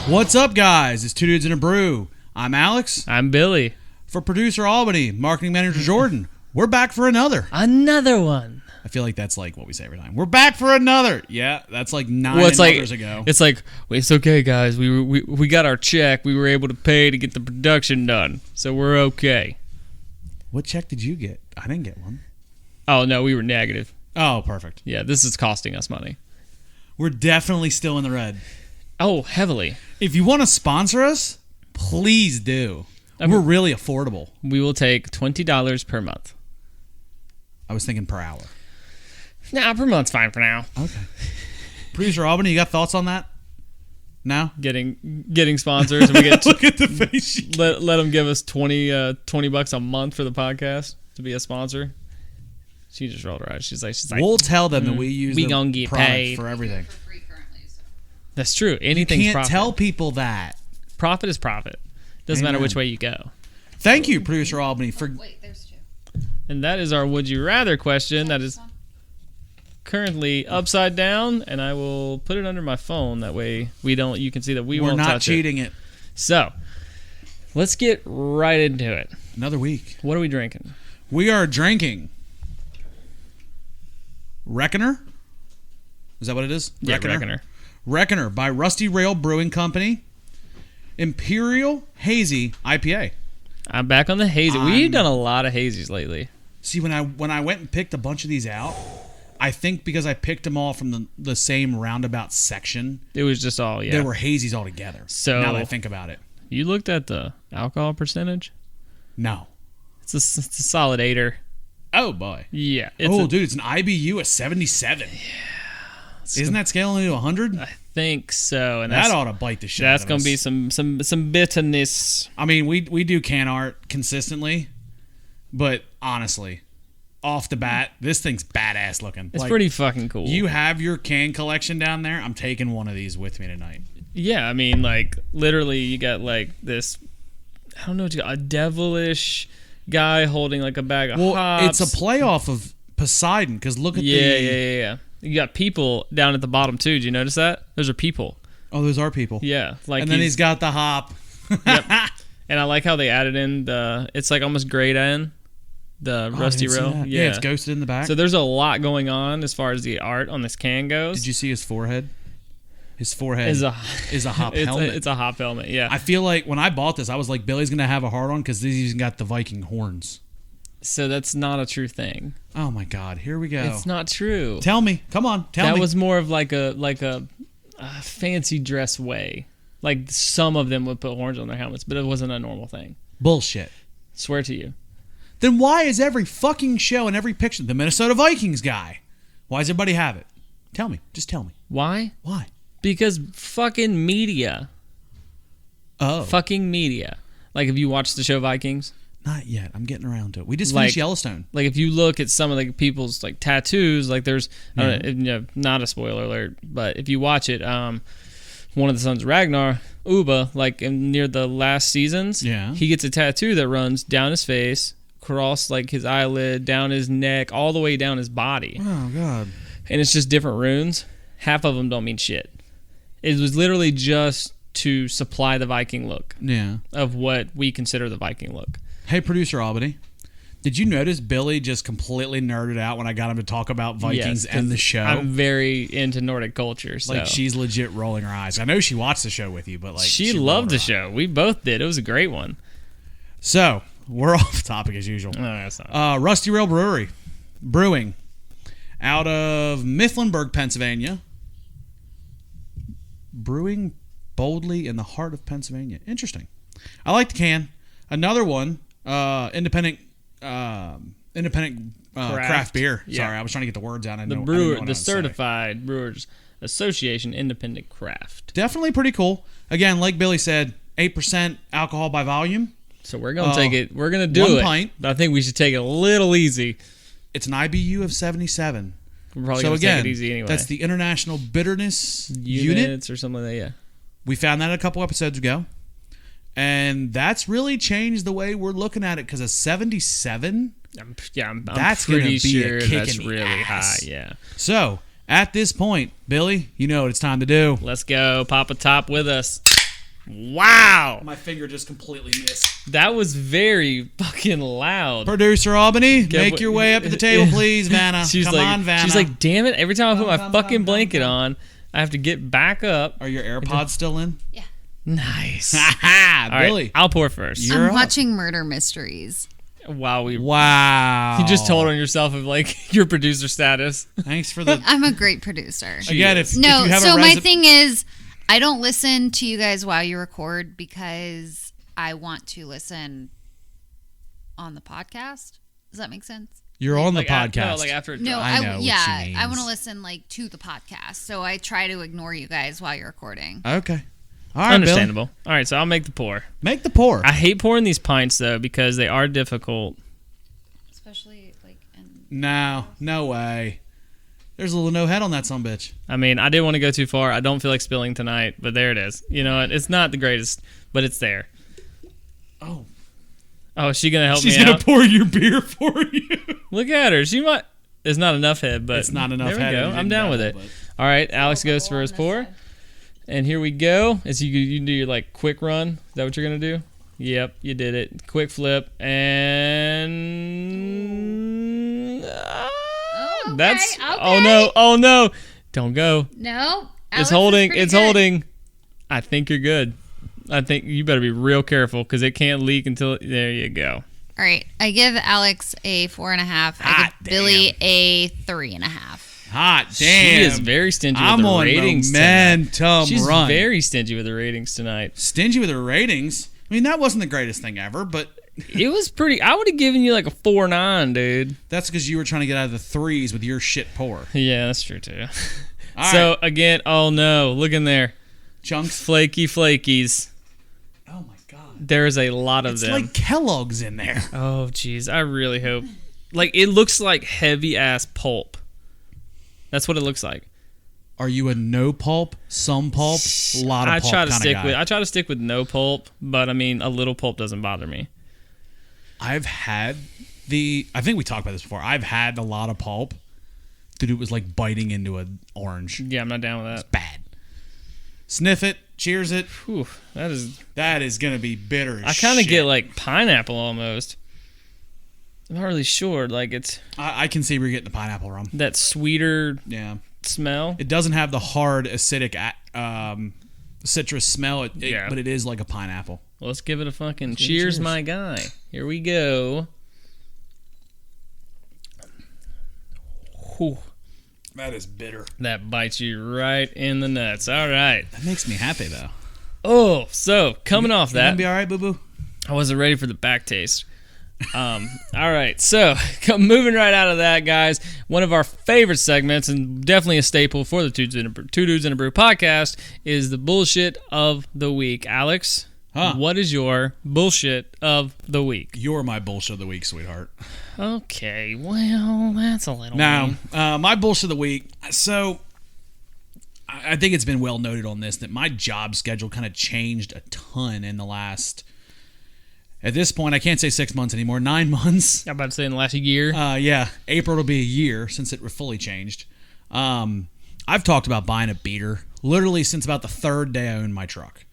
What's up, guys? It's Two Dudes and a Brew. I'm Alex. I'm Billy. For producer Albany, marketing manager Jordan, we're back for another. Another one. I feel like that's like what we say every time. We're back for another. Yeah, that's like nine years ago. It's like, it's okay, guys. We got our check. We were able to pay to get the production done, so we're okay. What check did you get? I didn't get one. Oh, no, we were negative. Oh, perfect. Yeah, this is costing us money. We're definitely still in the red. Oh, heavily. If you want to sponsor us, please do. We're really affordable. We will take $20 per month. I was thinking per hour. Nah, per month's fine for now. Okay. Producer Albany, you got thoughts on that? No? Getting sponsors. And we get Look at the face. Let them give us $20 a month for the podcast to be a sponsor. She just rolled her eyes. She's like, we'll tell them that we use we the gonna get product paid for everything. For free currently, so. That's true. Anything's You can't profit. tell people that. Profit is profit. Doesn't matter which way you go. Thank you, Producer Albany, for... Wait, there's two. And that is our Would You Rather question that is currently upside down, and I will put it under my phone. That way you can see that we We're won't not touch cheating it. So, let's get right into it. Another week. What are we drinking? We are drinking Wreckoner. Is that what it is? Yeah, Wreckoner. Wreckoner by Rusty Rail Brewing Company. Imperial Hazy IPA. I'm back on the hazy. We've done a lot of hazies lately. See, when I went and picked a bunch of these out, I think because I picked them all from the same roundabout section, It was just all, yeah. they were hazies all together. So- now that I think about it. You looked at the alcohol percentage? No. It's a solid 8er. Oh, boy. Yeah. Dude, it's an IBU of 77. Yeah. Isn't that scaling into 100? I think so. And that ought to bite the shit That's out of going us. to be some bitterness. I mean, we do can art consistently, but honestly, off the bat, this thing's badass looking. It's pretty fucking cool. You have your can collection down there. I'm taking one of these with me tonight. Yeah, I mean, like, literally, you got, like, this, I don't know what you got, a devilish guy holding, like, a bag of hops. It's a playoff of Poseidon, because look at Yeah. You got people down at the bottom, too. Did you notice that? Those are people. Oh, those are people. Yeah. Like, and then he's got the hop. Yep. And I like how they added in it's like almost grayed in, the rusty rail. Yeah, it's ghosted in the back. So there's a lot going on as far as the art on this can goes. Did you see his forehead? His forehead is a hop helmet. It's a hop helmet, yeah. I feel like when I bought this, I was like, Billy's going to have a hard on because he's got the Viking horns. So that's not a true thing. Oh my God! Here we go. It's not true. Tell me, come on, tell me. That was more of like a fancy dress way. Like some of them would put horns on their helmets, but it wasn't a normal thing. Bullshit. Swear to you. Then why is every fucking show and every picture the Minnesota Vikings guy? Why does everybody have it? Tell me. Just tell me. Why? Why? Because fucking media. Oh. Fucking media. Like, have you watched the show Vikings? Not yet. I'm getting around to it. We just finished Yellowstone. Like, if you look at some of the people's like tattoos, like there's, I don't know, not a spoiler alert, but if you watch it, one of the sons, Ragnar, Uba, like near the last seasons, he gets a tattoo that runs down his face, across like his eyelid, down his neck, all the way down his body. Oh, God. And it's just different runes. Half of them don't mean shit. It was literally just to supply the Viking look of what we consider the Viking look. Hey, Producer Albany, did you notice Billy just completely nerded out when I got him to talk about Vikings and the show? I'm very into Nordic culture. So. Like, she's legit rolling her eyes. I know she watched the show with you, but like she loved the show. We both did. It was a great one. So, we're off topic as usual. No, that's not. Rusty Rail Brewery. Brewing. Out of Mifflinburg, Pennsylvania. Brewing boldly in the heart of Pennsylvania. Interesting. I like the can. Another one, independent craft beer. Yeah. Sorry, I was trying to get the words out. The Certified Brewers Association Independent Craft. Definitely pretty cool. Again, like Billy said, 8% alcohol by volume. So we're gonna take it. We're gonna do one it. pint. But I think we should take it a little easy. It's an IBU of 77. We're probably gonna take it easy anyway. That's the International Bitterness Units or something like that. Yeah. We found that a couple episodes ago. And that's really changed the way we're looking at it because a 77, I'm that's pretty sure sure that's really really ass. high. Yeah. So at this point, Billy, you know what it's time to do. Let's go. Pop a top with us. Wow. My finger just completely missed. That was very fucking loud. Producer Albany, make your way up to the table, please, Vanna. Come on, Vanna. She's like, damn it, every time I put my fucking blanket on, I have to get back up. Are your AirPods still in? Yeah. Nice. Ha ha, Billy. Right, I'll pour first. I'm watching Murder Mysteries. Wow. You just told on yourself of like your producer status. Thanks for the. I'm a great producer. Again, if you have so a my thing is, I don't listen to you guys while you record because I want to listen on the podcast. Does that make sense? You're on the like podcast. No, like after it No, drops. I know what she means. I want to listen like to the podcast. So I try to ignore you guys while you're recording. Okay. All right, Understandable. Bill. All right, so I'll make the pour. Make the pour. I hate pouring these pints though because they are difficult. Especially like No way. There's a little no head on that sumbitch. I mean, I didn't want to go too far. I don't feel like spilling tonight, but there it is. You know what? It's not the greatest, but it's there. Oh, is she gonna help me she's gonna out? pour your beer for you. Look at her. She might. There's not enough head, but It's not enough there head. we go. I'm down with it. All right, Alex goes for his pour, and here we go. As you do your like quick run. Is that what you're gonna do? Yep, you did it. Quick flip, and that's. okay. Oh no! Don't go. No. It's holding. I think you're good. I think you better be real careful because it can't leak until. There you go. All right. I give Alex a 4.5. I give Billy a 3.5. Hot damn. She is very stingy with the ratings momentum tonight. She's run. very stingy with the ratings tonight. Stingy with her ratings. I mean, that wasn't the greatest thing ever, but It was pretty. I would have given you like a 4.9, dude. that's because you were trying to get out of the threes with your shit pour. Yeah, that's true too. All So right. again, oh no, look in there, Chunks. flaky flakies. Oh my god. There's a lot of It's them. like Kellogg's in there. Oh jeez, I really hope. Like it looks like heavy ass pulp. That's what it looks like. Are you a no pulp, some pulp, a lot of I pulp try to kind stick of guy? with. I try to stick with no pulp, but I mean a little pulp doesn't bother me. I've had I think we talked about this before. I've had a lot of pulp. Dude, it was like biting into an orange. Yeah, I'm not down with that. Bad. Sniff it, cheers it. Whew, that is. Gonna be bitter as I kind of shit. get like pineapple almost. I'm not really sure. Like it's I can see where you're getting the pineapple rum. that sweeter Yeah. smell. It doesn't have the hard acidic citrus smell, Yeah. but it is like a pineapple. Let's give it a fucking cheers, my guy. Here we go. Whew, That is bitter. that bites you right in the nuts. All right. That makes me happy though. Oh, so coming off You gonna that, be all right, boo boo? I wasn't ready for the back taste. All right, so moving right out of that, guys. One of our favorite segments, and definitely a staple for the Two Dudes and a Brew podcast, is the bullshit of the week. Alex, what is your bullshit of the week? You're my bullshit of the week, sweetheart. Okay, well, that's a little. Now, mean. my bullshit of the week. So, I think it's been well noted on this that my job schedule kind of changed a ton in the last. At this point, I can't say 6 months anymore. 9 months. I'm about to say in the last year. Yeah, April will be a year since it fully changed. I've talked about buying a beater literally since about the third day I owned my truck.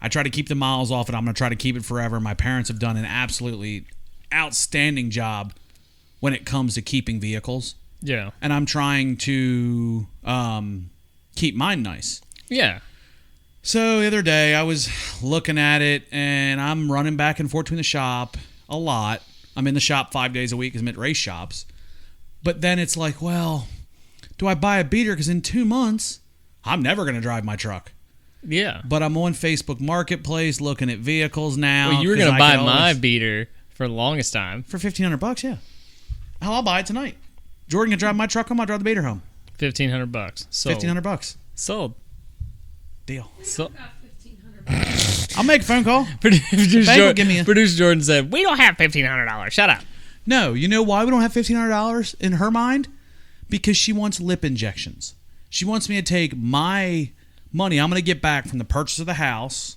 I try to keep the miles off it. I'm going to try to keep it forever. My parents have done an absolutely outstanding job when it comes to keeping vehicles. Yeah. And I'm trying to keep mine nice. Yeah. So the other day I was looking at it and I'm running back and forth between the shop a lot. I'm in the shop 5 days a week because I'm at race shops. But then it's like, well, do I buy a beater? Because in 2 months, I'm never going to drive my truck. Yeah. But I'm on Facebook Marketplace looking at vehicles now. Well, you were going to buy my beater for the longest time. For $1,500, yeah. Hell, I'll buy it tonight. Jordan can drive my truck home. I'll drive the beater home. $1,500. Sold. $1,500. Sold. Deal. So, I'll make a phone call. Producer Jordan said, "We don't have $1,500. Shut up." No, you know why we don't have $1,500 in her mind? Because she wants lip injections. She wants me to take my money I'm going to get back from the purchase of the house,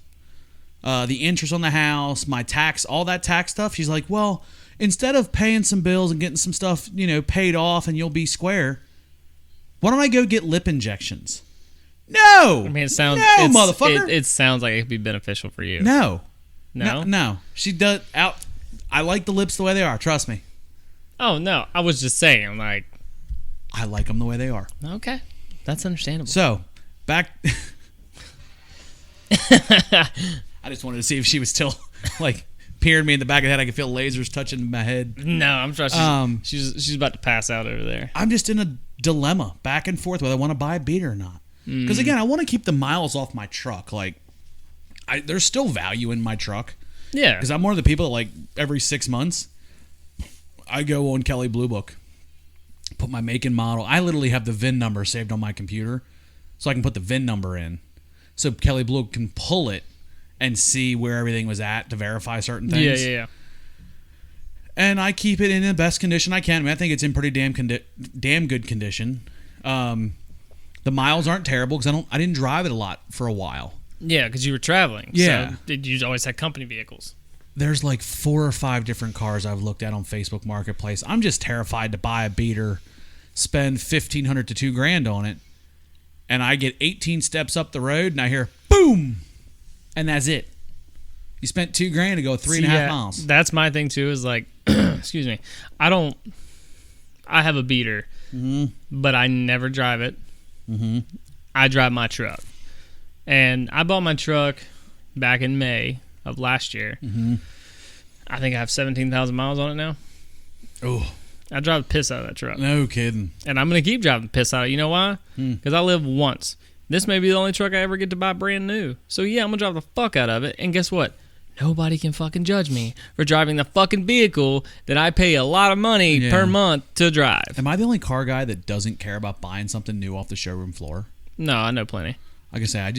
the interest on the house, my tax, all that tax stuff. She's like, well, instead of paying some bills and getting some stuff, paid off and you'll be square, why don't I go get lip injections? No. I mean, it sounds motherfucker. It sounds like it could be beneficial for you. No. No. She does out. I like the lips the way they are. Trust me. Oh no, I was just saying, like, I like them the way they are. Okay, that's understandable. So back. I just wanted to see if she was still like peering me in the back of the head. I could feel lasers touching my head. No, I'm sure she's about to pass out over there. I'm just in a dilemma back and forth whether I want to buy a beater or not. Because again, I want to keep the miles off my truck. Like, there's still value in my truck. Yeah. Because I'm one of the people that, like, every 6 months, I go on Kelley Blue Book, put my make and model. I literally have the VIN number saved on my computer, so I can put the VIN number in. So Kelley Blue can pull it and see where everything was at to verify certain things. Yeah. And I keep it in the best condition I can. I mean, I think it's in pretty damn good condition. The miles aren't terrible because I didn't drive it a lot for a while. Yeah, because you were traveling. Yeah. So you always had company vehicles. There's like 4 or 5 different cars I've looked at on Facebook Marketplace. I'm just terrified to buy a beater, spend $1,500 to $2,000 on it, and I get 18 steps up the road and I hear boom, and that's it. You spent $2,000 to go 3.5 miles. That's my thing too. Is like, excuse me, I have a beater, but I never drive it. I drive my truck, and I bought my truck back in May of last year. I think I have 17,000 miles on it now. Oh, I drive the piss out of that truck. no kidding. And I'm going to keep driving the piss out of it. You know why? Because I live once. This may be the only truck I ever get to buy brand new. So yeah, I'm going to drive the fuck out of it. And guess what? Nobody can fucking judge me for driving the fucking vehicle that I pay a lot of money per month to drive. Am I the only car guy that doesn't care about buying something new off the showroom floor? No, I know plenty. Like I say, I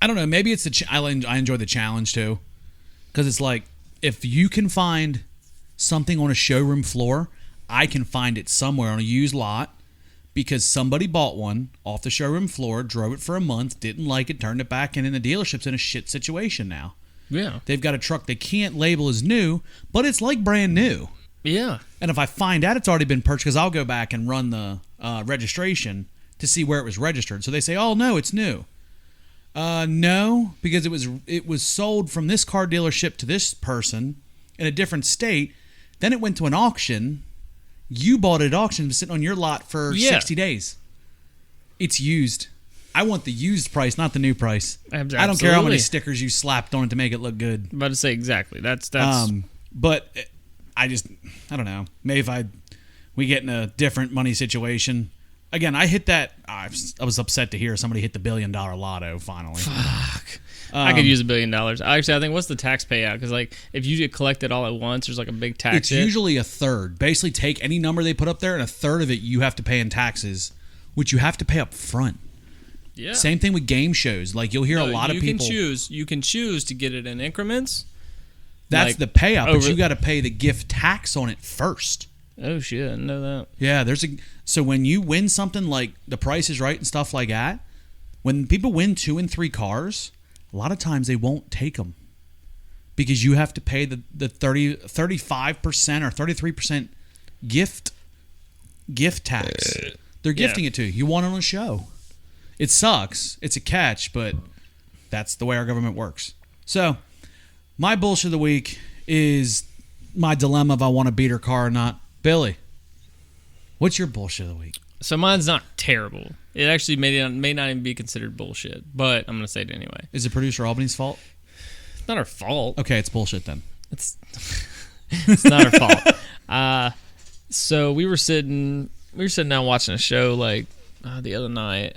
don't know. Maybe it's I enjoy the challenge too, because it's like if you can find something on a showroom floor, I can find it somewhere on a used lot because somebody bought one off the showroom floor, drove it for a month, didn't like it, turned it back in, and the dealership's in a shit situation now. Yeah. They've got a truck they can't label as new, but it's like brand new. Yeah. And if I find out it's already been purchased, because I'll go back and run the registration to see where it was registered. So they say, oh, no, it's new. No, because it was sold from this car dealership to this person in a different state. Then it went to an auction. You bought it at auction, sitting on your lot for 60 days. It's used. I want the used price, not the new price. Absolutely. I don't care how many stickers you slapped on it to make it look good. I'm about to say exactly. That's. But I don't know. Maybe if we get in a different money situation. Again, I hit that. I was upset to hear somebody hit the $1 billion lotto finally. Fuck. I could use $1 billion. Actually, I think what's the tax payout? Because like if you get collected all at once, there's like a big tax. It's usually a third. Basically, take any number they put up there, and a third of it you have to pay in taxes, which you have to pay up front. Yeah. Same thing with game shows. Like you'll hear a lot of people. You can choose to get it in increments. That's like, the payout, but you got to pay the gift tax on it first. Oh shit! I didn't know that. Yeah, so when you win something like The Price is Right and stuff like that, when people win 2 and 3 cars, a lot of times they won't take them because you have to pay the 35% or 33% gift tax. They're gifting it to you. You want it on a show. It sucks. It's a catch, but that's the way our government works. So my bullshit of the week is my dilemma if I want a beater car or not. Billy, what's your bullshit of the week? So mine's not terrible. It actually may not even be considered bullshit, but I'm going to say it anyway. Is it producer Albany's fault? It's not our fault. Okay, it's bullshit then. It's not our fault. So we were sitting down watching a show like the other night,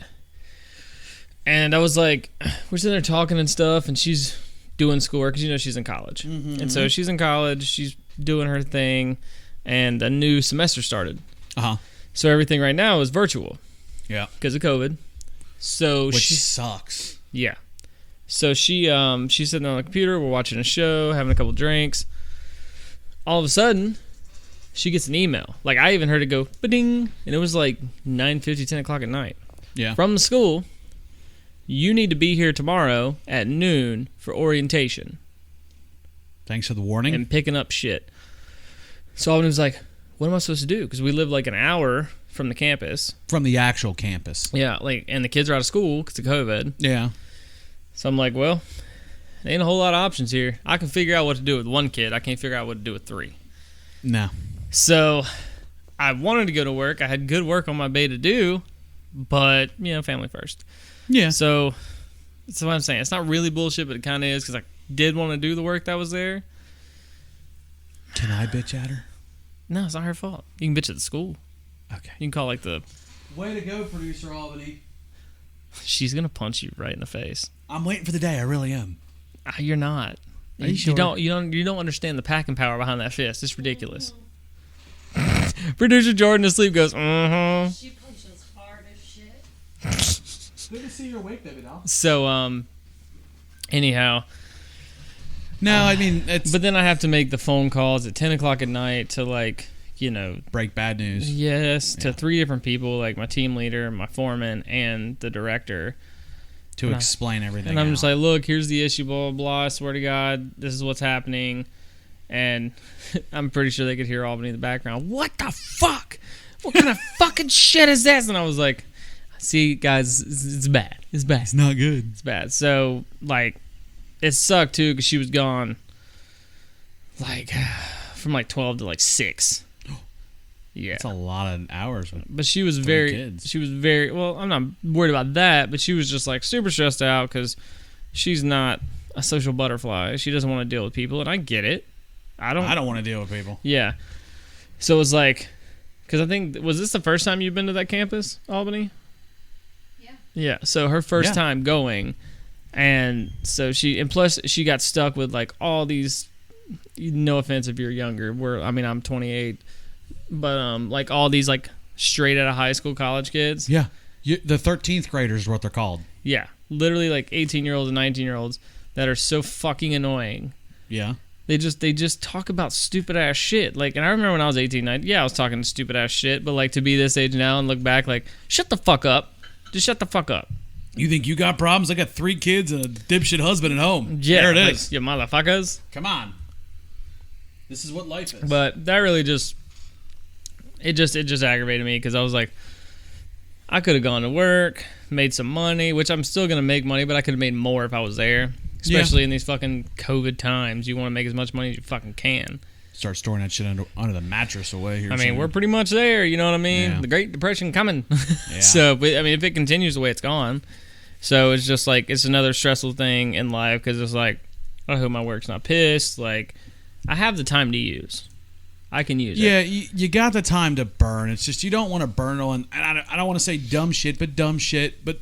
and I was like, we're sitting there talking and stuff, and she's doing schoolwork because she's in college, and so she's in college, she's doing her thing. And a new semester started. So everything right now is virtual. Yeah. Because of COVID. Which sucks. Yeah. So she's sitting on the computer, we're watching a show, having a couple drinks. All of a sudden, she gets an email. Like I even heard it go ba-ding, and it was like 9:50, 10 o'clock at night. Yeah. From the school, you need to be here tomorrow at noon for orientation. Thanks for the warning. And picking up shit. So I was like, what am I supposed to do? Because we live like an hour from the campus. From the actual campus. Yeah, like, and the kids are out of school because of COVID. Yeah. So I'm like, well, there ain't a whole lot of options here. I can figure out what to do with one kid. I can't figure out what to do with 3. No. So I wanted to go to work. I had good work on my bay to do, but, family first. Yeah. So that's what I'm saying. It's not really bullshit, but it kind of is because I did want to do the work that was there. Can I bitch at her? No, it's not her fault. You can bitch at the school. Okay. You can call like the... Way to go, Producer Albany. She's going to punch you right in the face. I'm waiting for the day. I really am. You're not. Are you sure? You don't understand the packing power behind that fist. It's ridiculous. Producer Jordan asleep goes, mm-hmm. She punches hard as shit. Good to see you awake, baby doll. So, anyhow. No, I mean, it's... But then I have to make the phone calls at 10 o'clock at night to, like, break bad news. Yes, Yeah. to 3 different people, like my team leader, my foreman, and the director. To explain everything. And I'm out. just like, look, here's the issue, blah, blah, blah. I swear to God, this is what's happening. And I'm pretty sure they could hear Albany in the background. What the fuck? What kind of fucking shit is this? And I was like, see, guys, it's bad. It's bad. It's not good. It's bad. So, like, it sucked, too, because she was gone, like, from, like, 12 to, like, 6. Yeah. That's a lot of hours. But she was kids. well, I'm not worried about that, but she was just, like, super stressed out because she's not a social butterfly. She doesn't want to deal with people, and I get it. I don't want to deal with people. Yeah. So it was like, because I think, was this the first time you've been to that campus, Albany? Yeah. Yeah. So her first time going, and so plus she got stuck with like all these, no offense if you're younger, I'm 28, but like all these like straight out of high school, college kids. Yeah. The 13th graders is what they're called. Yeah. Literally like 18-year-olds and 19-year-olds that are so fucking annoying. Yeah. They just talk about stupid ass shit. Like, and I remember when I was 18, I was talking stupid ass shit, but like to be this age now and look back, like, shut the fuck up. Just shut the fuck up. You think you got problems? I got 3 kids and a dipshit husband at home. Yeah, there it like, is. you motherfuckers. Come on. This is what life is. But that really just aggravated me because I was like, I could have gone to work, made some money, which I'm still gonna make money, but I could have made more if I was there. Especially in these fucking COVID times. You want to make as much money as you fucking can. Start storing that shit under the mattress away here. I mean, we're pretty much there, you know what I mean? Yeah. The Great Depression coming. Yeah. So, but, I mean, if it continues the way it's gone. So, it's just like, it's another stressful thing in life because it's like, I hope my work's not pissed. Like, I have the time to use. I can use it. Yeah, you got the time to burn. It's just you don't want to burn on, and I don't want to say dumb shit, but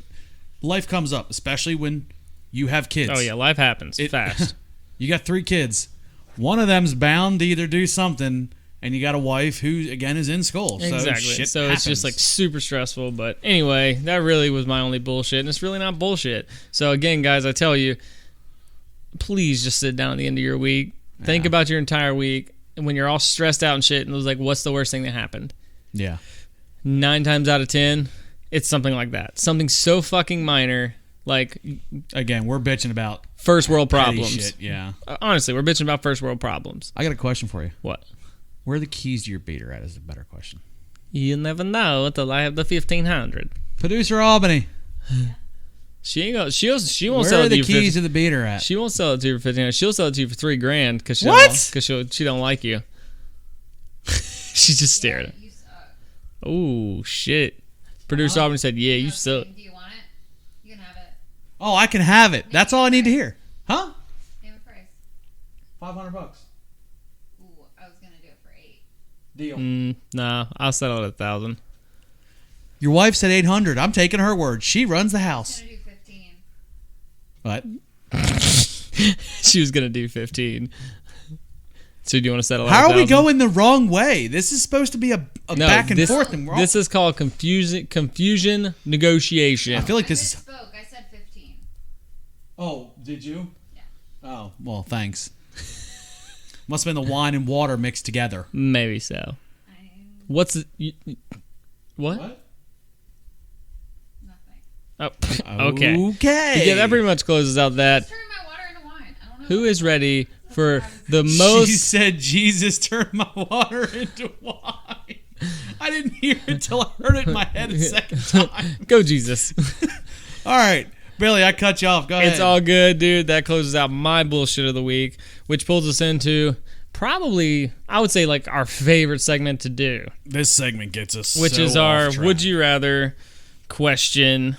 life comes up, especially when you have kids. Oh, yeah, life happens fast. You got 3 kids. One of them's bound to either do something, and you got a wife who, again, is in school. Exactly. So it's just like super stressful. But anyway, that really was my only bullshit, and it's really not bullshit. So again, guys, I tell you, please just sit down at the end of your week, think about your entire week, and when you're all stressed out and shit, and it was like, what's the worst thing that happened? Yeah. 9 times out of 10, it's something like that. Something so fucking minor. Like, again, we're bitching about first world petty problems. Shit, yeah. Honestly, we're bitching about first world problems. I got a question for you. What? Where are the keys to your beater at is a better question. You'll never know until I have the 1500. Producer Albany. She ain't gonna. She won't Where sell are it to the you. keys to the beater at? She won't sell it to you for 1500. She'll sell it to you for $3,000 because she don't like you. She just stared at. You suck. Oh shit! Producer Albany said, "Yeah, you suck." Do you want it? You can have it. Oh, I can have it. That's all I need to hear. Huh? Name a price. $500. Ooh, I was gonna do it for 8. Deal. Nah, I'll settle at 1,000. Your wife said 800. I'm taking her word. She runs the house. I'm gonna do 15. What? She was gonna do 15. So do you want to settle? How at are we 1,000? going the wrong way? This is supposed to be a back and forth. And this is called confusion negotiation. I feel like I this is. misspoke. I said 15. Oh, did you? Yeah. Oh, well, thanks. Must have been the wine and water mixed together. Maybe so. What's it? What? Nothing. Oh, okay. Okay. Yeah, that pretty much closes out that. Just turn my water into wine. I don't know. Who is ready for the most? She said, Jesus turned my water into wine. I didn't hear it until I heard it in my head a second time. Go Jesus. All right. Billy, I cut you off. Go ahead. It's all good, dude. That closes out my bullshit of the week, which pulls us into probably, I would say, like our favorite segment to do. This segment gets us which so is our off track. Would You Rather question.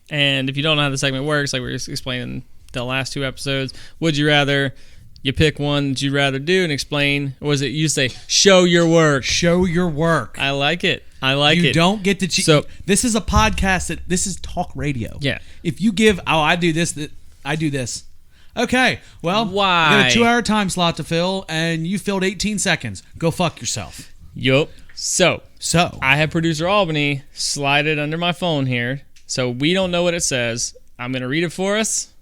And if you don't know how the segment works, like we were explaining the last 2 episodes, would you rather, you pick one that you'd rather do and explain, or was it you say, show your work? Show your work. I like it. I like it. You don't get to cheat. So- this is a podcast this is talk radio. Yeah. If you give, I do this, I do this. Okay, well, Why? you got a 2-hour time slot to fill, and you filled 18 seconds. Go fuck yourself. Yup. So, So, I have producer Albany slide it under my phone here, so we don't know what it says. I'm going to read it for us,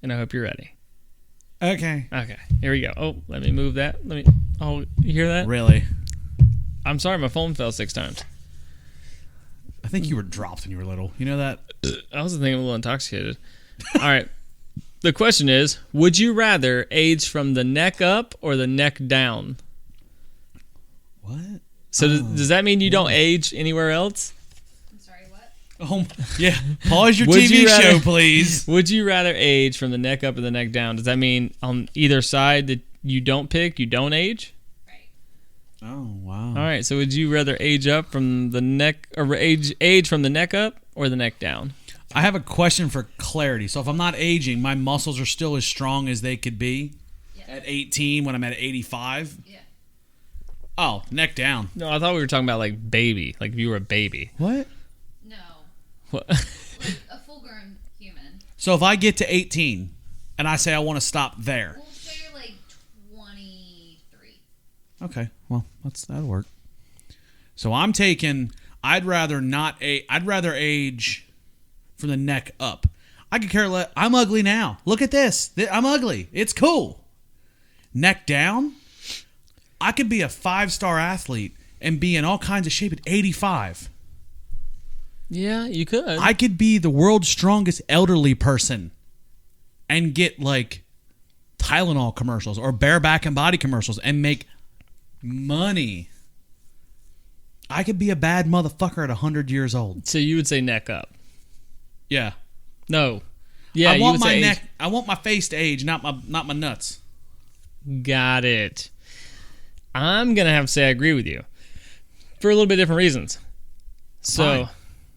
and I hope you're ready. okay. Okay, here we go. Oh, let me move that. Oh, you hear that? Really? I'm sorry, my phone fell 6 times. I think you were dropped when you were little. You know that? I was thinking I'm a little intoxicated. All right. The question is, would you rather age from the neck up or the neck down? What? So does that mean you don't age anywhere else? I'm sorry, what? Oh, yeah. Pause your Would TV you rather- show, please. Would you rather age from the neck up or the neck down? Does that mean on either side that you don't pick, you don't age? Right. Oh, wow. All right. So would you rather age up from the neck or age from the neck up or the neck down? I have a question for clarity. So if I'm not aging, my muscles are still as strong as they could be at 18 when I'm at 85? Yeah. Oh, neck down. No, I thought we were talking about like baby, like if you were a baby. What? No. What? Like a full-grown human. So if I get to 18 and I say I want to stop there. We'll say you're like 23. Okay, well, that'll work. So I'm taking, I'd rather age from the neck up. I could care less. I'm ugly now. Look at this. I'm ugly. It's cool. Neck down, I could be a 5-star athlete and be in all kinds of shape at 85. Yeah, you could. I could be the world's strongest elderly person and get like Tylenol commercials or bareback and body commercials and make money. I could be a bad motherfucker at 100 years old. So you would say neck up? Yeah. No. Yeah, I you want would my say neck. I want my face to age, not my nuts. Got it. I'm gonna have to say I agree with you for a little bit different reasons. So Fine.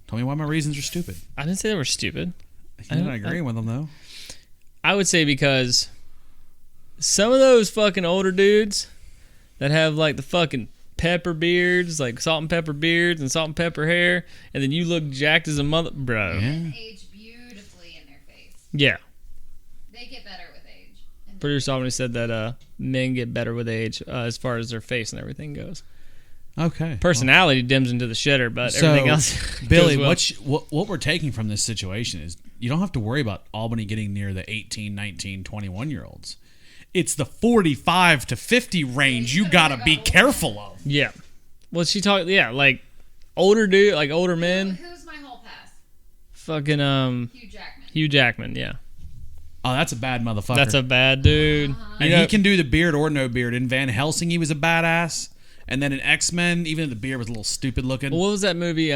Tell me why my reasons are stupid. I didn't say they were stupid. You're not agreeing with them though. I would say because some of those fucking older dudes that have like the fucking pepper beards, like salt and pepper beards and salt and pepper hair, and then you look jacked as a mother, bro. Yeah. And age beautifully in their face. Yeah. They get better with age. And Producer Albany said that men get better with age as far as their face and everything goes. Okay. Personality dims into the shitter, but everything else Billy, goes well. what we're taking from this situation is you don't have to worry about Albany getting near the 18, 19, 21-year-olds. It's the 45 to 50 range you got to be careful of. Yeah. Well, she talked, yeah, like older dude, like older men. who's my whole pass? Fucking Hugh Jackman. Hugh Jackman, yeah. Oh, that's a bad motherfucker. That's a bad dude. And he can do the beard or no beard. In Van Helsing, he was a badass. And then in X-Men, even if the beard was a little stupid looking. What was that movie?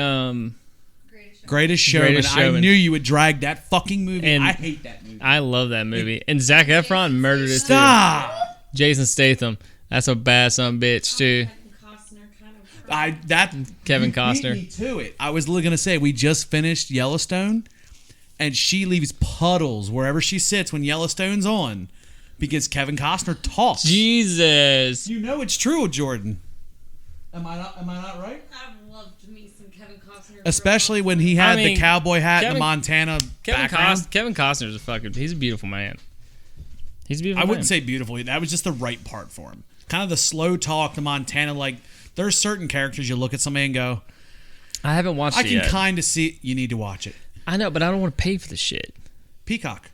Greatest Showman. Greatest Showman. I knew you would drag that fucking movie. And I hate that movie. I love that movie. And Zac Efron murdered it too. Stop! Jason Statham. That's a bad son of a bitch too. Kevin you beat Costner. me to it. I was going to say, we just finished Yellowstone, and she leaves puddles wherever she sits when Yellowstone's on because Kevin Costner talks. Jesus. You know it's true, Jordan. Am I not right? I've loved me some Kevin Costner. Especially when he had the cowboy hat and the Montana background. Kevin Costner's he's a beautiful man. He's a beautiful I man. wouldn't say beautifully. That was just the right part for him. Kind of the slow talk, the Montana, like, there's certain characters you look at somebody and go, I haven't watched I it can yet. kind of see, you need to watch it. I know, but I don't want to pay for the shit. Peacock.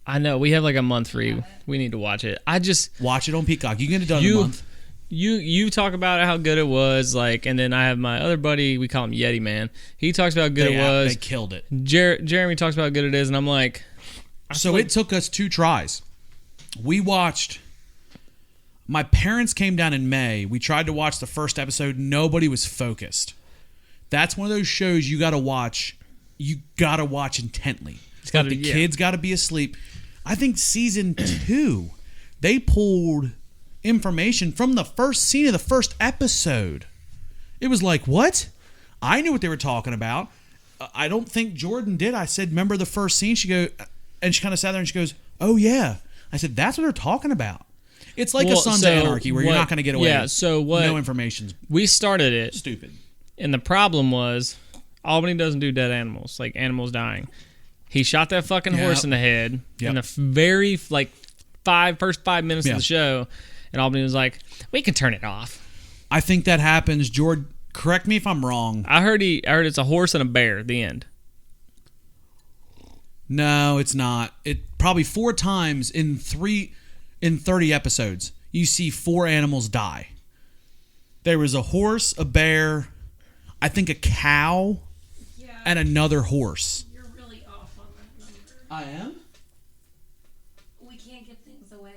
I know. We have like a month free. We need to watch it. I just... Watch it on Peacock. You can get it done in a month. You talk about how good it was, like, and then I have my other buddy, we call him Yeti Man. He talks about how good it was. They killed it. Jeremy talks about how good it is, and I'm like... So it took us 2 tries. We watched My parents came down in May. We tried to watch the first episode. Nobody was focused. That's one of those shows you got to watch. You got to watch intently. Kids got to be asleep. I think season 2, they pulled information from the first scene of the first episode. It was like, what? I knew what they were talking about. I don't think Jordan did. I said, remember the first scene? And she kind of sat there and she goes, oh, yeah. I said, that's what they're talking about. It's like a Sons of Anarchy where you're not going to get away. Yeah, so what? No information's we started it. Stupid. And the problem was, Albany doesn't do dead animals, like animals dying. He shot that fucking horse in the head in the very, first 5 minutes of the show. And Albany was like, we can turn it off. I think that happens. Jordan, correct me if I'm wrong. I heard it's a horse and a bear at the end. No, it's not. It probably 4 times in 30 episodes, you see 4 animals die. There was a horse, a bear, I think a cow, and another horse. You're really off on that number. I am? We can't give things away.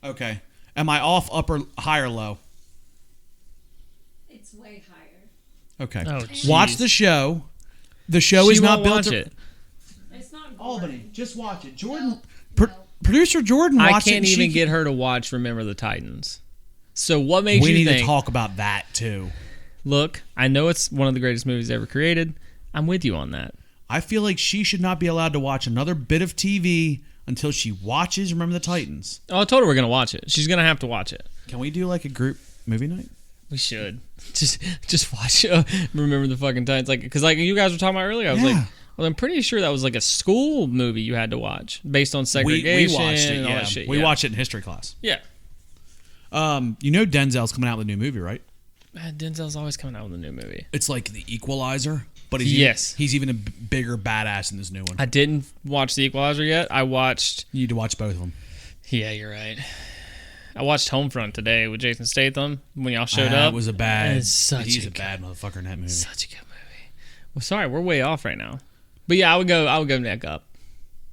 Okay. Am I off, high or low? It's way higher. Okay. Oh, watch the show. The show is not built to... It's not Albany, just watch it. Jordan, No. producer Jordan watched it. I can't even get her to watch Remember the Titans. So what makes you think... We need to talk about that, too. Look, I know it's one of the greatest movies ever created. I'm with you on that. I feel like she should not be allowed to watch another bit of TV until she watches Remember the Titans. Oh, I told her we're going to watch it. She's going to have to watch it. Can we do like a group movie night? We should. Just watch Remember the fucking Titans. Because you guys were talking about earlier, I was like, well, I'm pretty sure that was like a school movie you had to watch based on segregation. We watched it, and all that shit. We watched it in history class. Yeah. Denzel's coming out with a new movie, right? Man, Denzel's always coming out with a new movie. It's like The Equalizer, but he's even a bigger badass in this new one. I didn't watch The Equalizer yet. I watched... You need to watch both of them. Yeah, you're right. I watched Homefront today with Jason Statham when y'all showed up. He's a bad motherfucker in that movie. Such a good movie. Well, sorry, we're way off right now. But yeah, I would go neck up.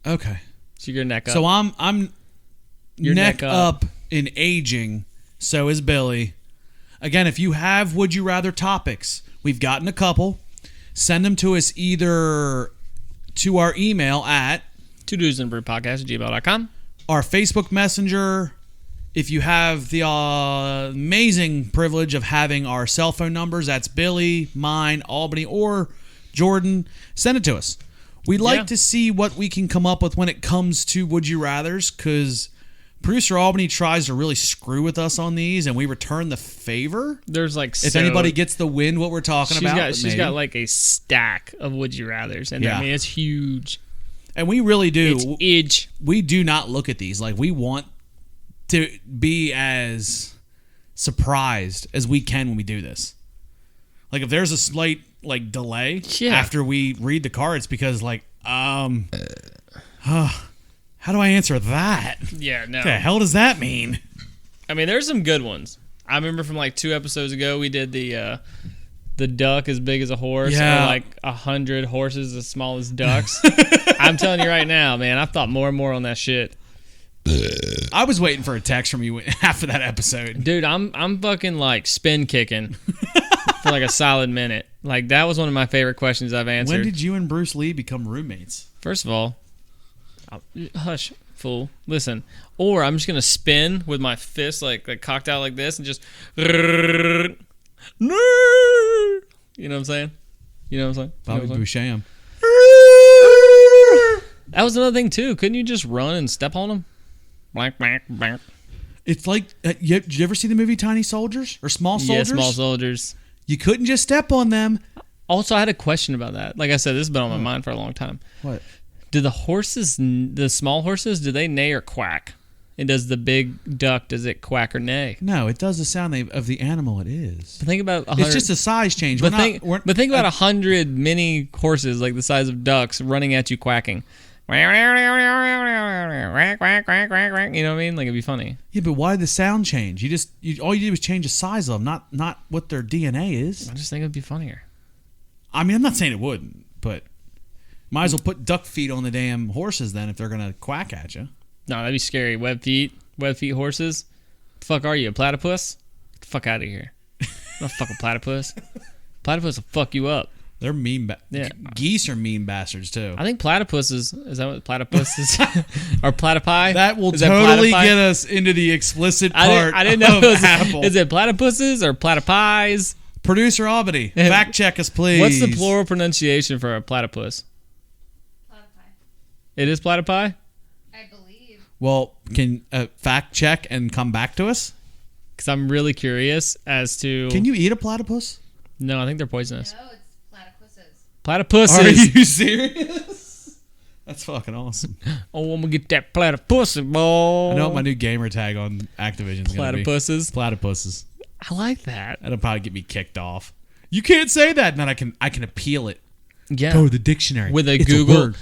Okay. So you're neck up. So I'm neck up in aging. So is Billy. Again, if you have Would You Rather topics, we've gotten a couple. Send them to us either to our email at Twodudesandabrewpodcast@gmail.com, our Facebook Messenger. If you have the amazing privilege of having our cell phone numbers, that's Billy, mine, Albany, or Jordan, send it to us. We'd like to see what we can come up with when it comes to Would You Rathers, because producer Albany tries to really screw with us on these, and we return the favor. There's if anybody gets the wind, what we're talking about. She's got like a stack of Would You Rathers, and I mean it's huge. And we really do. It's huge. We do not look at these like we want to be as surprised as we can when we do this. Like if there's a slight delay after we read the cards, because how do I answer that? Yeah, no. What the hell does that mean? I mean, there's some good ones. I remember from 2 episodes ago, we did the duck as big as a horse, or 100 horses as small as ducks. I'm telling you right now, man, I've thought more and more on that shit. I was waiting for a text from you after that episode. Dude, I'm fucking spin kicking for a solid minute. That was one of my favorite questions I've answered. When did you and Bruce Lee become roommates? First of all, hush, fool. Listen. Or I'm just going to spin with my fist cocked out like this and just... You know what I'm saying? Bobby Boucham. That was another thing, too. Couldn't you just run and step on them? It's did you ever see the movie Tiny Soldiers? Or Small Soldiers? Yeah, Small Soldiers. You couldn't just step on them. Also, I had a question about that. Like I said, this has been on my mind for a long time. What? Do the small horses, do they neigh or quack? And does the big duck, does it quack or neigh? No, it does the sound of the animal it is. But think about 100... It's just a size change. But think about 100 mini horses the size of ducks running at you quacking. You know what I mean? It'd be funny. Yeah, but why the sound change? All you did was change the size of them, not what their DNA is. I just think it'd be funnier. I mean, I'm not saying it wouldn't, but might as well put duck feet on the damn horses then if they're gonna quack at you. No, that'd be scary. Web feet horses. Fuck are you, a platypus? Get the fuck out of here. I'm not fucking platypus. Platypus will fuck you up. They're mean. Yeah. Geese are mean bastards too. I think platypuses, is that what platypus is? Or platypi? That will Is that totally platypi? get us into the explicit I part. didn't know. Of It was, Apple. is it platypuses or platypis? Producer Albany, fact check us, please. What's the plural pronunciation for a platypus? Platypi. It is platypi? I believe. Well, can fact check and come back to us? Because I'm really curious as to... Can you eat a platypus? No, I think they're poisonous. No, it's platypuses. Platypuses. Are you serious? That's fucking awesome. Oh, I'm going to get that platypus, boy. I know what my new gamer tag on Activision is going to be. Platypuses. Platypuses. I like that. That'll probably get me kicked off. You can't say that. And then I can appeal it. Yeah. Go to the dictionary. With a It's Google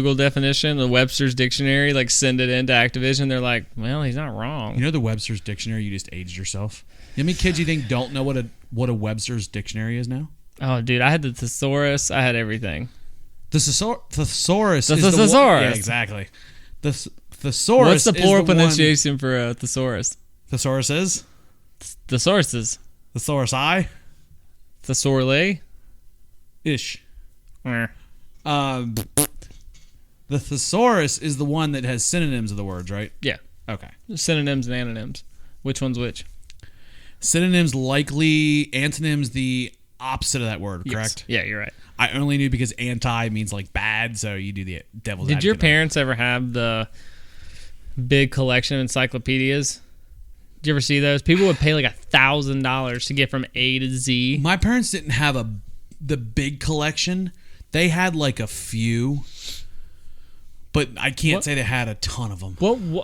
word. definition, the Webster's dictionary, like send it into Activision. They're like, well, he's not wrong. You know the Webster's dictionary? You just aged yourself. You know how many kids you think don't know what a Webster's dictionary is now? Oh, dude, I had the thesaurus. I had everything. The thesaurus. The is thesaurus. Yeah, exactly. The thesaurus. What's the plural is the pronunciation for a thesaurus? Thesaurus is Thesauruses. thesaurus I Thesaurus. ish. Eh. The thesaurus is the one that has synonyms of the words, right? Yeah. Okay. Synonyms and antonyms. Which one's which? Synonyms likely, antonyms the opposite of that word, correct? Yes. Yeah, you're right. I only knew because anti means like bad, so you do the devil's Did your advocate. parents ever have the big collection of encyclopedias? Did you ever see those? People would pay like $1,000 to get from A to Z. My parents didn't have the big collection. They had like a few, but I can't say they had a ton of them.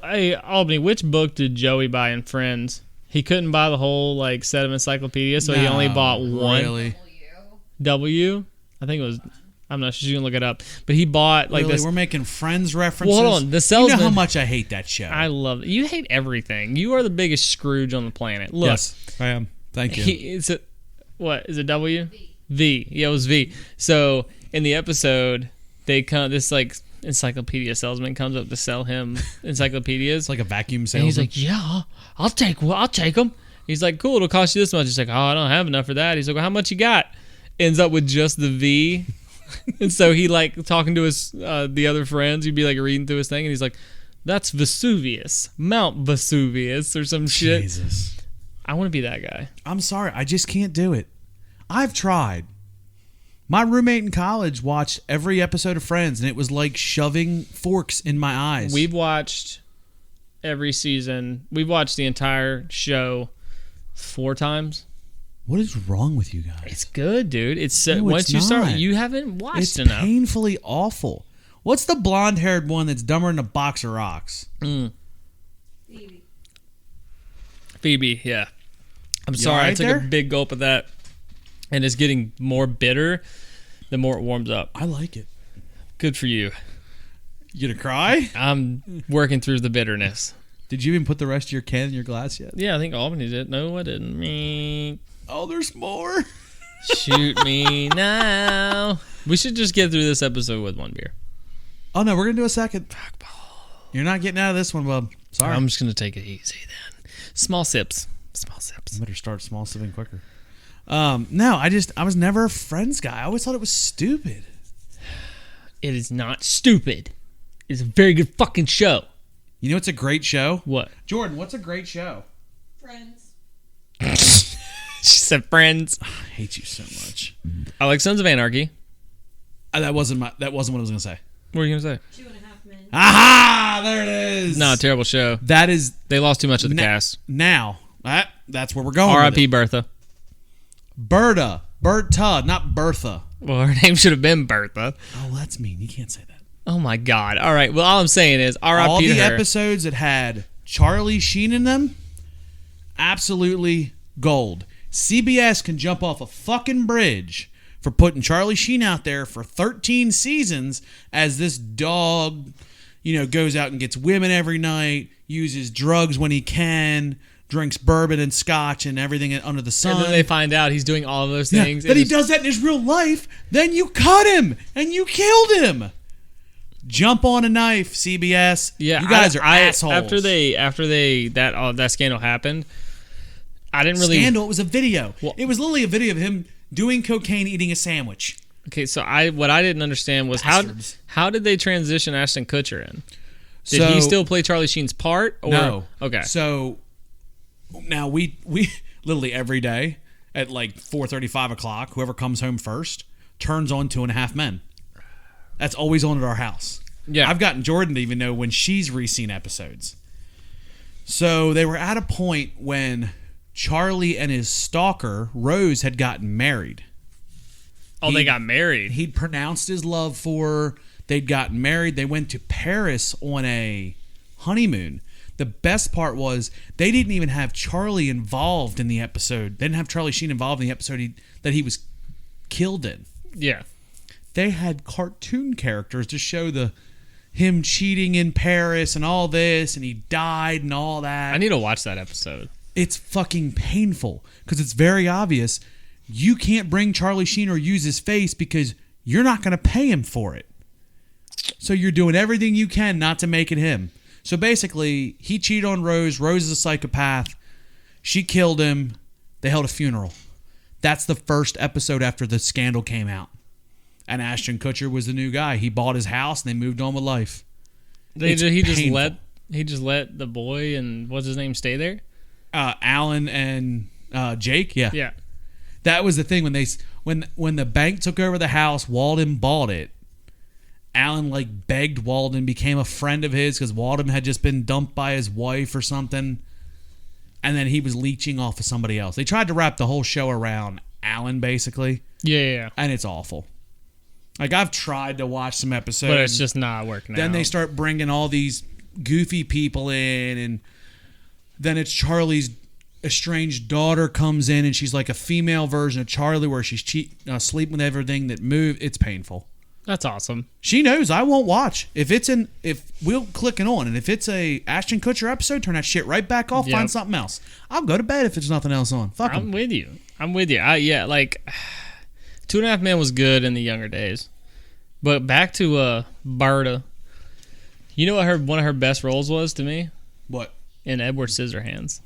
Hey, Albany, which book did Joey buy in Friends? He couldn't buy the whole like set of encyclopedias, so he only bought one. Really? W? I think it was. I'm not sure. You can look it up. But he bought like Really? this. We're making Friends references. Well, hold on. The You salesman. know how much I hate that show. I love it. You hate everything. You are the biggest Scrooge on the planet. Look, Yes, I am. Thank you. What is it? W? V. Yeah, it was V. So in the episode, this like encyclopedia salesman comes up to sell him encyclopedias. It's like a vacuum And salesman. he's like, yeah, I'll take them. He's like, cool, it'll cost you this much. He's like, oh, I don't have enough for that. He's like, well, how much you got? Ends up with just the V. And so he like talking to his the other friends, he'd be like reading through his thing, and he's like, that's Vesuvius, Mount Vesuvius or some shit. Jesus. I want to be that guy. I'm sorry, I just can't do it. I've tried. My roommate in college watched every episode of Friends, and it was like shoving forks in my eyes. We've watched every season. We've watched the entire show 4 times. What is wrong with you guys? It's good, dude. It's No, once it's you start, not. you haven't watched It's enough. painfully awful. What's the blonde-haired one that's dumber than a box of rocks? Phoebe. Phoebe, yeah. I'm You sorry, all I right took there? a big gulp of that, and it's getting more bitter the more it warms up. I like it. Good for you. You gonna cry? I'm working through the bitterness. Did you even put the rest of your can in your glass yet? Yeah, I think Albany did. No, I didn't. Me. Oh, there's more. Shoot me now. We should just get through this episode with one beer. Oh no, we're gonna do a second. You're not getting out of this one, bub. Sorry. I'm just going to take it easy then. Small sips. Small sips. Better start small, sipping quicker. No, I was never a Friends guy. I always thought it was stupid. It is not stupid. It's a very good fucking show. You know what's a great show? What? Jordan, what's a great show? Friends. She said Friends. I hate you so much. I like Sons of Anarchy. That wasn't what I was gonna say. What were you going to say? 2.5 Men. Aha! There it is. No, terrible show. That is They lost too much of the Na- cast. now. That's where we're going. with R.I.P. it. Bertha. Berta, not Bertha. Well, her name should have been Bertha. Oh, that's mean. You can't say that. Oh my God. All right. Well, all I'm saying is R.I.P. All to the her. episodes that had Charlie Sheen in them, absolutely gold. CBS can jump off a fucking bridge for putting Charlie Sheen out there for 13 seasons as this dog, goes out and gets women every night, uses drugs when he can, drinks bourbon and scotch and everything under the sun. And then they find out he's doing all of those Yeah, things. that he does that in his real life, then you cut him and you killed him. Jump on a knife, CBS. Yeah, you guys are assholes. After that scandal happened, I didn't really scandal. It was a video. Well, it was literally a video of him doing cocaine, eating a sandwich. Okay, so what I didn't understand was how did they transition Ashton Kutcher in? Did he still play Charlie Sheen's part? Or? No. Okay. So now we literally every day at like 4:30, 5 o'clock, whoever comes home first turns on 2.5 Men. That's always on at our house. Yeah. I've gotten Jordan to even know when she's re-seen episodes. So they were at a point when Charlie and his stalker, Rose, had gotten married. Oh, they got married. He'd pronounced his love for her. They'd gotten married. They went to Paris on a honeymoon. The best part was they didn't even have Charlie involved in the episode. They didn't have Charlie Sheen involved in the episode that he was killed in. Yeah. They had cartoon characters to show him cheating in Paris and all this, and he died and all that. I need to watch that episode. It's fucking painful because it's very obvious you can't bring Charlie Sheen or use his face because you're not going to pay him for it. So you're doing everything you can not to make it him. So basically, he cheated on Rose. Rose is a psychopath. She killed him. They held a funeral. That's the first episode after the scandal came out. And Ashton Kutcher was the new guy. He bought his house and they moved on with life. He just let the boy and what's his name stay there? Alan and Jake. Yeah. Yeah. That was the thing when the bank took over the house, Walden bought it. Alan like begged Walden, became a friend of his because Walden had just been dumped by his wife or something. And then he was leeching off of somebody else. They tried to wrap the whole show around Alan basically. Yeah. And it's awful. Like, I've tried to watch some episodes. But it's just not working Then out. they start bringing all these goofy people in, and then it's Charlie's estranged daughter comes in, and she's like a female version of Charlie where she's sleeping with everything that moves. It's painful. That's awesome. She knows I won't watch. If we'll click it on, and if it's a Ashton Kutcher episode, turn that shit right back off, find something else. I'll go to bed if there's nothing else on. Fuck 'em. I'm with you. Like 2.5 Men was good in the younger days. But back to Barda. You know what one of her best roles was to me? What? In Edward Scissorhands.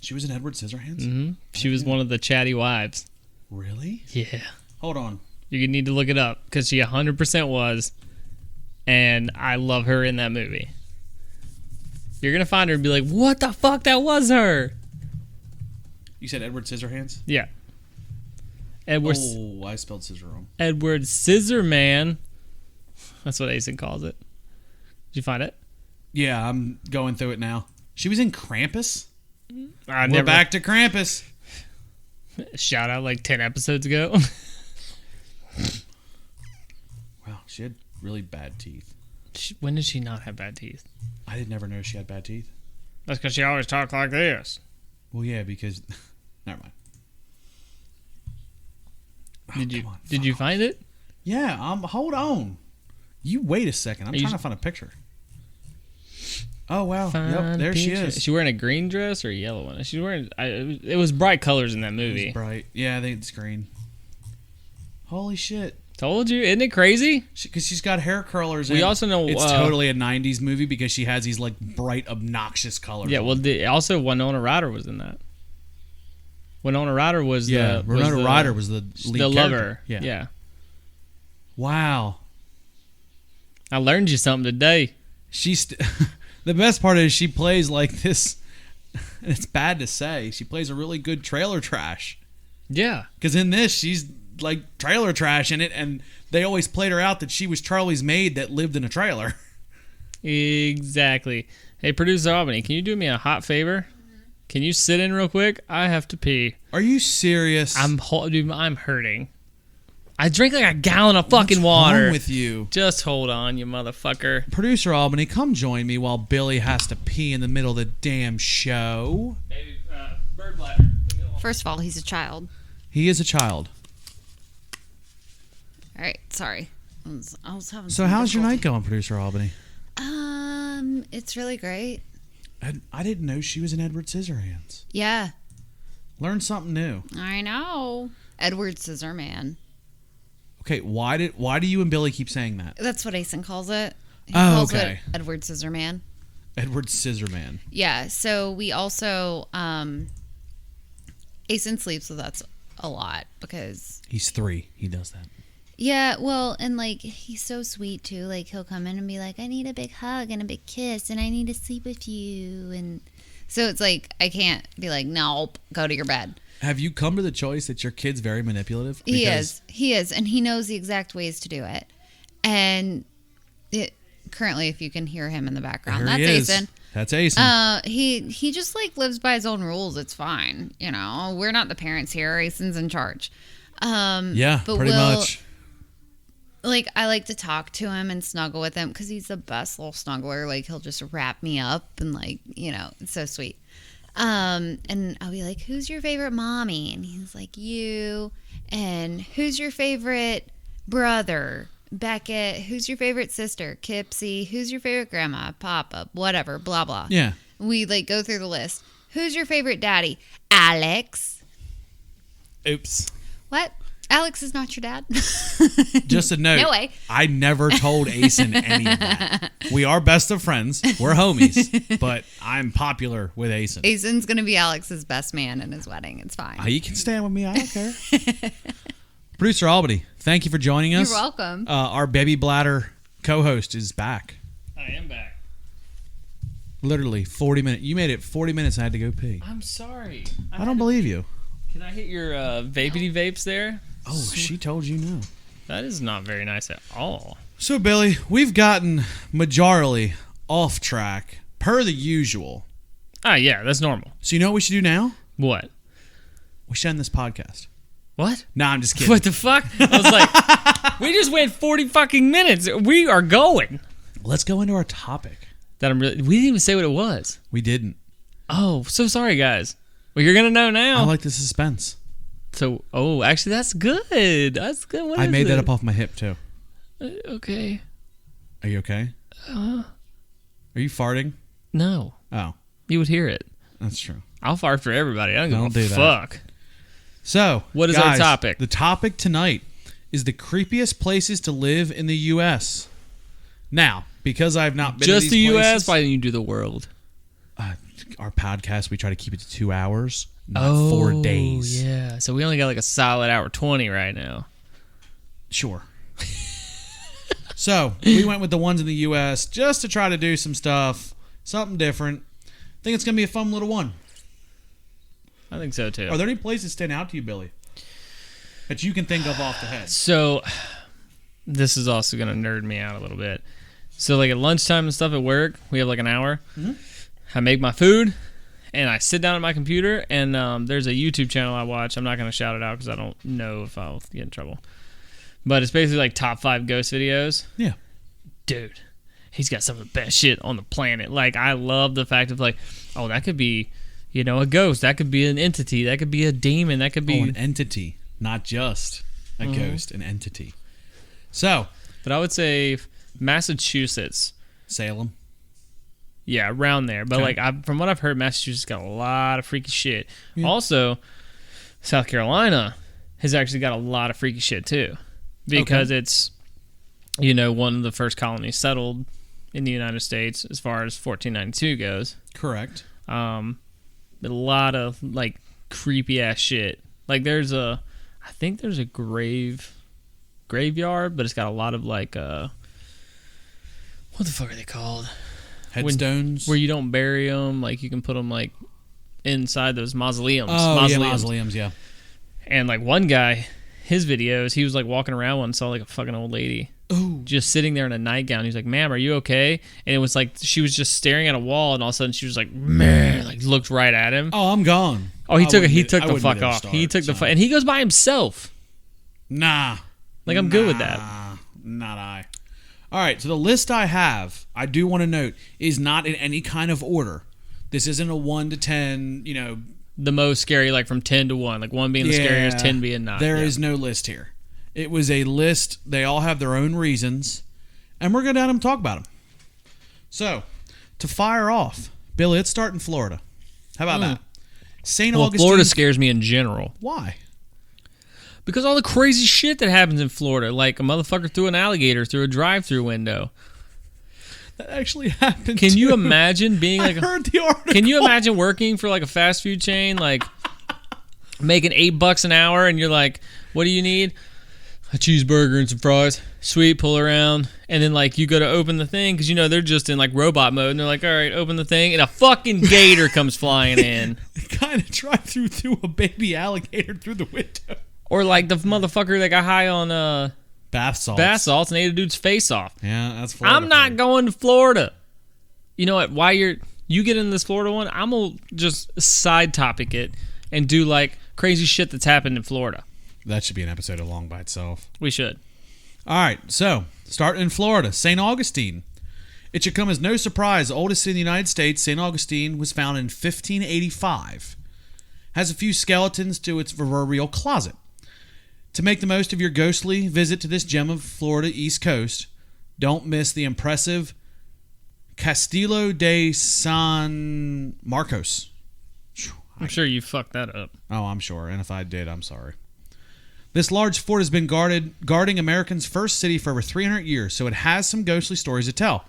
She was in Edward Scissorhands? Mm-hmm. She was one of the chatty wives. Really? Yeah. Hold on. You need to look it up because she 100% was. And I love her in that movie. You're going to find her and be like, what the fuck? That was her. You said Edward Scissorhands? Yeah. I spelled scissor wrong. Edward Scissorman. That's what Asen calls it. Did you find it? Yeah, I'm going through it now. She was in Krampus? We're back to Krampus. Shout out like 10 episodes ago. Wow, she had really bad teeth. When did she not have bad teeth? I did never know she had bad teeth. That's because she always talked like this. Well, yeah, because... Never mind. Did you find it? Yeah, hold on. You wait a second. I'm trying to find a picture. Oh, wow. Yep, there she is. Is she wearing a green dress or a yellow one? She's wearing... it was bright colors in that movie. It was bright. Yeah, I think it's green. Holy shit. Told you. Isn't it crazy? Because she's got hair curlers. We also know... It's totally a 90s movie because she has these like bright, obnoxious colors. Yeah, well, also Winona Ryder was in that. Winona Ryder was Winona Ryder was the lead character. Lover. Yeah. Wow. I learned you something today. The best part is she plays like this. It's bad to say. She plays a really good trailer trash. Yeah. Because in this, she's like trailer trash in it, and they always played her out that she was Charlie's maid that lived in a trailer. Exactly. Hey, producer Albany, can you do me a hot favor? Can you sit in real quick? I have to pee. Are you serious? I'm hurting. I drank like a gallon of fucking water. What's wrong with you? Just hold on, you motherfucker. Producer Albany, come join me while Billy has to pee in the middle of the damn show. Hey, bird bladder. First of all, he's a child. He is a child. All right, sorry. I was having. So how's your night going, Producer Albany? It's really great. I didn't know she was in Edward Scissorhands. Okay, why do you and Billy keep saying that? That's what Asen calls it. He Oh, calls okay. it Edward Scissorman. Edward Scissorman. Yeah, so we also Asen sleeps with us a lot because He's 3. He does that. yeah, well, and like he's so sweet too. Like he'll come in and be like, I need a big hug and a big kiss and I need to sleep with you, and so it's like I can't be like, nope, go to your bed. Have you come to the choice that your kid's very manipulative? He is, and he knows the exact ways to do it. And currently, if you can hear him in the background, There that's he is. Asen. That's Asen. He just like lives by his own rules. It's fine, you know. We're not the parents here. Asen's in charge. Yeah, but pretty much. Like I like to talk to him and snuggle with him because he's the best little snuggler. Like he'll just wrap me up and like, you know, it's so sweet. And I'll be like, who's your favorite mommy? And he's like, you. And who's your favorite brother? Beckett. Who's your favorite sister? Kipsy. Who's your favorite grandma? Papa. Whatever. Blah, blah. Yeah. We like go through the list. Who's your favorite daddy? Alex. Oops. What? Alex is not your dad? Just a note. No way. I never told Asen any of that. We are best of friends. We're homies. But I'm popular with Asen. Asen's going to be Alex's best man in his wedding. It's fine. You can stand with me. I don't care. Producer Albany, thank you for joining us. You're welcome. Our baby bladder co-host is back. I am back. Literally 40 minutes. You made it 40 minutes and I had to go pee. I'm sorry. I don't believe you. Can I hit your vapity vapes there? Oh, she told you no. That is not very nice at all. So, Billy, we've gotten majorly off track, per the usual. Ah, yeah, that's normal. So you know what we should do now? What? We should end this podcast. What? Nah, I'm just kidding. What the fuck? I was like, we just went 40 fucking minutes. We are going. Let's go into our topic. We didn't even say what it was. We didn't. Oh, so sorry, guys. Well, you're gonna know now. I like the suspense. So, actually, that's good. That's good. What I is made that it? up off my hip, too. Okay. Are you okay? Are you farting? No, Oh, you would hear it. that's true. I'll fart for everybody. I don't Don't give do a that. fuck. So, What is our guys, topic? The topic tonight is the creepiest places to live in the U.S. Now, because I've not been Just to the these U.S. places, Why didn't you do the world? our podcast, we try to keep it to 2 hours, not 4 days. Yeah. So we only got like a solid hour 20 right now. Sure. So, we went with the ones in the U.S. just to try to do some stuff, something different. I think it's going to be a fun little one. I think so too. Are there any places stand out to you, Billy, that you can think of off the head? So this is also gonna nerd me out a little bit. So like at lunchtime and stuff at work, we have like an hour. Mhm. I make my food and I sit down at my computer and there's a YouTube channel I watch. I'm not gonna shout it out because I don't know if I'll get in trouble. But it's basically like top 5 ghost videos. Yeah. Dude, he's got some of the best shit on the planet. Like I love the fact of like, oh, that could be, you know, a ghost. That could be an entity. That could be a demon. That could be an entity, not just a ghost, an entity. So, But I would say Massachusetts. Salem. Yeah, around there. But Okay. like from what I've heard, Massachusetts got a lot of freaky shit. Yeah. Also, South Carolina has actually got a lot of freaky shit too, because it's, you know, one of the first colonies settled in the United States as far as 1492 goes. Correct. A lot of like creepy ass shit. Like I think there's a graveyard, but it's got a lot of like what the fuck are they called? Headstones. Where you don't bury them, like you can put them like inside those mausoleums. Yeah, mausoleums, yeah. And like one guy, his videos, he was like walking around one and saw like a fucking old lady. Ooh. Just sitting there in a nightgown. He's like, "Ma'am, are you okay?" And it was like she was just staring at a wall, and all of a sudden she was like, "Man," like looked right at him. Oh, I'm gone. Oh, he took I the wouldn't fuck be there to off. start, He took the so. fuck, and he goes by himself. Nah. Like I'm good with that. Not I. All right, so the list I have, I do want to note, is not in any kind of order. This isn't a 1 to 10, you know. The most scary, like from 10 to 1, like 1 being the scariest, 10 being not. There is no list here. It was a list. They all have their own reasons, and we're going to let them talk about them. So, to fire off, Billy, let's start in Florida. How about that? St. Well, Augustine. Florida scares me in general. Why? Because all the crazy shit that happens in Florida, like a motherfucker threw an alligator through a drive-through window. That actually happened. Can you imagine being like? I heard the article. Can you imagine working for like a fast food chain, like making $8 an hour, and you're like, "What do you need? A cheeseburger and some fries." Sweet, pull around, and then like you go to open the thing because they're just in like robot mode, and they're like, "All right, open the thing," and a fucking gator comes flying in. They kind of drive-through threw a baby alligator through the window. Or like the motherfucker that got high on Bath salts. and ate a dude's face off. Yeah, that's Florida. I'm not going to Florida. You know what? While you get into this Florida one, I'm gonna just side topic it and do like crazy shit that's happened in Florida. That should be an episode along by itself. We should. All right, so starting in Florida, St. Augustine. It should come as no surprise, the oldest city in the United States, St. Augustine was founded in 1585. Has a few skeletons to its proverbial closet. To make the most of your ghostly visit to this gem of Florida East Coast, don't miss the impressive Castillo De San Marcos. I'm sure you fucked that up. Oh, I'm sure, and if I did, I'm sorry. This large fort has been guarding America's first city for over 300 years, so it has some ghostly stories to tell.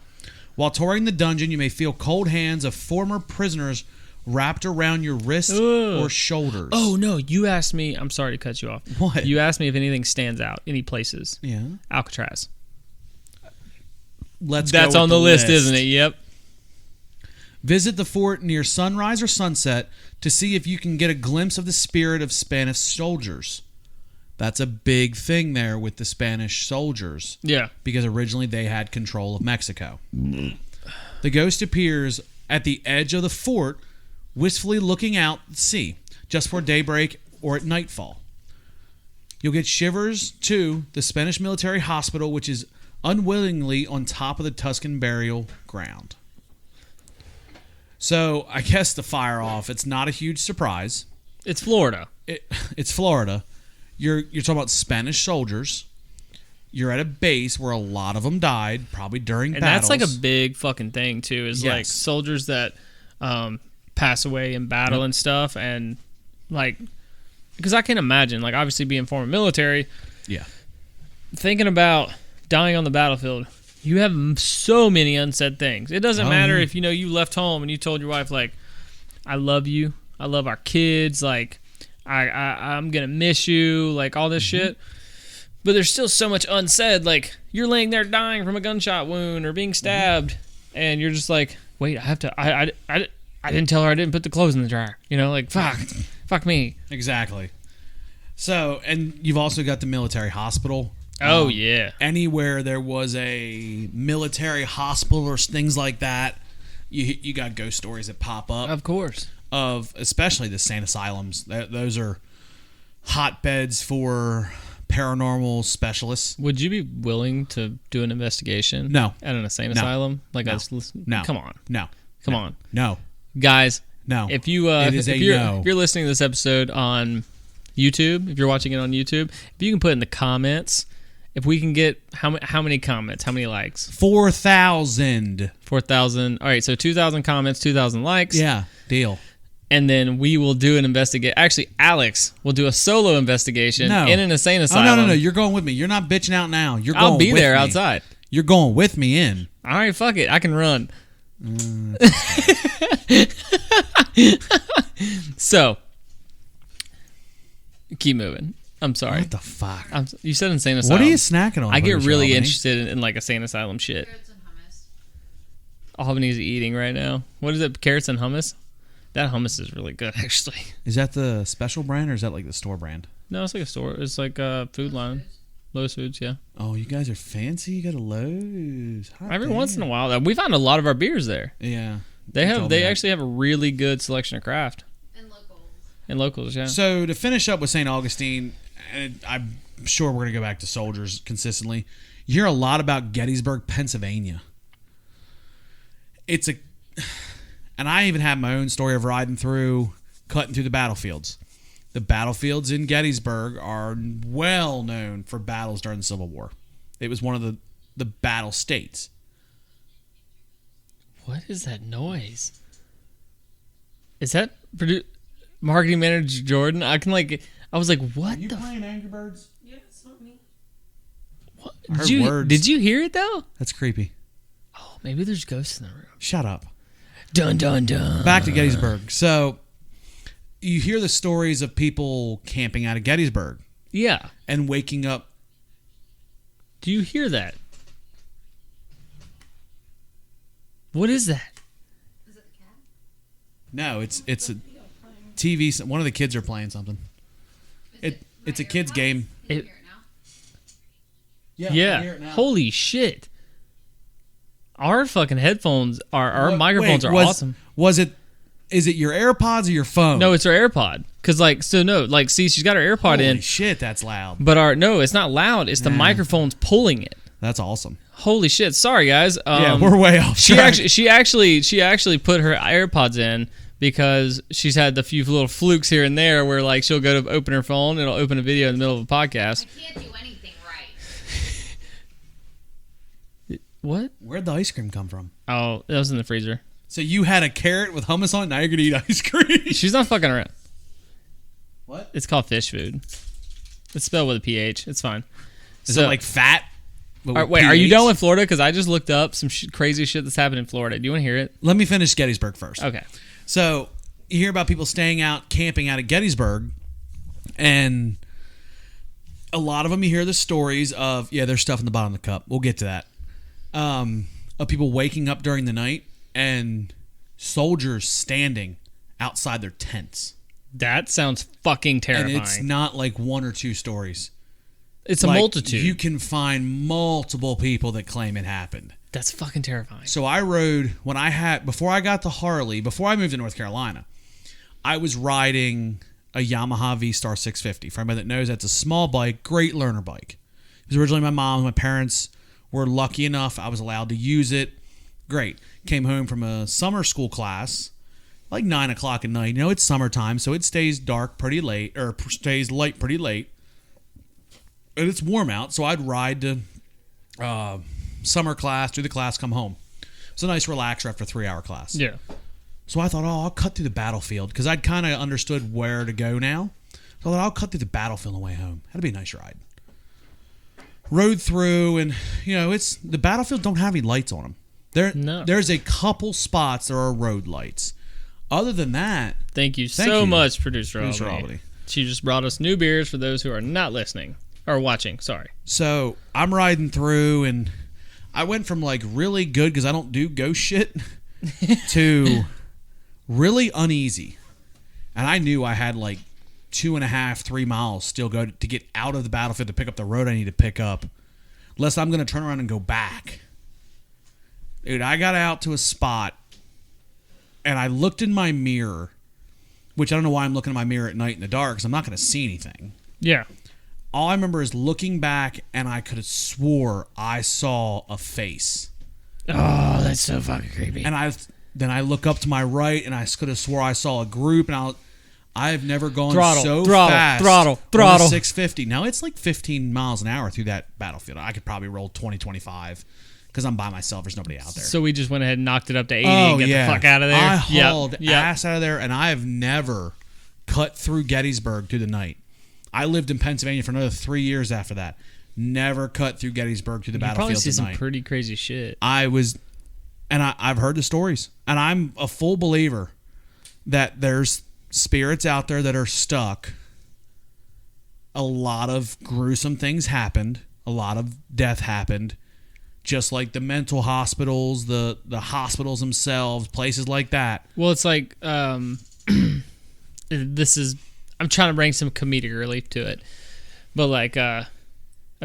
While touring the dungeon, you may feel cold hands of former prisoners wrapped around your wrists or shoulders. Oh, no, you asked me. I'm sorry to cut you off. What? You asked me if anything stands out, any places. Yeah. Alcatraz. That's on the list, isn't it? Yep. Visit the fort near sunrise or sunset to see if you can get a glimpse of the spirit of Spanish soldiers. That's a big thing there with the Spanish soldiers. Yeah. Because originally they had control of Mexico. The ghost appears at the edge of the fort, wistfully looking out at sea, just before daybreak or at nightfall. You'll get shivers to the Spanish military hospital, which is unwillingly on top of the Tuscan burial ground. So, I guess to fire off, it's not a huge surprise. It's Florida. It's Florida. You're talking about Spanish soldiers. You're at a base where a lot of them died, probably during battles. And that's like a big fucking thing, too, is like soldiers that pass away in battle and stuff. And like, because I can imagine, like, obviously being former military, thinking about dying on the battlefield, you have so many unsaid things. It doesn't matter if, you left home and you told your wife, like, I love you, I love our kids, like, I'm gonna miss you, like all this shit. But there's still so much unsaid. Like you're laying there dying from a gunshot wound or being stabbed, and you're just like, wait, I have to. I didn't tell her I didn't put the clothes in the dryer. Like fuck me. Exactly. So, and you've also got the military hospital. Oh yeah. Anywhere there was a military hospital or things like that, you got ghost stories that pop up. Of course. Of especially the sane asylums. Those are hotbeds for paranormal specialists. Would you be willing to do an investigation? No. At an insane asylum? Like no. Come on. No. Come on. No. Guys. No. If you if you're listening to this episode on YouTube, if you're watching it on YouTube, if you can put in the comments, if we can get how many comments, how many likes? 4,000. 4,000. All right, so 2,000 comments, 2,000 likes. Yeah, deal. And then we will do an investigation. Actually, Alex will do a solo investigation in an insane asylum. Oh, no. You're going with me. You're not bitching out now. You're going I'll be with there me. outside. You're going with me in. All right, fuck it. I can run. So, keep moving. I'm sorry. What the fuck? You said insane asylum. What are you snacking on? I get really Albany? interested in like insane asylum shit. Carrots and hummus. Albany's eating right now. What is it? Carrots and hummus? That hummus is really good, actually. Is that the special brand or is that like the store brand? No, it's like a store. It's like a food line. Lowe's Foods, yeah. Oh, you guys are fancy. You got a Lowe's. Every once in a while, we found a lot of our beers there. Yeah. They actually have a really good selection of craft. And locals, yeah. So to finish up with St. Augustine, and I'm sure we're going to go back to soldiers consistently, you hear a lot about Gettysburg, Pennsylvania. And I even have my own story of cutting through the battlefields. The battlefields in Gettysburg are well known for battles during the Civil War. It was one of the battle states. What is that noise? Is that marketing manager Jordan. I was like, what Are you the? playing Angry Birds? Yeah, it's not me. What? I heard Did words. did you hear it though? That's creepy. Oh, maybe there's ghosts in the room. Shut up. Dun dun dun. Back to Gettysburg. So you hear the stories of people camping out of Gettysburg Yeah. and waking up. Do you hear that? What is that? Is it the cat? No, it's a TV. One of the kids are playing something. It's a kid's game. Can you It- hear it now? Yeah. I hear Yeah. it now. Holy shit. Our fucking headphones our What- microphones wait, are was- awesome. Is it your AirPods or your phone? No, it's our AirPod. Cause see, she's got her AirPod Holy in, shit, that's loud. but it's not loud. It's the microphone's pulling it. That's awesome. Holy shit! Sorry guys. Yeah, we're way off She track. actually put her AirPods in because she's had the few little flukes here and there where like she'll go to open her phone and it'll open a video in the middle of a podcast. I can't do anything right. What? Where'd the ice cream come from? Oh, that was in the freezer. So you had a carrot with hummus on it, now you're going to eat ice cream? She's not fucking around. What? It's called fish food. It's spelled with a PH. It's fine. Is it like fat? All right, wait, are you done with Florida? Because I just looked up some crazy shit that's happened in Florida. Do you want to hear it? Let me finish Gettysburg first. Okay. So you hear about people staying out, camping out at Gettysburg, and a lot of them you hear the stories of, there's stuff in the bottom of the cup. We'll get to that. Of people waking up during the night and soldiers standing outside their tents. That sounds fucking terrifying. And it's not like one or two stories. It's a Like, multitude. You can find multiple people that claim it happened. That's fucking terrifying. So I rode before I got the Harley, before I moved to North Carolina, I was riding a Yamaha V-Star 650. For anybody that knows, that's a small bike, great learner bike. It was originally my parents were lucky enough I was allowed to use it. Great. Came home from a summer school class, like 9 o'clock at night. It's summertime, so it stays dark pretty late, or stays light pretty late. And it's warm out, so I'd ride to summer class, do the class, come home. It's a nice relaxer after a 3-hour class. Yeah. So I thought, I'll cut through the battlefield, because I'd kind of understood where to go now. So I thought, I'll cut through the battlefield on the way home. That'd be a nice ride. Rode through, and, the battlefield don't have any lights on them. There's a couple spots there are road lights. Other than that... Thank you Thank so you, much, Producer Producer Albany. Albany. She just brought us new beers for those who are not listening. Or watching, sorry. So I'm riding through, and I went from like really good because I don't do ghost shit to really uneasy. And I knew I had like 2.5, 3 miles still go to get out of the battlefield to pick up the road I need to pick up, lest I'm going to turn around and go back. Dude, I got out to a spot, and I looked in my mirror, which I don't know why I'm looking in my mirror at night in the dark, because I'm not going to see anything. Yeah. All I remember is looking back, and I could have swore I saw a face. Oh, that's so fucking creepy. And then I look up to my right, and I could have swore I saw a group, and I've never gone so fast on a 650. Now, it's like 15 miles an hour through that battlefield. I could probably roll 20, 25, because I'm by myself. There's nobody out there. So we just went ahead and knocked it up to 80 and get the fuck out of there. I hauled ass out of there, and I have never cut through Gettysburg through the night. I lived in Pennsylvania for another 3 years after that. Never cut through Gettysburg through the battlefield probably see at some night. pretty crazy shit. I've heard the stories, and I'm a full believer that there's spirits out there that are stuck. A lot of gruesome things happened. A lot of death happened. Just like the mental hospitals, the hospitals themselves, places like that. Well, it's like I'm trying to bring some comedic relief to it, but like a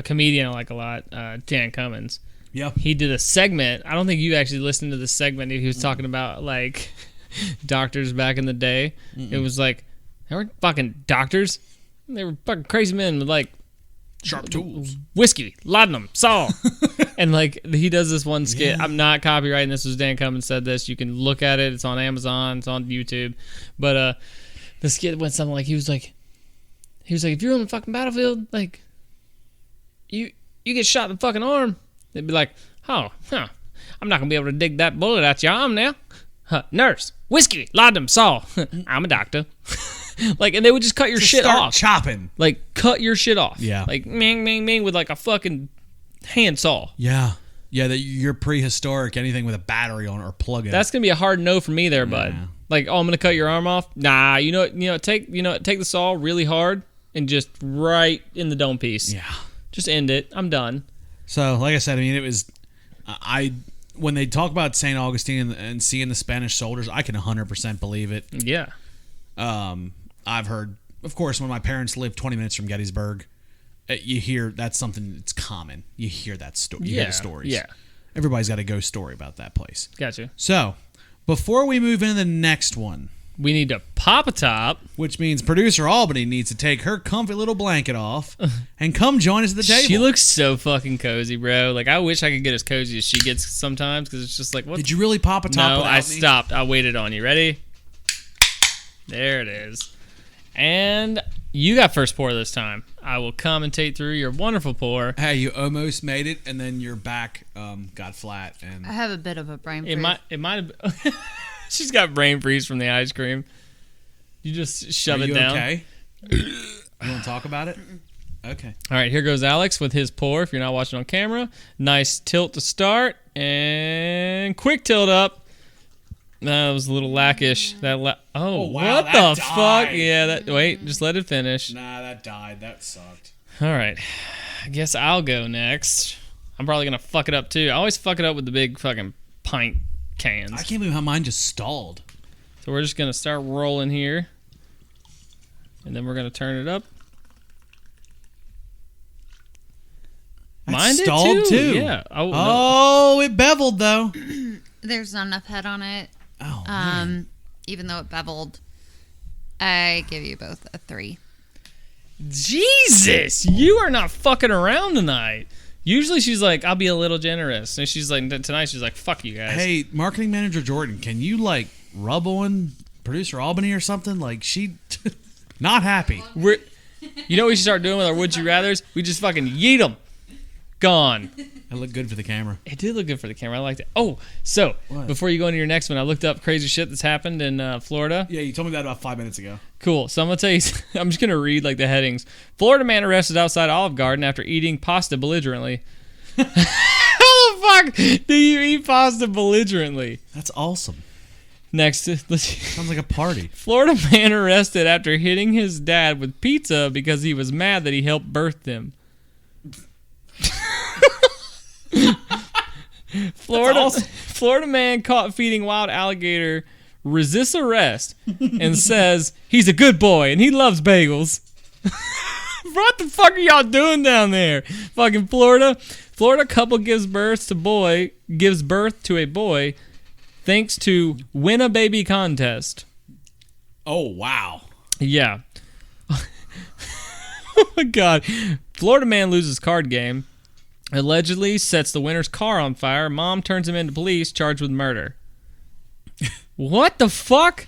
comedian I like a lot, Dan Cummins. Yep. He did a segment. I don't think you actually listened to the segment. He was talking about like doctors back in the day. It was like they weren't fucking doctors. They were fucking crazy men with like Sharp tools. whiskey, laudanum, saw. And like he does this one skit. Yeah. I'm not copywriting this. Was Dan Cummins said this. You can look at it. It's on Amazon. It's on YouTube. But the skit went something like he was like, if you're on the fucking battlefield, like you get shot in the fucking arm, they'd be like, I'm not gonna be able to dig that bullet out your arm now. Nurse, whiskey, laudanum, saw. I'm a doctor. Like, and they would just cut your shit Start off. chopping. Like, cut your shit off. Yeah. Like, ming, ming, ming, with like a fucking handsaw. Yeah. Yeah, that you're prehistoric. Anything with a battery on it or plug in. That's gonna be a hard no for me there, bud. Yeah. Like, oh, I'm gonna cut your arm off. Nah, take the saw really hard and just right in the dome piece. Yeah. Just end it. I'm done. So, like I said, I mean, it was when they talk about St. Augustine and seeing the Spanish soldiers, I can 100% believe it. Yeah. I've heard, of course, when my parents lived 20 minutes from Gettysburg, you hear that's something that's common. You hear that story. You hear the stories. Yeah. Everybody's got a ghost story about that place. Gotcha. So, before we move into the next one, We need to pop a top. which means producer Albany needs to take her comfy little blanket off and come join us at the table. She looks so fucking cozy, bro. Like, I wish I could get as cozy as she gets sometimes, because it's just like, what? Did you really pop a top No, without I me? stopped. I waited on you. Ready? There it is. And you got first pour this time. I will commentate through your wonderful pour. Hey, you almost made it, and then your back got flat. And I have a bit of a brain freeze. It might have. She's got brain freeze from the ice cream. You just shove Are it you down. okay? You want to talk about it? Okay. All right, here goes Alex with his pour. If you're not watching on camera, nice tilt to start and quick tilt up. That was a little lackish. Oh, wow, what that the died. fuck? Yeah, wait, just let it finish. Nah, that died. That sucked. All right, I guess I'll go next. I'm probably gonna fuck it up too. I always fuck it up with the big fucking pint cans. I can't believe how mine just stalled. So we're just gonna start rolling here, and then we're gonna turn it up. That Mine did stalled too. Yeah. Oh, no. Oh, it beveled though. There's not enough head on it. Oh, man. Even though it beveled, I give you both a 3. Jesus, you are not fucking around tonight. Usually she's like, I'll be a little generous. And she's like, tonight she's like, fuck you guys. Hey, marketing manager Jordan, can you like rub on producer Albany or something? Like she not happy. You know what we should start doing with our would you rathers? We just fucking yeet them. Gone. That looked good for the camera. It did look good for the camera. I liked it. Oh, so What? before you go into your next one, I looked up crazy shit that's happened in Florida. Yeah, you told me that about 5 minutes ago. Cool. So I'm gonna tell you. I'm just gonna read like the headings. Florida man arrested outside Olive Garden after eating pasta belligerently. How the fuck do you eat pasta belligerently? That's awesome. Next, let's. Sounds like a party. Florida man arrested after hitting his dad with pizza because he was mad that he helped birth him. Florida man caught feeding wild alligator resists arrest and says he's a good boy and he loves bagels. What the fuck are y'all doing down there? Fucking Florida. Florida couple gives birth to a boy thanks to win a baby contest. Oh, wow. Yeah. Oh my god. Florida man loses card game. Allegedly sets the winner's car on fire. Mom turns him into police, charged with murder. What the fuck?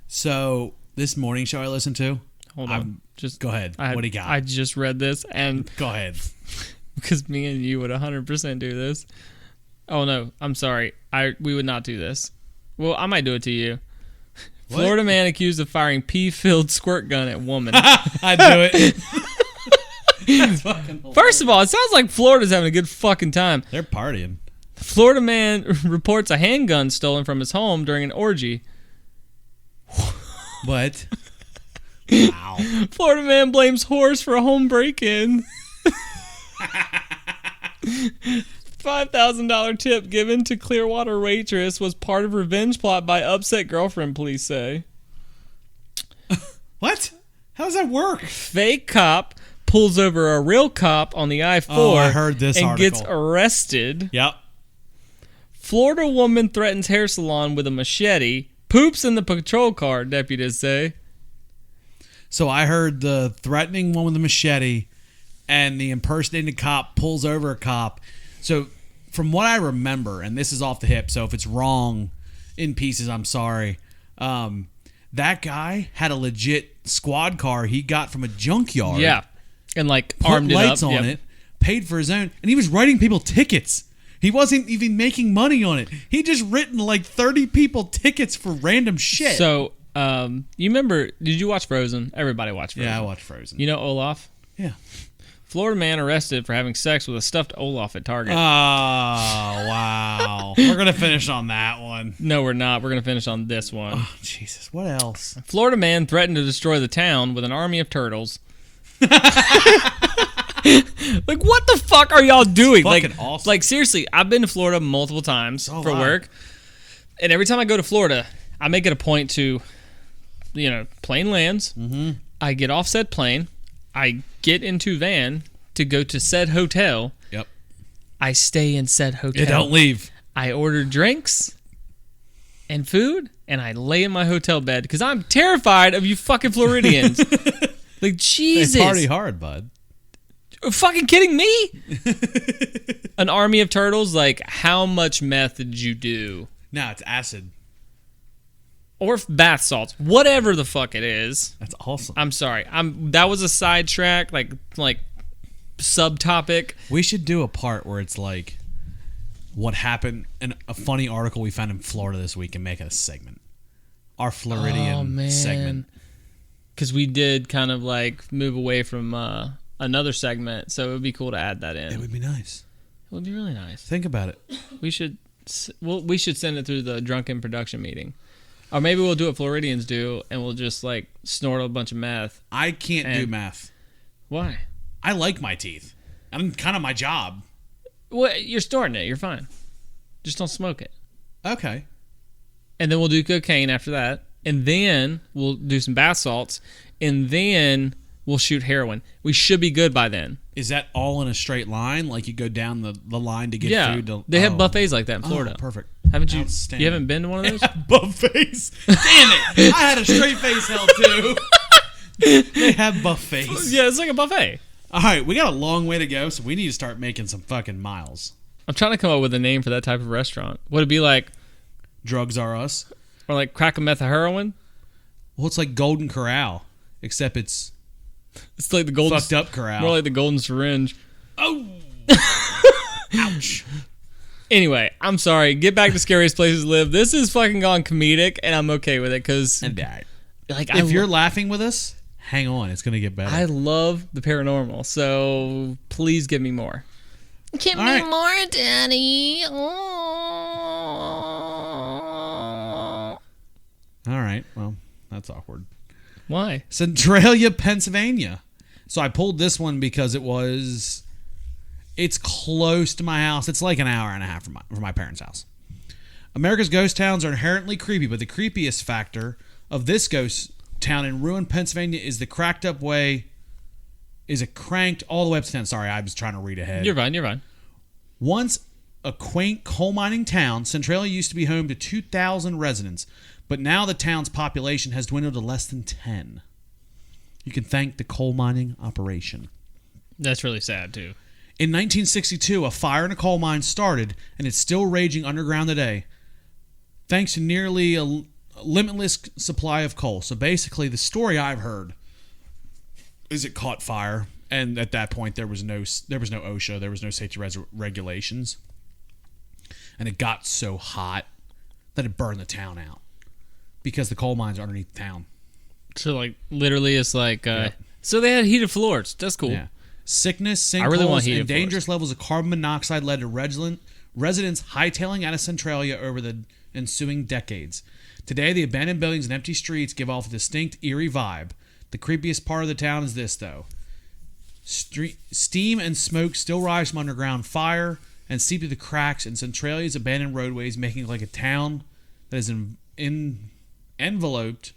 So, this morning show I listened to. Hold on. Go ahead. What do you got? I just read this, and Go ahead. because me and you would 100% do this. Oh no, I'm sorry. We would not do this. Well, I might do it to you. What? Florida man accused of firing pea-filled squirt gun at woman. I'd do it. That's fucking First of all, it sounds like Florida's having a good fucking time. They're partying. Florida man reports a handgun stolen from his home during an orgy. What? Wow. Florida man blames horse for a home break-in. $5,000 tip given to Clearwater waitress was part of revenge plot by upset girlfriend, police say. What? How does that work? Fake cop pulls over a real cop on the I-4 Oh, I heard this and article. gets arrested. Yep. Florida woman threatens hair salon with a machete. Poops in the patrol car, deputies say. So I heard the threatening one with the machete and the impersonating cop pulls over a cop. So from what I remember, and this is off the hip, so if it's wrong in pieces, I'm sorry. That guy had a legit squad car he got from a junkyard. Yeah. And like Put armed lights it up. on it, paid for his own, and he was writing people tickets. He wasn't even making money on it. He just written like 30 people tickets for random shit. So You remember? Did you watch Frozen? Everybody watched Frozen. Yeah, I watched Frozen. You know Olaf? Yeah. Florida man arrested for having sex with a stuffed Olaf at Target. Oh, wow. We're going to finish on that one. No, we're not. We're going to finish on this one. Oh, Jesus. What else? Florida man threatened to destroy the town with an army of turtles. Like, what the fuck are y'all doing? Fucking awesome. Like, seriously, I've been to Florida multiple times for work. And every time I go to Florida, I make it a point to, plane lands. Mm-hmm. I get off said plane. I get into van to go to said hotel. Yep. I stay in said hotel. You don't leave. I order drinks and food, and I lay in my hotel bed because I'm terrified of you fucking Floridians. Like, Jesus. They party hard, bud. Are you fucking kidding me? An army of turtles? Like, how much meth did you do? No, it's acid. Or bath salts. Whatever the fuck it is. That's awesome. I'm sorry. That was a sidetrack, like subtopic. We should do a part where it's like what happened in a funny article we found in Florida this week and make it a segment. Our Floridian segment. Because we did kind of like move away from another segment, so it would be cool to add that in. It would be nice. It would be really nice. Think about it. We should send it through the drunken production meeting. Or maybe we'll do what Floridians do, and we'll just, like, snort a bunch of meth. I can't do meth. Why? I like my teeth. I'm kind of my job. Well, you're snorting it. You're fine. Just don't smoke it. Okay. And then we'll do cocaine after that. And then we'll do some bath salts. And then we'll shoot heroin. We should be good by then. Is that all in a straight line? Like you go down the line to get food? They have buffets like that in Florida. Oh, perfect. Haven't you? You haven't been to one of those? Buffets. Damn it! I had a straight face held too. They have buffets. Yeah, it's like a buffet. All right, we got a long way to go, so we need to start making some fucking miles. I'm trying to come up with a name for that type of restaurant. Would it be like Drugs Are Us? Or like crack a meth of heroin? Well, it's like Golden Corral, except it's like the golden fucked up corral. More like the golden syringe. Oh, ouch. Anyway, I'm sorry. Get back to Scariest Places to Live. This is fucking gone comedic, and I'm okay with it because, like, if you're laughing with us, hang on, it's gonna get better. I love the paranormal, so please give me more. Give me more, Daddy. Oh. All right. Well, that's awkward. Why? Centralia, Pennsylvania. So I pulled this one because it's close to my house. It's like an hour and a half from my parents' house. America's ghost towns are inherently creepy, but the creepiest factor of this ghost town in ruined Pennsylvania is the cracked up way. Is it cranked all the way up to town? Sorry, I was trying to read ahead. You're fine. Once a quaint coal mining town, Centralia used to be home to 2,000 residents, but now the town's population has dwindled to less than 10. You can thank the coal mining operation. That's really sad, too. In 1962, a fire in a coal mine started, and it's still raging underground today, thanks to nearly a limitless supply of coal. So basically, the story I've heard is it caught fire, and at that point there was no OSHA, there was no safety regulations, and it got so hot that it burned the town out because the coal mines are underneath town. So like literally, it's like so they had heated floors. That's cool. Yeah. Sickness, sinkholes, and dangerous levels of carbon monoxide led to residents hightailing out of Centralia over the ensuing decades. Today, the abandoned buildings and empty streets give off a distinct, eerie vibe. The creepiest part of the town is this, though. Steam and smoke still rise from underground fire and seep through the cracks in Centralia's abandoned roadways, making it like a town that is enveloped.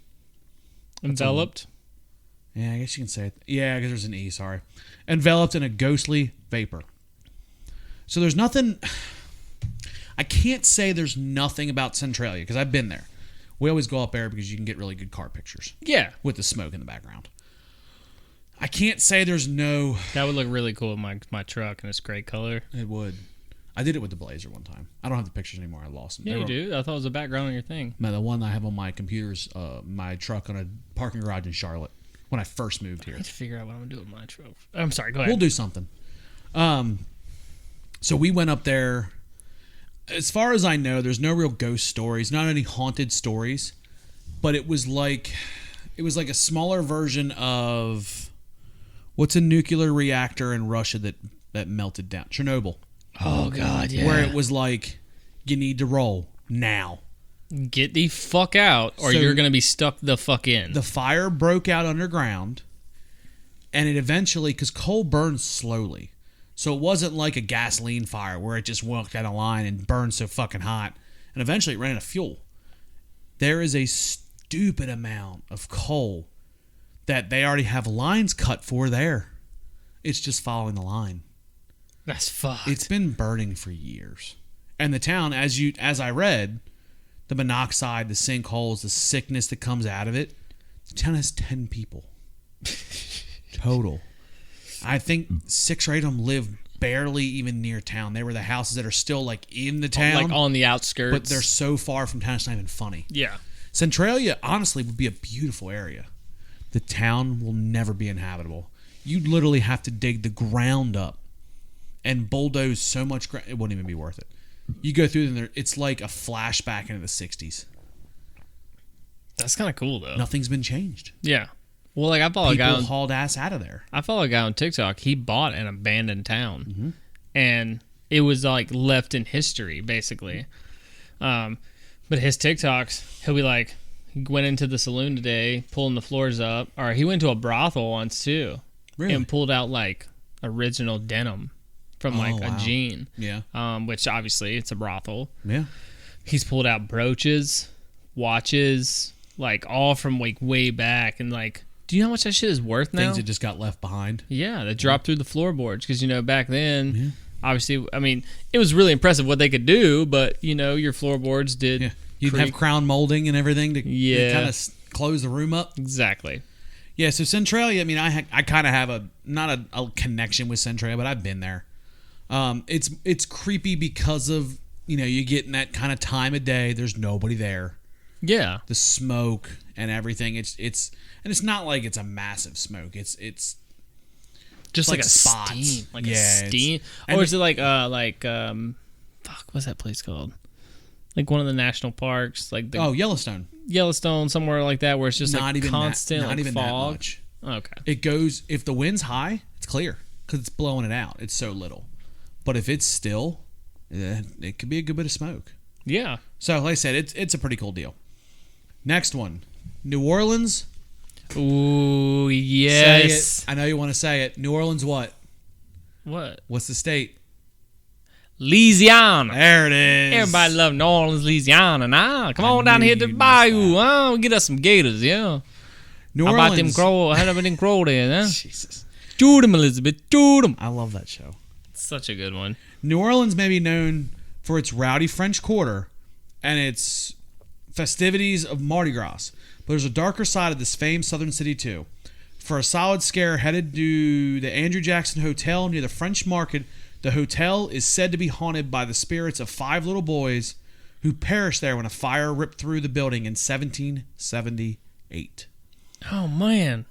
Enveloped? Yeah, I guess you can say it. Yeah, because there's an E, sorry. Enveloped in a ghostly vapor. So there's nothing... I can't say there's nothing about Centralia, because I've been there. We always go up there because you can get really good car pictures. Yeah. With the smoke in the background. I can't say there's no... That would look really cool with my truck in this gray color. It would. I did it with the Blazer one time. I don't have the pictures anymore. I lost them. Yeah, you do. I thought it was a background on your thing. No, the one I have on my computer's my truck on a parking garage in Charlotte when I first moved here. I need to figure out what I'm going to do with my truck. I'm sorry, go ahead. We'll do something. So we went up there. As far as I know, there's no real ghost stories, not any haunted stories. but it was like a smaller version of what's a nuclear reactor in Russia that melted down? Chernobyl. Oh God, yeah. Where it was like, you need to roll now. Get the fuck out, or So- you're gonna be stuck the fuck in. The fire broke out underground, and it eventually, because coal burns slowly, so it wasn't like a gasoline fire where it just walked down a line and burned so fucking hot, and eventually it ran out of fuel. There is a stupid amount of coal that they already have lines cut for there. It's just following the line. That's fucked. It's been burning for years, and the town, as I read, the monoxide, the sinkholes, the sickness that comes out of it. The town has 10 people total. I think 6 or 8 of them live barely even near town. They were the houses that are still like in the town, like on the outskirts, but they're so far from town it's not even funny. yeah. Centralia, honestly, would be a beautiful area. The town will never be inhabitable. You'd literally have to dig the ground up and bulldoze so much ground, it wouldn't even be worth it. You go through them, it's like a flashback into the 60s. That's kind of cool though. Nothing's been changed. Yeah. Well, like I follow a guy People on hauled ass out of there. TikTok. He bought an abandoned town, Mm-hmm. and it was like left in history basically. But his TikToks, he'll be like, he went into the saloon today, pulling the floors up, or he went to a brothel once too, Really? and pulled out like original denim from like wow. a jean. Yeah. Which obviously it's a brothel. Yeah. He's pulled out brooches, watches, like all from like way back, and like, do you know how much that shit is worth now? Things that just got left behind. Yeah, that dropped through the floorboards because back then, obviously, I mean, it was really impressive what they could do, but your floorboards did. Yeah. You'd creak. have crown molding and everything to kind Yeah. of close the room up. Exactly. Yeah, so Centralia, I mean, I kind of have not a connection with Centralia, but I've been there. It's creepy because of, you get in that kind of time of day, there's nobody there. Yeah. The smoke and everything. It's not like it's a massive smoke. It's Just like a spots. steam. Like Yeah, a steam. and Or is it fuck, what's that place called? Like one of the national parks, like the Yellowstone. Yellowstone, somewhere like that, where it's just Not like even constant not like even fog. that much. Okay. It goes, if the wind's high, it's clear because it's blowing it out. It's so little. But if it's still, it could be a good bit of smoke. Yeah. So, like I said, it's a pretty cool deal. Next one, New Orleans. Ooh, Say yes. it. I know you want to say it. New Orleans, what? What? What's the state? Louisiana. There it is. Everybody love New Orleans, Louisiana. Nah, come on I down knew here to the you'd bayou. miss Huh? Get us some gators, yeah. New How Orleans. about them crow? How about them crow there, huh? Jesus. Shoot 'em, Elizabeth. Shoot 'em. I love that show. Such a good one. New Orleans may be known for its rowdy French Quarter and its festivities of Mardi Gras, but there's a darker side of this famed southern city too. For a solid scare headed to the Andrew Jackson Hotel near the French Market, the hotel is said to be haunted by the spirits of 5 little boys who perished there when a fire ripped through the building in 1778. Oh, man.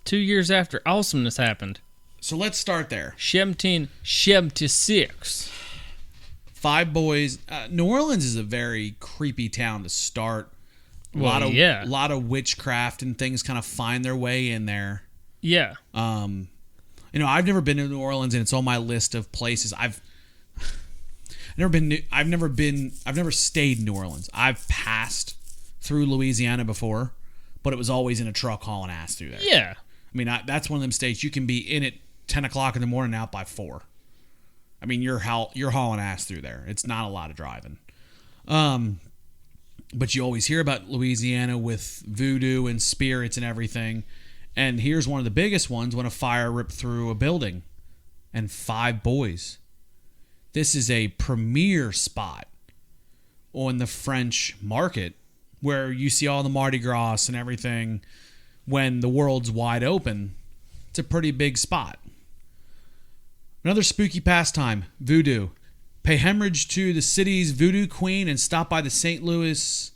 2 years after awesomeness happened. So let's start there. 1776. 5 boys. New Orleans is a very creepy town to start. A Well, lot of witchcraft and things kind of find their way in there. Yeah. I've never been to New Orleans, and it's on my list of places. I've never stayed in New Orleans. I've passed through Louisiana before, but it was always in a truck hauling ass through there. Yeah. I mean, that's one of them states you can be in at 10 o'clock in the morning, out by 4. I mean, you're hauling ass through there. It's not a lot of driving. But you always hear about Louisiana with voodoo and spirits and everything. And here's one of the biggest ones when a fire ripped through a building and 5 boys. This is a premier spot on the French Market where you see all the Mardi Gras and everything when the world's wide open. It's a pretty big spot. Another spooky pastime, voodoo. Pay homage to the city's voodoo queen and stop by the St. Louis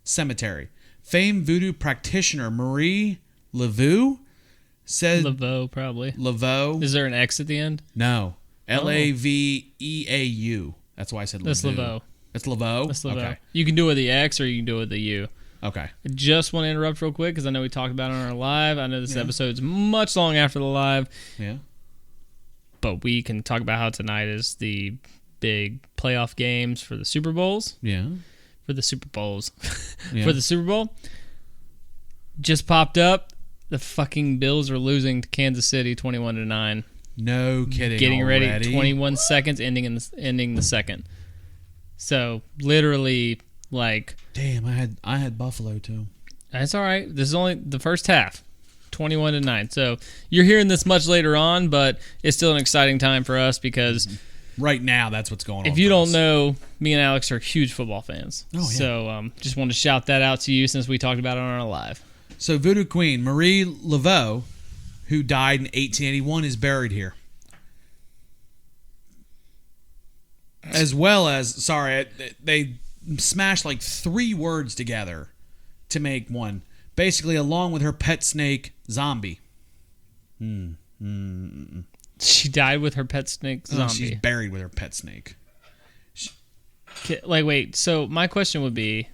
Cemetery. Famed voodoo practitioner Marie Laveau said... Laveau, probably. Laveau? Is there an X at the end? No. Laveeau. That's why I said Laveau. That's Laveau. That's Laveau? That's Laveau. Okay. You can do it with the X or you can do it with the U. Okay. I just want to interrupt real quick because I know we talked about it on our live. I know this episode's much long after the live. Yeah. But we can talk about how tonight is the big playoff games for the Super Bowls. Yeah. For the Super Bowls. Yeah. For the Super Bowl. Just popped up. The fucking Bills are losing to Kansas City 21-9. No kidding. Getting already? ready. 21 seconds, ending the second. So literally, like, Damn, I had Buffalo too. that's all right. This is only the first half. 21-9. So you're hearing this much later on, but it's still an exciting time for us because Right now, that's what's going on. if you for don't us. know, me and Alex are huge football fans. Oh, yeah. So just wanted to shout that out to you since we talked about it on our live. So Voodoo Queen Marie Laveau, who died in 1881, is buried here. As well as, sorry, they smashed like 3 words together to make one. Basically, along with her pet snake, Zombie. She died with her pet snake, Oh, Zombie. she's buried with her pet snake. Like, wait, so my question would be...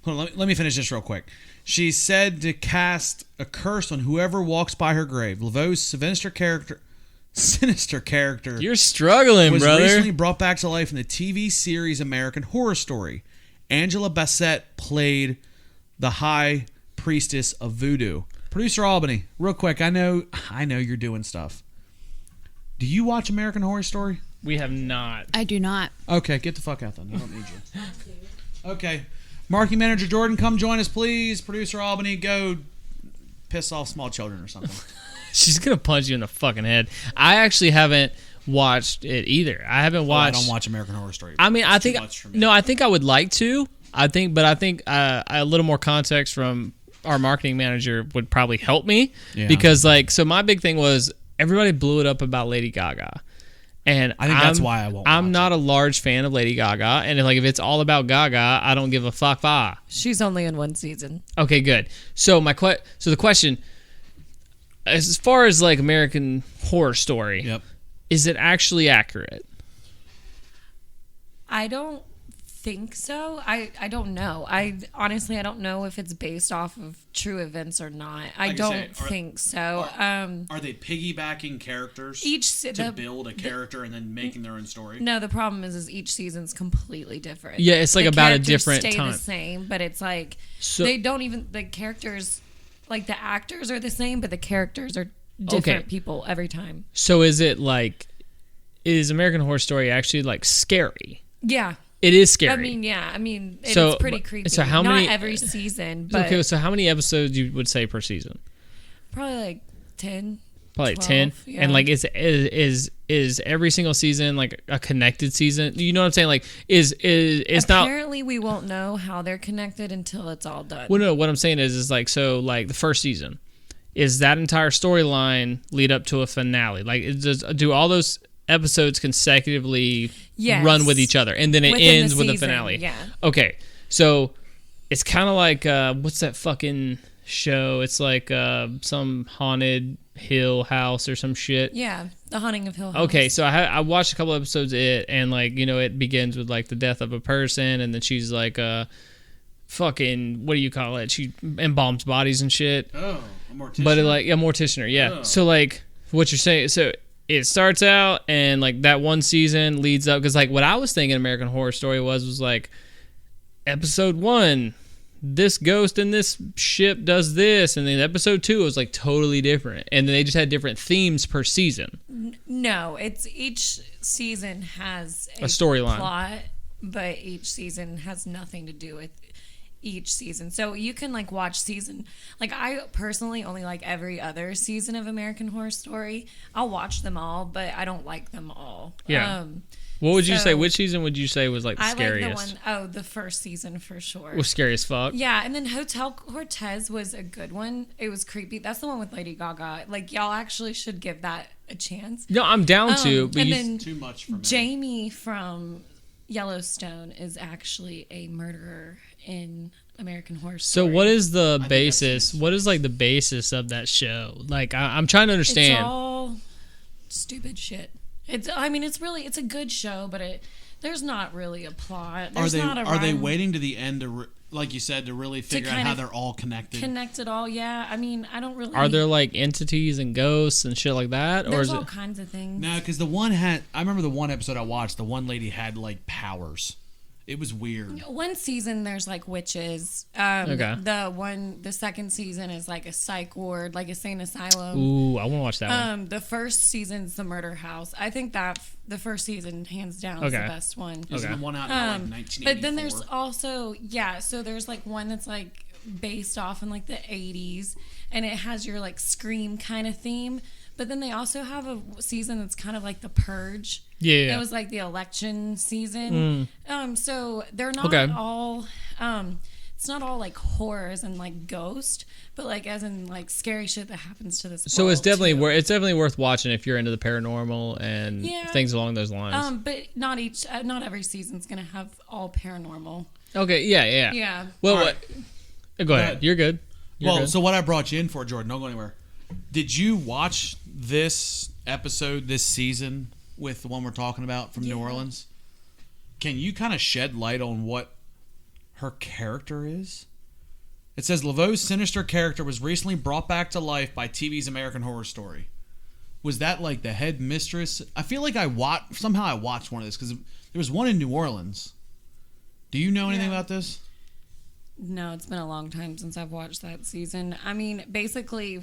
Hold on, let me finish this real quick. She's said to cast a curse on whoever walks by her grave. Laveau's sinister character You're struggling, was brother. recently brought back to life in the TV series American Horror Story. Angela Bassett played the High Priestess of Voodoo. Producer Albany, real quick, I know you're doing stuff. Do you watch American Horror Story? We have not. I do not. Okay, get the fuck out then. I don't need you. Okay. Marketing Manager Jordan, come join us, please. Producer Albany, go piss off small children or something. She's going to punch you in the fucking head. I actually haven't watched it either. I haven't watched... I don't watch American Horror Story. I mean, I It's too think... much for me. No, I think I would like to. I think a little more context from our marketing manager would probably help me. Yeah. Because, like, so my big thing was everybody blew it up about Lady Gaga. And I think that's why I won't I'm watch not a large fan of Lady Gaga. And, like, if it's all about Gaga, I don't give a fuck. She's only in 1 season. Okay, good. So the question, as far as like American Horror Story, Yep. is it actually accurate? I don't think so. I don't know. I don't know if it's based off of true events or not. I Like I don't say, think so. Are they piggybacking characters to build a character and then making their own story? No, the problem is each season's completely different. Yeah, it's like The about a characters different stay time. the same, but it's like So- they don't even the characters, like the actors are the same, but the characters are different people every time. So is American Horror Story actually like scary? Yeah. It is scary. I mean, it's So- pretty creepy. so how Not many- every season, but Okay, so how many episodes you would say per season? probably like 10. Probably 12, 10. yeah. And like is every single season like a connected season? You know what I'm saying? Like it's not. Apparently, we won't know how they're connected until it's all done. Well, no. What I'm saying is like so like the first season is that entire storyline lead up to a finale? Like do all those episodes consecutively Yes. run with each other, and then it Within the ends with a season, finale? yeah. Okay, so it's kind of like what's that fucking show? It's like some haunted hill house or some shit. Yeah, The Haunting of Hill House. Okay, so I watched a couple episodes of it, and like it begins with like the death of a person, and then she's like fucking what do you call it? She embalms bodies and shit. Oh, a mortician. But like a mortician, yeah. Oh. So like what you're saying, so it starts out and like that one season leads up because like what I was thinking American Horror Story was like episode 1. This ghost in this ship does this, and then episode 2 was like totally different, and then they just had different themes per season. No, it's each season has A storyline. plot, but each season has nothing to do with each season. So you can like watch season, like I personally only like every other season of American Horror Story. I'll watch them all, but I don't like them all. Yeah. What would you so say? Which season would you say was like the I scariest? like the one, the first season for sure. Was scary as fuck. Yeah, and then Hotel Cortez was a good one. It was creepy. That's the one with Lady Gaga. Like, y'all actually should give that a chance. No, I'm down to. But and you, then Too much for me. Jamie from Yellowstone is actually a murderer in American Horror so Story. what is the I've basis? seen What is like the basis of that show? Like I'm trying to understand. It's all stupid shit. It's a good show, but there's not really a plot. There's not a Are they rhyme. waiting to the end like you said, to really figure out how they're all connected. Connect it all, yeah. I mean, I don't really. Are there like entities and ghosts and shit like that, There's or is all it? kinds of things. No, because I remember the one episode I watched. The one lady had like powers. It was weird. One season there's like witches. Okay. The second season is like a psych ward, like a sane asylum. Ooh, I want to watch that one. The first season's the murder house. I think that the first season, hands down, is the best one. Isn't the one out in like 1984? But then there's also so there's like one that's like based off in like the 80s, and it has your like Scream kind of theme. But then they also have a season that's kind of like The Purge. Yeah. It was like the election season. So they're not all it's not all like horrors and like ghost, but like as in like scary shit that happens to this So world, it's definitely worth watching if you're into the paranormal and Yeah. things along those lines. But not every season's gonna have all paranormal. Okay, yeah. Yeah. Well, All right. go ahead. You're good. So what I brought you in for, Jordan, don't go anywhere. Did you watch this episode, this season, with the one we're talking about from New Orleans? Can you kind of shed light on what her character is? It says Laveau's sinister character was recently brought back to life by TV's American Horror Story. Was that like the head mistress? I feel like I watched one of this because there was one in New Orleans. Do you know anything about this? No, it's been a long time since I've watched that season. I mean, basically,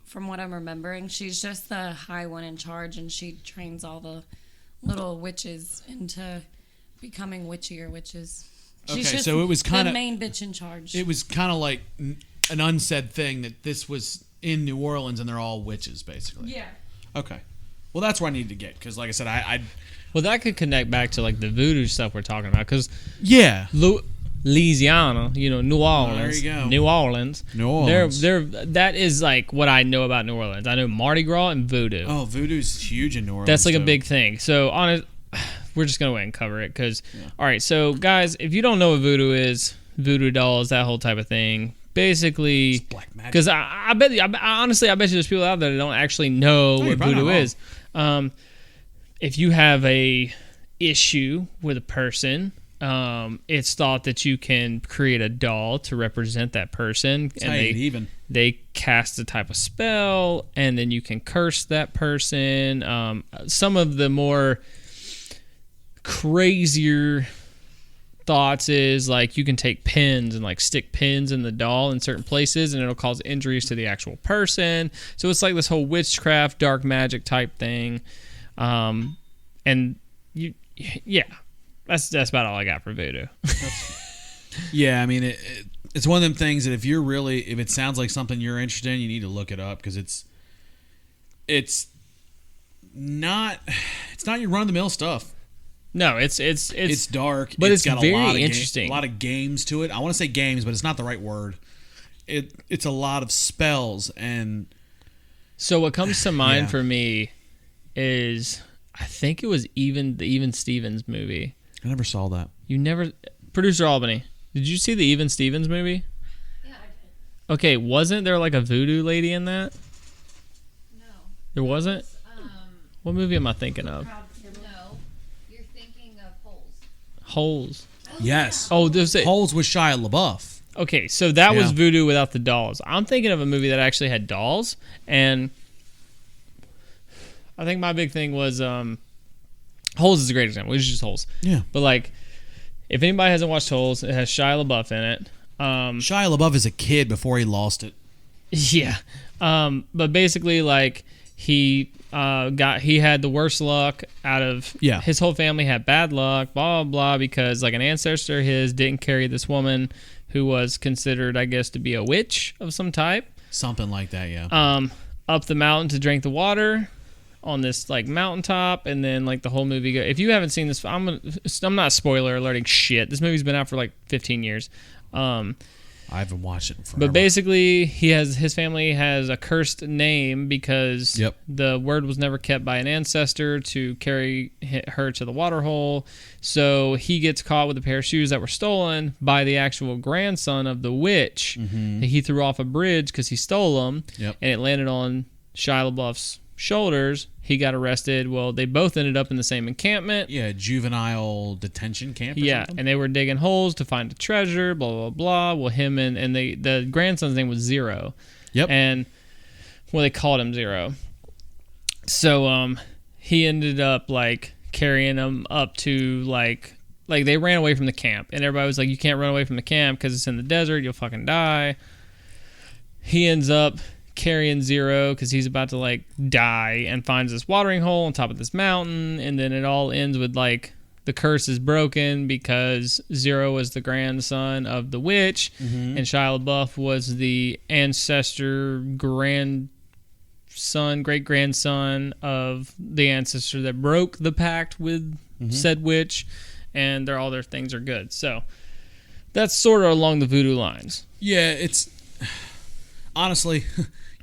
from what I'm remembering, she's just the high one in charge, and she trains all the little witches into becoming witchier witches. She's just so it was kind the of main bitch in charge. It was kind of like an unsaid thing that this was in New Orleans and they're all witches, basically. Yeah. Okay. Well, that's where I needed to get because, like I said, Well, that could connect back to like the voodoo stuff we're talking about because yeah. Louisiana, New Orleans. There you go. New Orleans. New Orleans. That is like what I know about New Orleans. I know Mardi Gras and voodoo. Oh, voodoo's huge in New Orleans. That's like too. a big thing. So we're just gonna go ahead and cover it because, all right. So guys, if you don't know what voodoo is, voodoo dolls, that whole type of thing, basically, black magic. because I bet you there's people out there that don't actually know what voodoo is. If you have a issue with a person. It's thought that you can create a doll to represent that person, and they cast a type of spell, and then you can curse that person. Some of the more crazier thoughts is like you can take pins and like stick pins in the doll in certain places, and it'll cause injuries to the actual person. So it's like this whole witchcraft, dark magic type thing, That's about all I got for voodoo. Yeah, I mean, it's one of them things that if it sounds like something you're interested in, you need to look it up because it's not your run of the mill stuff. No, it's dark, but it's got very a lot of interesting. A lot of games to it. I want to say games, but it's not the right word. It's a lot of spells and. So what comes to mind for me is I think it was the Even Stevens movie. I never saw that. You never, Producer Albany. Did you see the Even Stevens movie? Yeah, I did. Okay, wasn't there like a voodoo lady in that? No. There wasn't? What movie am I thinking of? No, you're thinking of Holes. Holes. Yes. Oh, there's it. Holes with Shia LaBeouf. Okay, so that was Yeah. voodoo without the dolls. I'm thinking of a movie that actually had dolls, and I think my big thing was Holes is a great example. It's just Holes. Yeah. But like, if anybody hasn't watched Holes, it has Shia LaBeouf in it. Shia LaBeouf is a kid before he lost it. Yeah. But basically, like, he had the worst luck out of his whole family had bad luck, blah blah blah, because like an ancestor of his didn't carry this woman who was considered, I guess, to be a witch of some type. Something like that, yeah. Up the mountain to drink the water on this like mountaintop, and then like the whole movie. If you haven't seen this, I'm not spoiler alerting shit. This movie's been out for like 15 years. I haven't watched it in forever. But basically, his family has a cursed name because the word was never kept by an ancestor to carry her to the water hole. So he gets caught with a pair of shoes that were stolen by the actual grandson of the witch. Mm-hmm. He threw off a bridge because he stole them, and it landed on Shia LaBeouf's shoulders, he got arrested. Well, they both ended up in the same encampment. Yeah, juvenile detention camp. Or something? And they were digging holes to find a treasure. Blah blah blah. Well, him and the grandson's name was Zero. Yep. And they called him Zero. So he ended up like carrying them up to like they ran away from the camp, and everybody was like, you can't run away from the camp because it's in the desert, you'll fucking die. He ends up carrying Zero because he's about to like die, and finds this watering hole on top of this mountain, and then it all ends with like the curse is broken because Zero was the grandson of the witch, and Shia LaBeouf was the ancestor great grandson of the ancestor that broke the pact with said witch, and all their things are good. So that's sort of along the voodoo lines. Yeah, it's honestly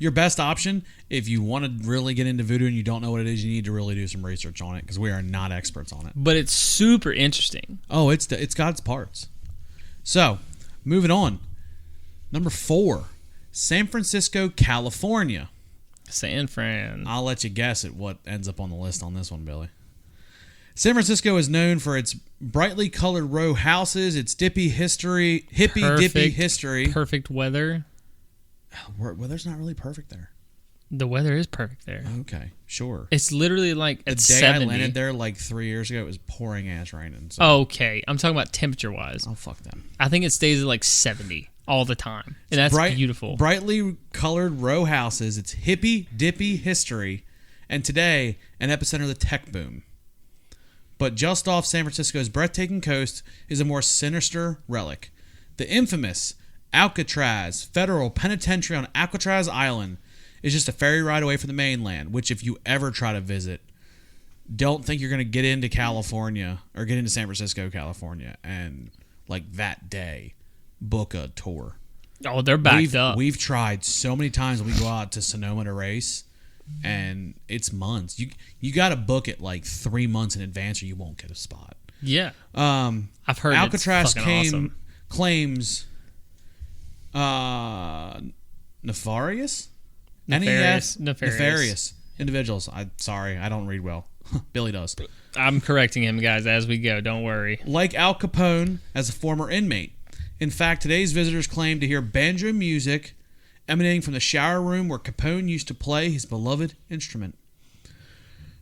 your best option if you want to really get into voodoo and you don't know what it is. You need to really do some research on it because we are not experts on it. But it's super interesting. Oh, it's got its parts. So, moving on. Number 4, San Francisco, California. San Fran. I'll let you guess at what ends up on the list on this one, Billy. San Francisco is known for its brightly colored row houses, its dippy history, dippy history. Perfect weather. Weather's not really perfect there. The weather is perfect there. Okay, sure. It's literally like the at day 70. I landed there like 3 years ago, it was pouring ass raining. So. Okay, I'm talking about temperature wise. Oh, fuck them. I think it stays at like 70 all the time, and that's beautiful. Brightly colored row houses. It's hippy dippy history, and today an epicenter of the tech boom. But just off San Francisco's breathtaking coast is a more sinister relic. The infamous Alcatraz Federal Penitentiary on Alcatraz Island is just a ferry ride away from the mainland, which if you ever try to visit, don't think you're going to get into California or get into San Francisco, California, and like that day, book a tour. Oh, they're backed up. We've tried so many times when we go out to Sonoma to race, and it's months. You got to book it like 3 months in advance or you won't get a spot. Yeah. I've heard Alcatraz it's fucking awesome. claims nefarious individuals. Sorry, I don't read well. Billy does. I'm correcting him, guys, as we go. Don't worry. Like Al Capone as a former inmate. In fact, today's visitors claim to hear banjo music emanating from the shower room where Capone used to play his beloved instrument.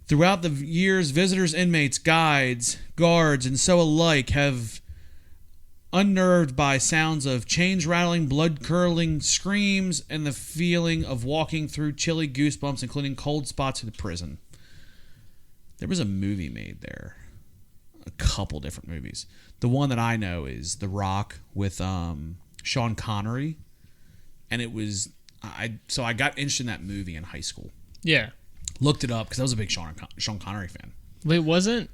Throughout the years, visitors, inmates, guides, guards, and so alike have unnerved by sounds of chains rattling, blood-curdling screams, and the feeling of walking through chilly goosebumps, including cold spots of the prison. There was a movie made there. A couple different movies. The one that I know is The Rock with Sean Connery. And it was... So I got interested in that movie in high school. Yeah. Looked it up because I was a big Sean Connery fan. Wait, wasn't...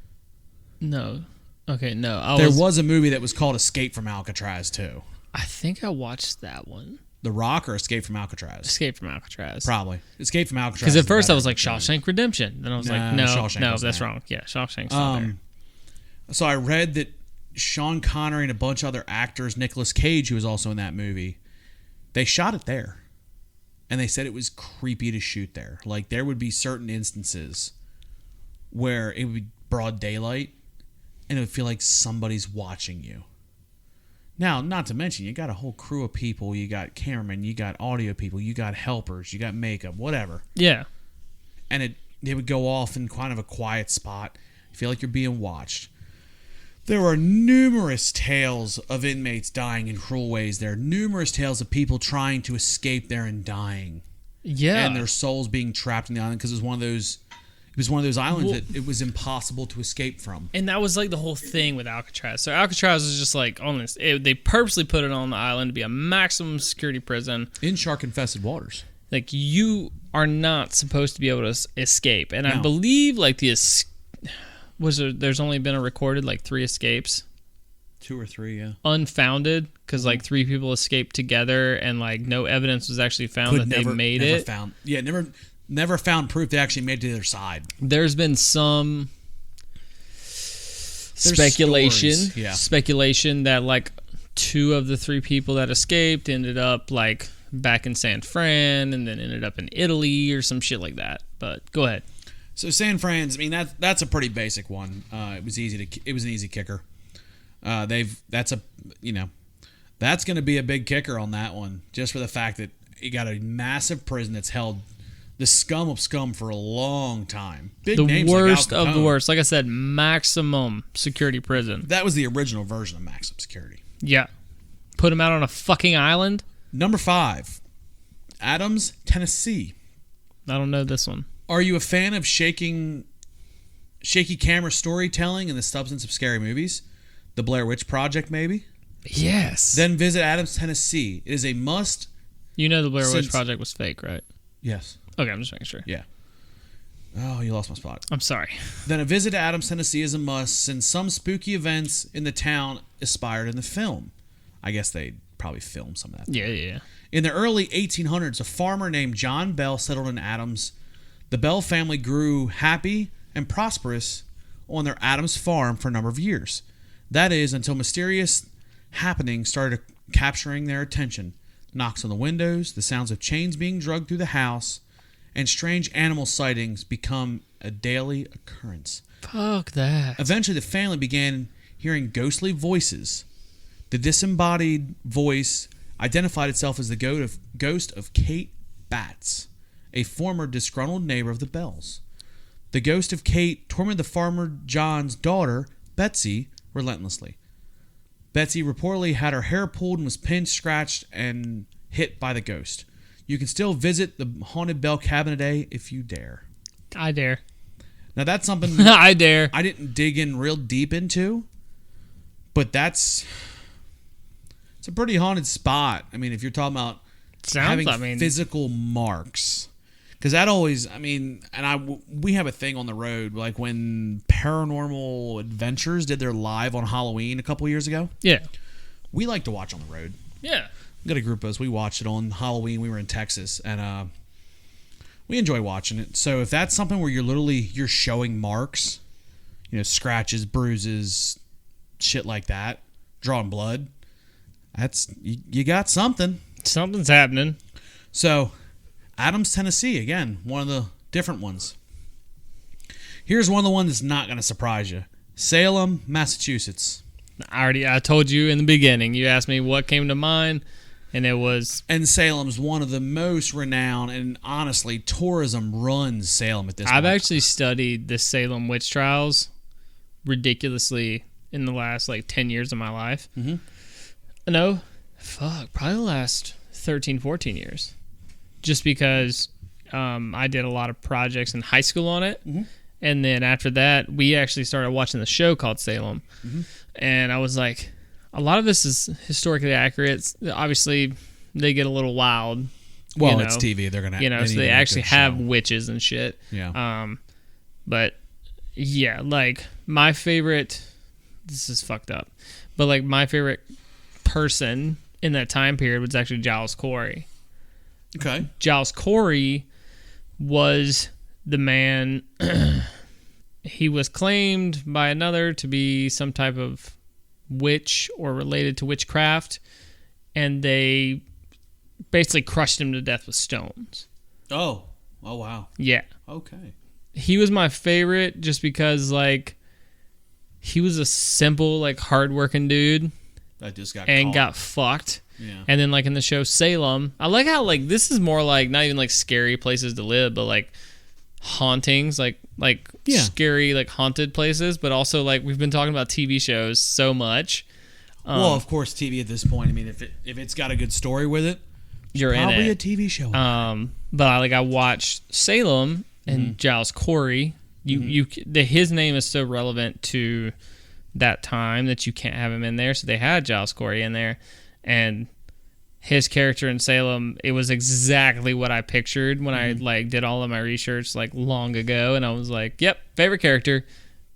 No. Okay, no. There was a movie that was called Escape from Alcatraz, too. I think I watched that one. The Rock or Escape from Alcatraz? Escape from Alcatraz. Probably. Escape from Alcatraz. Because at first I was like, Shawshank Redemption. Then I was like, no, that's there. wrong. Yeah, Shawshank's not there. So I read that Sean Connery and a bunch of other actors, Nicolas Cage, who was also in that movie, they shot it there. And they said it was creepy to shoot there. Like, there would be certain instances where it would be broad daylight and it would feel like somebody's watching you. Now, not to mention, you got a whole crew of people. You got cameramen, you got audio people, you got helpers, you got makeup, whatever. Yeah. And it would go off in kind of a quiet spot. You feel like you're being watched. There are numerous tales of inmates dying in cruel ways. There are numerous tales of people trying to escape there and dying. Yeah. And their souls being trapped in the island because it was one of those islands that it was impossible to escape from. And that was like the whole thing with Alcatraz. So Alcatraz was just like on this. They purposely put it on the island to be a maximum security prison. In shark-infested waters. Like, you are not supposed to be able to escape. And No. I believe like there's only been a recorded like 3 escapes. 2 or 3, yeah. Unfounded, because like 3 people escaped together and like no evidence was actually found that they made it. Never found proof they actually made it to the other side. There's been some speculation that like 2 of the 3 people that escaped ended up like back in San Fran and then ended up in Italy or some shit like that. But go ahead. So San Fran's, I mean, that's a pretty basic one. It was an easy kicker. That's going to be a big kicker on that one, just for the fact that you got a massive prison that's held the scum of scum for a long time. Big The names worst like Al of the Capone. worst. Like I said, maximum security prison. That was the original version of maximum security. Yeah. Put him out on a fucking island? Number 5, Adams, Tennessee. I don't know this one. Are you a fan of shaky camera storytelling and the substance of scary movies? The Blair Witch Project, maybe? Yes. Then visit Adams, Tennessee. It is a must. You know the Blair Witch Since- Project was fake, right? Yes. Okay, I'm just making sure. Yeah. Oh, you lost my spot. I'm sorry. Then a visit to Adams, Tennessee is a must since some spooky events in the town aspired in the film. I guess they probably filmed some of that. Yeah. In the early 1800s, a farmer named John Bell settled in Adams. The Bell family grew happy and prosperous on their Adams farm for a number of years. That is, until mysterious happenings started capturing their attention. Knocks on the windows, the sounds of chains being dragged through the house, and strange animal sightings become a daily occurrence. Fuck that. Eventually, the family began hearing ghostly voices. The disembodied voice identified itself as the ghost of Kate Batts, a former disgruntled neighbor of the Bells. The ghost of Kate tormented the farmer John's daughter, Betsy, relentlessly. Betsy reportedly had her hair pulled and was pinched, scratched, and hit by the ghost. You can still visit the haunted Bell cabin today if you dare. I dare. Now, that's something I dare. I didn't dig in real deep into, but it's a pretty haunted spot. I mean, if you're talking about having physical marks, because that always, we have a thing on the road, like when Paranormal Adventures did their live on Halloween a couple years ago. Yeah. We like to watch on the road. Yeah. We got a group of us. We watched it on Halloween. We were in Texas, and we enjoy watching it. So if that's something where you're showing marks, scratches, bruises, shit like that, drawing blood, that's you got something. Something's happening. So, Adams, Tennessee, again, one of the different ones. Here's one of the ones that's not going to surprise you. Salem, Massachusetts. I told you in the beginning. You asked me what came to mind, and it was... And Salem's one of the most renowned, and honestly, tourism runs Salem at this point. I've actually studied the Salem witch trials ridiculously in the last, 10 years of my life. Mm-hmm. No, probably the last 13, 14 years. Just because I did a lot of projects in high school on it. Mm-hmm. And then after that, we actually started watching the show called Salem. Mm-hmm. And I was like, a lot of this is historically accurate. Obviously, they get a little wild. Well, it's TV. They're going to... so they actually have witches and shit. Yeah. But, yeah, my favorite... This is fucked up. But, my favorite person in that time period was actually Giles Corey. Okay. Giles Corey was the man... He was claimed by another to be some type of witch or related to witchcraft, and they basically crushed him to death with stones. Oh wow. Yeah. Okay. He was my favorite just because, he was a simple, hardworking dude. That just got and caught. got fucked. Yeah. And then, in the show Salem, I like how, this is more not even, scary places to live, but, hauntings, scary, haunted places, but also, we've been talking about TV shows so much. Well, of course, TV at this point, if it's got a good story with it, You're in probably it. a TV show. But I watched Salem and Giles Corey. His name is so relevant to that time that you can't have him in there. So they had Giles Corey in there, and his character in Salem, it was exactly what I pictured when I did all of my research long ago, and I was like, "Yep, favorite character."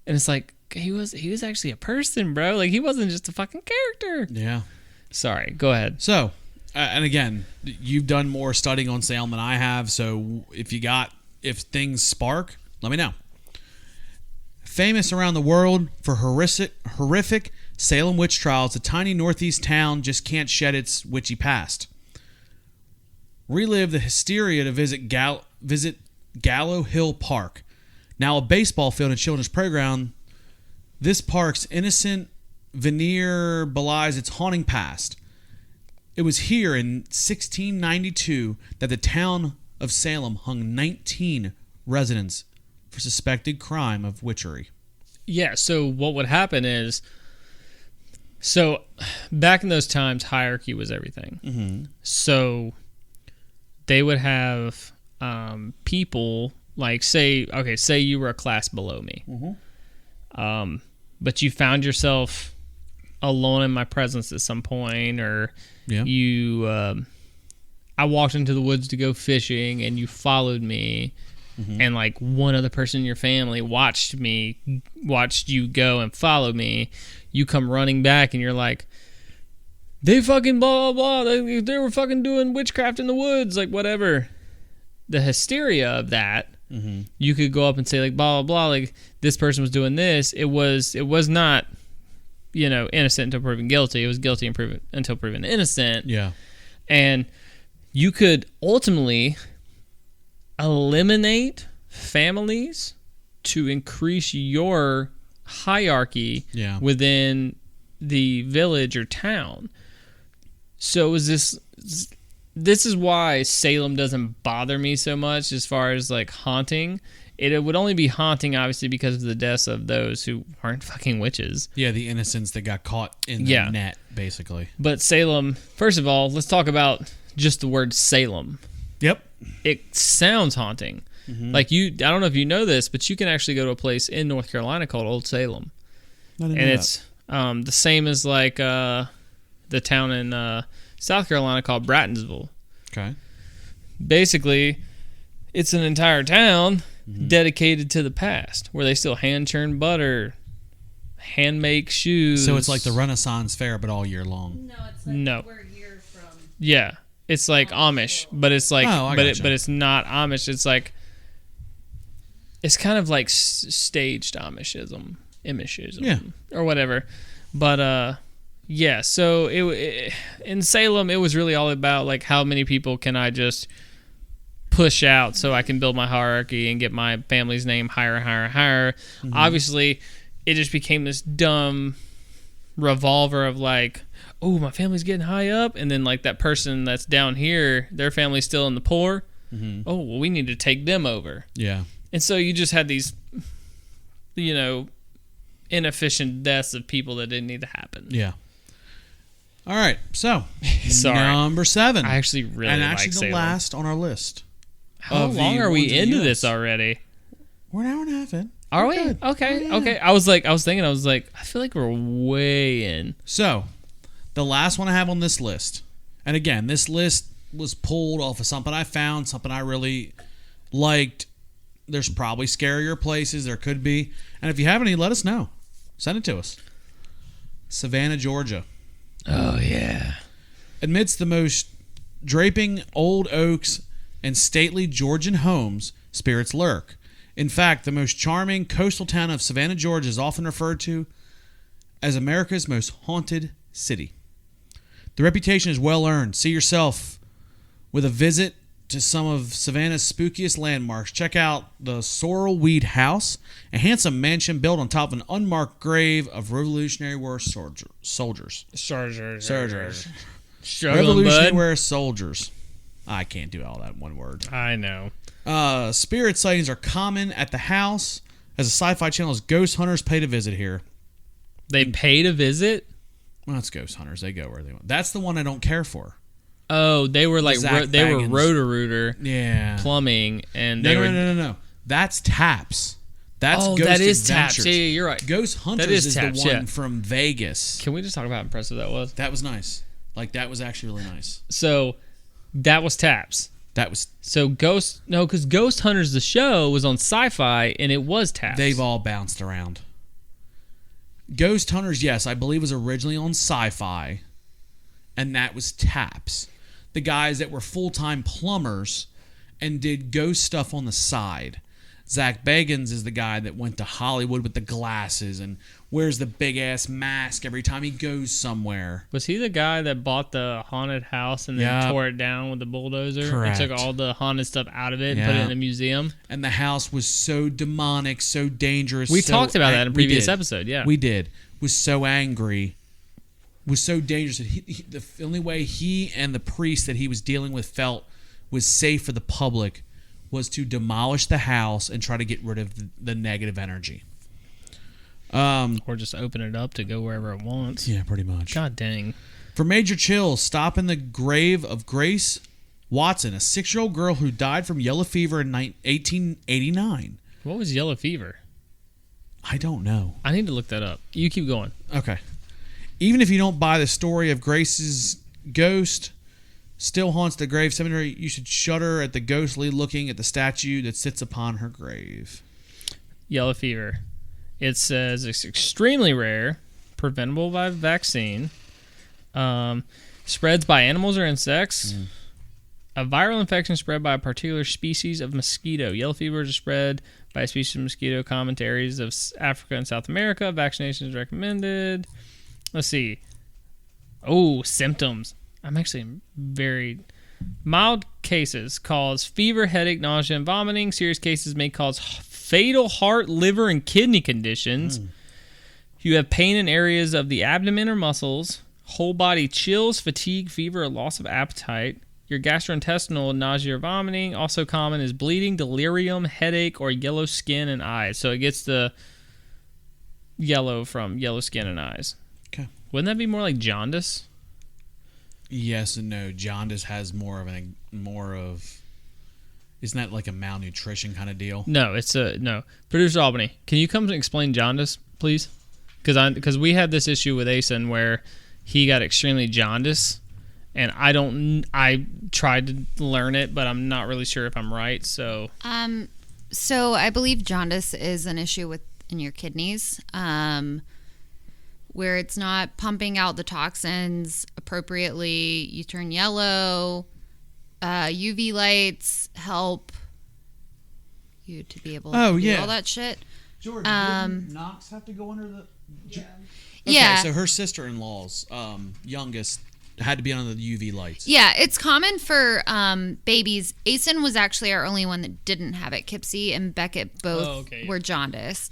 And it's he was actually a person, bro. He wasn't just a fucking character. Yeah. Sorry, go ahead. So, and again, you've done more studying on Salem than I have. So if things spark, let me know. Famous around the world for horrific Salem witch trials, the tiny northeast town just can't shed its witchy past. relive the hysteria to visit Gallow Hill Park. Now a baseball field and children's playground, this park's innocent veneer belies its haunting past. It was here in 1692 that the town of Salem hung 19 residents for suspected crime of witchery. Yeah, so what would happen is, so back in those times, hierarchy was everything. Mm-hmm. So they would have people, like, say you were a class below me. Mm-hmm. But you found yourself alone in my presence at some point, or I walked into the woods to go fishing and you followed me, and like one other person in your family watched you go and follow me. You come running back and you're like, they fucking blah blah blah, they were fucking doing witchcraft in the woods, like whatever. The hysteria of that, you could go up and say like blah blah blah, like this person was doing this. It was not, innocent until proven guilty. It was guilty until proven innocent. Yeah. And you could ultimately eliminate families to increase your hierarchy within the village or town. So this is why Salem doesn't bother me so much as far as like haunting. It would only be haunting, obviously, because of the deaths of those who aren't fucking witches. Yeah, the innocents that got caught in the net, basically. But Salem, first of all, let's talk about just the word Salem. Yep. It sounds haunting. Mm-hmm. Like I don't know if you know this, but you can actually go to a place in North Carolina called Old Salem. And it's the same as like the town in South Carolina called Brattonsville. Okay. Basically, it's an entire town dedicated to the past, where they still hand churn butter, hand make shoes. So it's like the Renaissance Fair, but all year long. No, it's like we're here from. Yeah, it's like Amish, but it's like, but gotcha. it's not Amish. It's like, it's kind of like staged Amishism, or whatever. But yeah. So it in Salem, it was really all about like how many people can I just push out so I can build my hierarchy and get my family's name higher. Mm-hmm. Obviously, it just became this dumb revolver of like, oh, my family's getting high up, and then like that person that's down here, their family's still in the poor. Mm-hmm. Oh, well, we need to take them over. Yeah. And so you just had these, inefficient deaths of people that didn't need to happen. Yeah. All right, so Sorry. number 7. I actually really and like actually the Salem. last on our list. How long are we into this already? We're an hour and a half in. Are we? Good. Okay. Yeah. Okay. I was thinking, I feel like we're way in. So, the last one I have on this list, and again, this list was pulled off of something I found, something I really liked. There's probably scarier places. There could be. And if you have any, let us know. Send it to us. Savannah, Georgia. Oh, yeah. Amidst the most draping old oaks and stately Georgian homes, spirits lurk. In fact, the most charming coastal town of Savannah, Georgia is often referred to as America's most haunted city. The reputation is well earned. See yourself with a visit to some of Savannah's spookiest landmarks. Check out the Sorrelweed House, a handsome mansion built on top of an unmarked grave of Revolutionary War soldiers. Revolutionary War soldiers. I can't do all that in one word. I know. Spirit sightings are common at the house, as the Sci-Fi Channel's Ghost Hunters pay to visit here. They pay to visit? Well, it's Ghost Hunters. They go where they want. That's the one I don't care for. Oh, they were like they were Baggins. Roto-Rooter plumbing, and they were no. That's Taps. That's Ghost that is Adventures. Taps. Yeah, you're right. Ghost Hunters is Taps, the one from Vegas. Can we just talk about how impressive that was? That was nice. Like that was actually really nice. So that was Taps. That was because Ghost Hunters the show was on Sci-Fi and it was Taps. They've all bounced around. Ghost Hunters, yes, I believe was originally on Sci-Fi, and that was Taps. The guys that were full-time plumbers and did ghost stuff on the side. Zach Bagans is the guy that went to Hollywood with the glasses and wears the big-ass mask every time he goes somewhere. Was he the guy that bought the haunted house and then tore it down with the bulldozer? Correct. And took all the haunted stuff out of it and put it in a museum? And the house was so demonic, so dangerous. We talked about that in a previous episode, yeah. We did. Was so angry. Was so dangerous that the only way he and the priest that he was dealing with felt was safe for the public was to demolish the house and try to get rid of the negative energy. Or just open it up to go wherever it wants. Yeah, pretty much. God dang. For Major Chill, stop in the grave of Grace Watson, a 6-year-old girl who died from yellow fever in 1889. What was yellow fever? I don't know. I need to look that up. You keep going. Okay. Even if you don't buy the story of Grace's ghost still haunts the grave cemetery, you should shudder at the ghostly looking at the statue that sits upon her grave. Yellow fever. It says it's extremely rare, preventable by vaccine, spreads by animals or insects, a viral infection spread by a particular species of mosquito. Yellow fever is spread by a species of mosquito. Commentaries of Africa and South America. Vaccinations recommended. Let's see. Oh, symptoms. I'm actually very... Mild cases cause fever, headache, nausea, and vomiting. Serious cases may cause fatal heart, liver, and kidney conditions. You have pain in areas of the abdomen or muscles, whole body chills, fatigue, fever, or loss of appetite. Your gastrointestinal nausea or vomiting. Also common is bleeding, delirium, headache, or yellow skin and eyes. So it gets the yellow from yellow skin and eyes. Okay. Wouldn't that be more like jaundice? Yes and no. Jaundice has more of isn't that like a malnutrition kind of deal? No, it's no. Producer Albany, can you come and explain jaundice, please? Because we had this issue with Asen where he got extremely jaundice, and I tried to learn it, but I'm not really sure if I'm right. So So I believe jaundice is an issue in your kidneys, where it's not pumping out the toxins appropriately. You turn yellow. UV lights help you to be able to do all that shit. George, didn't Knox have to go under the... Yeah. Yeah. Okay, so her sister-in-law's youngest had to be under the UV lights. Yeah, it's common for babies. Asen was actually our only one that didn't have it. Kipsy and Beckett both were jaundice.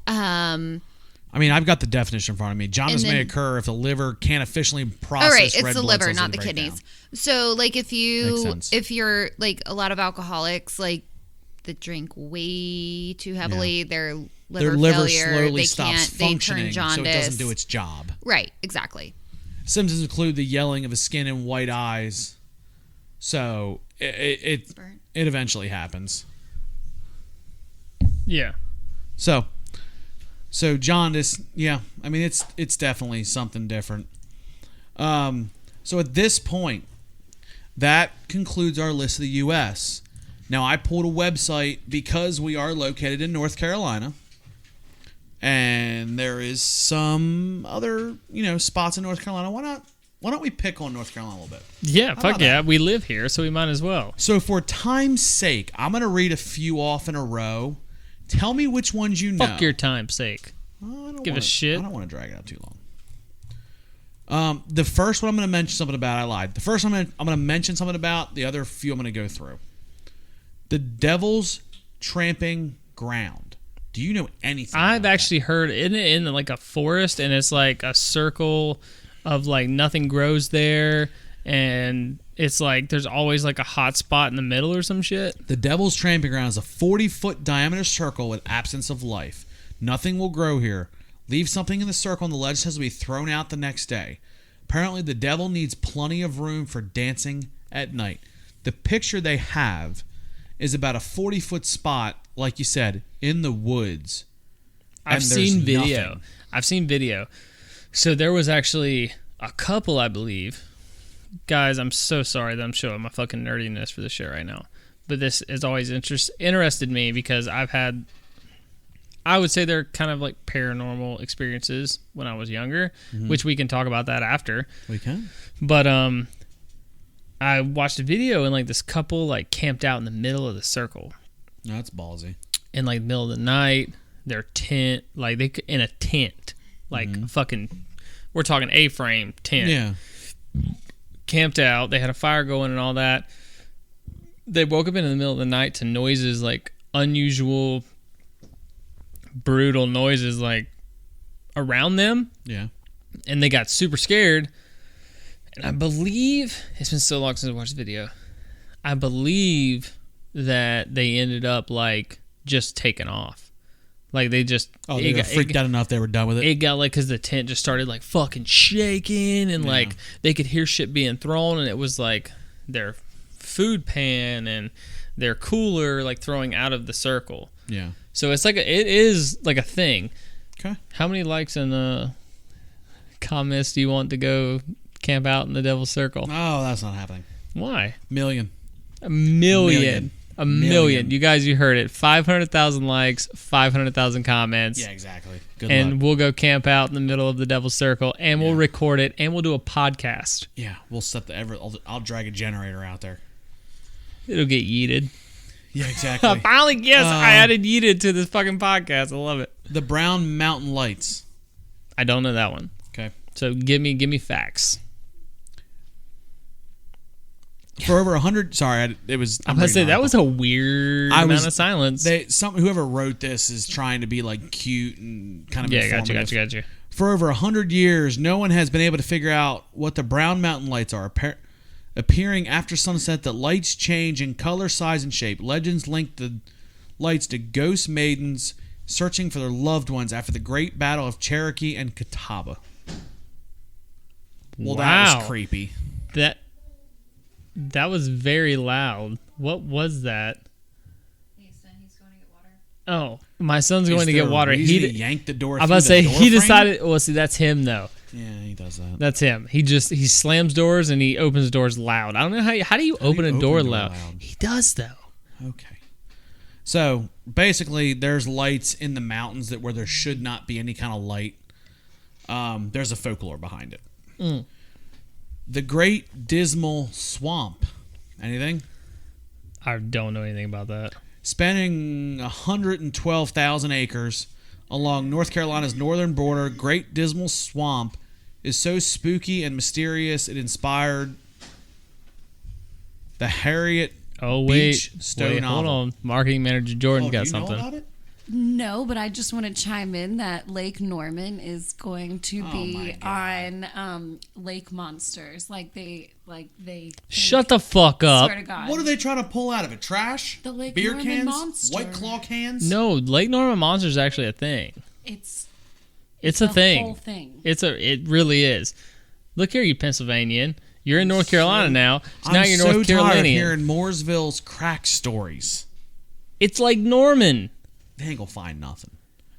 I mean, I've got the definition in front of me. Jaundice may occur if the liver can't efficiently process all right, it's red the blood liver, cells not the break kidneys. down. So, like, Makes sense. if you're like a lot of alcoholics, like that drink way too heavily, their liver failure, slowly they stops they functioning, turn jaundice. so it doesn't do its job. Right, exactly. Symptoms include the yelling of the skin and white eyes. So it eventually happens. yeah. So jaundice, yeah. I mean, it's definitely something different. So at this point, that concludes our list of the U.S. Now, I pulled a website because we are located in North Carolina, and there is some other spots in North Carolina. Why don't we pick on North Carolina a little bit? Yeah, fuck yeah. We live here, so we might as well. So for time's sake, I'm going to read a few off in a row. Tell me which ones you know. Fuck your time's sake. Give a shit. I don't want to drag it out too long. The first one I'm going to mention something about, I lied. The first one I'm going to mention something about. The other few I'm going to go through. The Devil's Tramping Ground. Do you know anything I've about actually heard in like a forest, and it's like a circle of like nothing grows there, and it's like there's always like a hot spot in the middle or some shit. that? The Devil's Tramping Ground is a 40-foot diameter circle with absence of life. Nothing will grow here. Leave something in the circle and the legend says will be thrown out the next day. Apparently, the devil needs plenty of room for dancing at night. The picture they have is about a 40-foot spot, like you said, in the woods. I've seen video. So there was actually a couple, I believe. Guys, I'm so sorry that I'm showing my fucking nerdiness for this shit right now. But this has always interested me because I would say they're kind of like paranormal experiences when I was younger, which we can talk about that after. We can. But I watched a video and like this couple like camped out in the middle of the circle. No, that's ballsy. in like the middle of the night. Their tent, like they in a tent, like fucking, we're talking A-frame tent. Yeah. Camped out. They had a fire going and all that. They woke up in the middle of the night to noises, like unusual, brutal noises, like around them. Yeah. And they got super scared. And I believe, it's been so long since I watched the video, I believe that they ended up like just taking off. Like they just... Oh, they got freaked out enough they were done with it? It got like, because the tent just started like fucking shaking and like they could hear shit being thrown, and it was like their food pan and their cooler like throwing out of the circle. Yeah. So it's like, it is like a thing. Okay. How many likes and comments do you want to go camp out in the Devil's Circle? Oh, that's not happening. Why? Million. A million. A million. You guys, you heard it. 500,000 likes, 500,000 comments. Yeah, exactly. Good and luck. we'll go camp out in the middle of the Devil's Circle, and we'll record it, and we'll do a podcast. Yeah, we'll set I'll drag a generator out there. It'll get yeeted. Yeah, exactly. Finally, yes, I added yeeted to this fucking podcast. I love it. The Brown Mountain Lights. I don't know that one. Okay. So give me facts. For over 100, sorry, it was. I'm gonna say that was a weird amount of silence. Whoever wrote this is trying to be like cute and kind of informative. Got you. For over 100 years, no one has been able to figure out what the Brown Mountain Lights are. Appearing after sunset, the lights change in color, size, and shape. Legends link the lights to ghost maidens searching for their loved ones after the Great Battle of Cherokee and Catawba. Well, that was creepy. That was very loud. What was that? He's going to get water. Oh, my son's going to get water. He yanked the door. I'm about to say he decided. Well, see, that's him though. Yeah, he does that. That's him. He slams doors and he opens doors loud. I don't know how do you open a door loud? He does though. Okay. So basically, there's lights in the mountains where there should not be any kind of light. There's a folklore behind it. The Great Dismal Swamp. Anything? I don't know anything about that. Spanning 112,000 acres along North Carolina's northern border, Great Dismal Swamp is so spooky and mysterious it inspired the Harriet Beach Stowe novel. Hold on. Marketing manager Jordan got something. Do you know about it? No, but I just want to chime in that Lake Norman is going to be on Lake Monsters. Shut the fuck up. Swear to God. What are they trying to pull out of it? Trash? The Lake Beer Norman cans? Monster. White Claw cans? No, Lake Norman Monster is actually a thing. It's a thing. Whole thing. It really is. Look here, you Pennsylvanian. You're in North Carolina now. So now you're I'm North so tired of Carolinian. hearing Mooresville's crack stories. It's like Norman. They ain't gonna find nothing.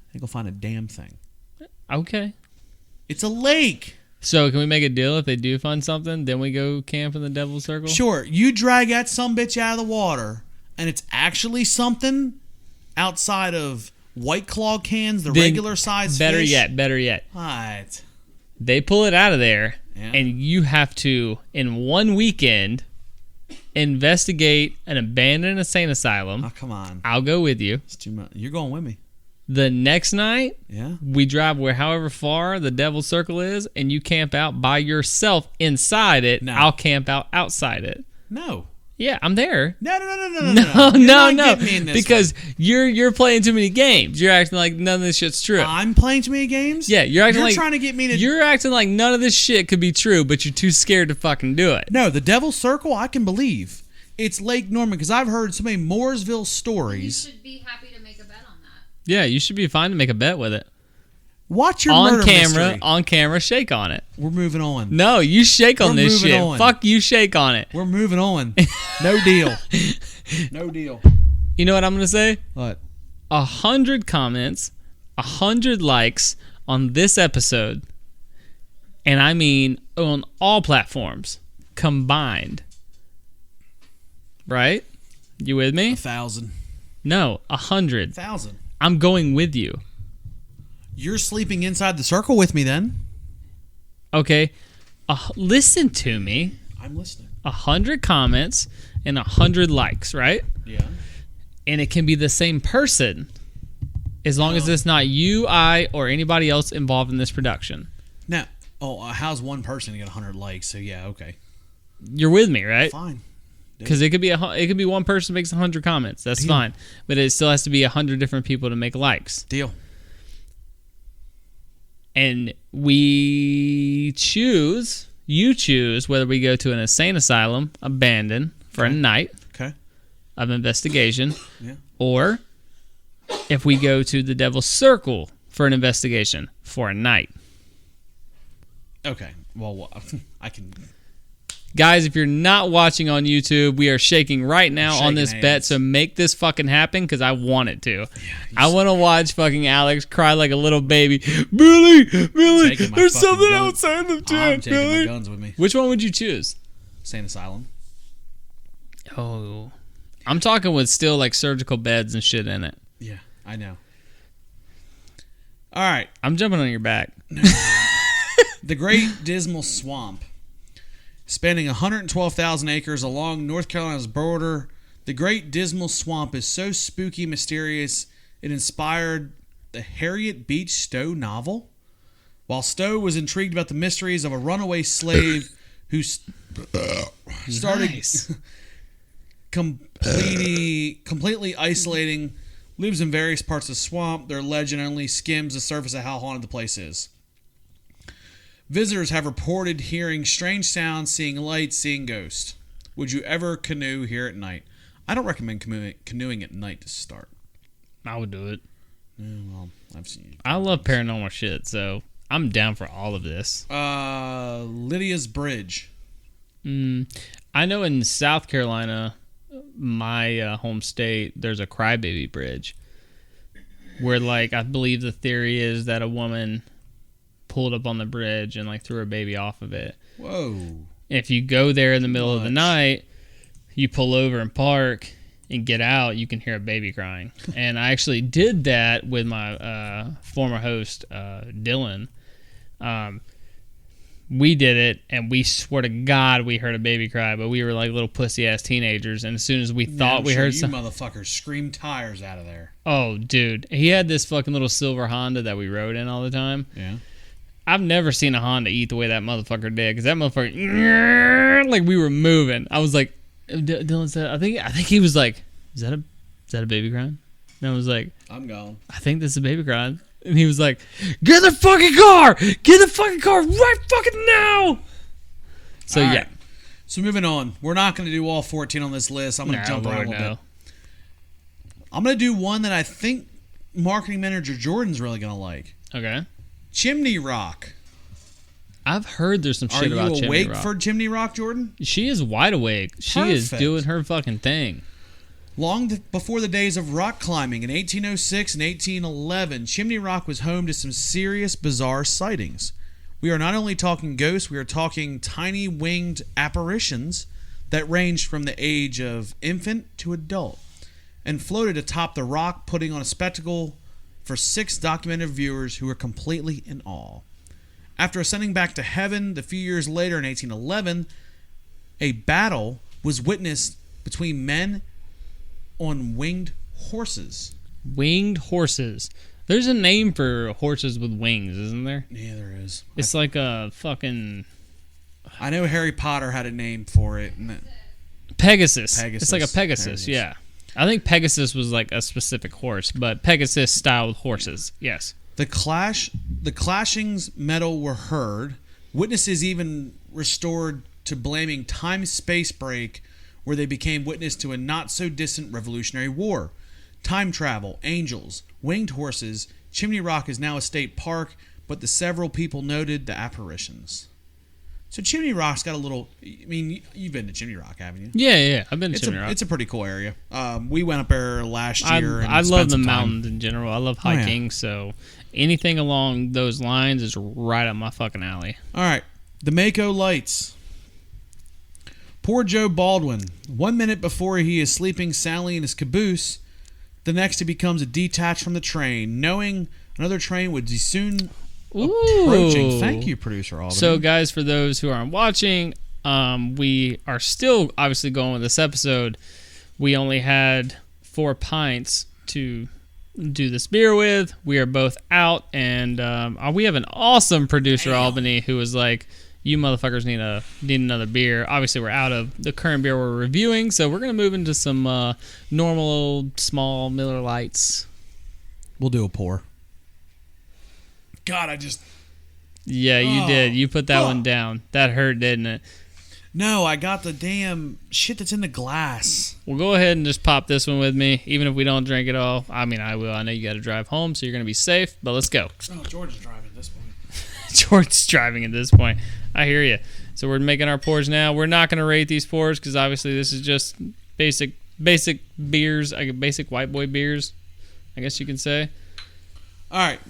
They ain't gonna find a damn thing. Okay. It's a lake. So can we make a deal if they do find something, then we go camp in the Devil's Circle? Sure. You drag that sumbitch out of the water, and it's actually something outside of White Claw cans, the Then regular size Better fish. yet. What? They pull it out of there, Yeah. and you have to, in one weekend, investigate an abandoned insane asylum. Oh, come on. I'll go with you. It's too much. You're going with me. The next night, Yeah. we drive however far the Devil's Circle is, and you camp out by yourself inside it. No. I'll camp out outside it. No. Yeah, I'm there. No. No, You're not getting me in this because you're playing too many games. You're acting like none of this shit's true. I'm playing too many games? Yeah, you're trying to get me to... You're acting like none of this shit could be true, but you're too scared to fucking do it. No, the Devil's Circle, I can believe. It's Lake Norman, because I've heard so many Mooresville You stories. should be happy to make a bet on that. Yeah, you should be fine to make a bet with it. Watch your On murder mystery. camera, shake on it. We're moving on. No, you shake on We're this moving shit. on. Fuck you, shake on it. We're moving on. No deal. No deal. You know what I'm gonna say? What? 100 comments, 100 likes on this episode, and I mean on all platforms combined. Right? You with me? 1,000. No, 100. 1,000. I'm going with you. You're sleeping inside the circle with me then. Okay. Listen to me. I'm listening. 100 comments and 100 likes, right? Yeah. and it can be the same person as long as it's not you, I, or anybody else involved in this production. Now, how's one person to get 100 likes? So yeah, okay, You're with me, right? fine. Because it could be one person makes 100 comments. That's Deal. fine, but it still has to be 100 different people to make likes. Deal. And you choose whether we go to an insane asylum, abandoned for a night Okay. of investigation, Yeah. or if we go to the Devil's Circle for an investigation for a night. Okay. Well, I can. Guys, if you're not watching on YouTube, we are shaking right now on this Shaking bet, hands. so make this fucking happen because I want it to. I want to watch fucking Alex cry like a little baby. Billy, Taking my there's fucking something gun. outside the I'm tent, taking my Billy. guns with me. Which one would you choose? Insane asylum. Oh, I'm talking with still like surgical beds and shit in it. Yeah, I know. All right. I'm jumping on your back. The Great Dismal Swamp. Spanning 112,000 acres along North Carolina's border, the Great Dismal Swamp is so spooky, mysterious, it inspired the Harriet Beach Stowe novel. While Stowe was intrigued about the mysteries of a runaway slave who started Nice. completely isolating, lives in various parts of the swamp, their legend only skims the surface of how haunted the place is. Visitors have reported hearing strange sounds, seeing lights, seeing ghosts. Would you ever canoe here at night? I don't recommend canoeing at night to start. I would do it. Yeah, well, I've seen you. I love paranormal shit, so I'm down for all of this. Lydia's Bridge. I know in South Carolina, my home state, there's a Crybaby Bridge where, like, I believe the theory is that a woman pulled up on the bridge and like threw her baby off of it. Whoa. If you go there in the middle of the Much. night, you pull over and park and get out, you can hear a baby crying. And I actually did that with my former host, Dylan. We did it, and we swear to God we heard a baby cry, but we were like little pussy-ass teenagers, and as soon as we thought we heard you something... motherfuckers scream tires out of there. Oh, dude. He had this fucking little silver Honda that we rode in all the time. Yeah. I've never seen a Honda eat the way that motherfucker did, because that motherfucker, like, we were moving. I was like, Dylan said, I think he was like, is that a baby crying? And I was like, I'm gone. I think this is a baby crying. And he was like, get the fucking car! Get the fucking car right fucking now! So, All yeah. right. So moving on. We're not going to do all 14 on this list. I'm going to jump around a little bit. I'm going to do one that I think marketing manager Jordan's really going to like. Okay. Chimney Rock. I've heard there's some Are shit you about Chimney awake Rock. for Chimney Rock, Jordan? She is wide awake. She is Perfect. doing her fucking thing. Before the days of rock climbing in 1806 and 1811, Chimney Rock was home to some serious bizarre sightings. We are not only talking ghosts, we are talking tiny winged apparitions that ranged from the age of infant to adult and floated atop the rock, putting on a spectacle for 6 documented viewers who were completely in awe. After ascending back to heaven, a few years later in 1811, a battle was witnessed between men on winged horses. Winged horses. There's a name for horses with wings, isn't there? Yeah, there is. It's like a fucking I know Harry Potter had a name for it. Pegasus. Pegasus. It's like a Pegasus, There it is. yeah. I think Pegasus was like a specific horse, but Pegasus style horses, yes. The clashings metal were heard. Witnesses even restored to blaming time-space break, where they became witness to a not-so-distant Revolutionary War. Time travel, angels, winged horses. Chimney Rock is now a state park, but the several people noted the apparitions. So Chimney Rock's got a little... I mean, you've been to Chimney Rock, haven't you? Yeah. I've been to Chimney Rock. It's a pretty cool area. We went up there last year. I and love spent the some time. mountains in general. I love Oh, yeah. hiking, so anything along those lines is right up my fucking alley. All right. The Mako Lights. Poor Joe Baldwin. 1 minute before he is sleeping soundly in his caboose, the next he becomes detached from the train, knowing another train would be soon approaching. Ooh. Thank you, producer Albany. So, guys, for those who aren't watching, we are still obviously going with this episode. We only had 4 pints to do this beer with. We are both out, and we have an awesome producer, Albany, who was like, you motherfuckers need another beer. Obviously, we're out of the current beer we're reviewing, so we're going to move into some normal old small Miller Lights. We'll do a pour. God, I just... Yeah, you did. You put that one down. That hurt, didn't it? No, I got the damn shit that's in the glass. Well, go ahead and just pop this one with me, even if we don't drink it all. I mean, I will. I know you got to drive home, so you're going to be safe, but let's go. Oh, George is driving at this point. George's driving at this point. I hear you. So we're making our pours now. We're not going to rate these pours because obviously this is just basic beers, basic white boy beers, I guess you can say. All right.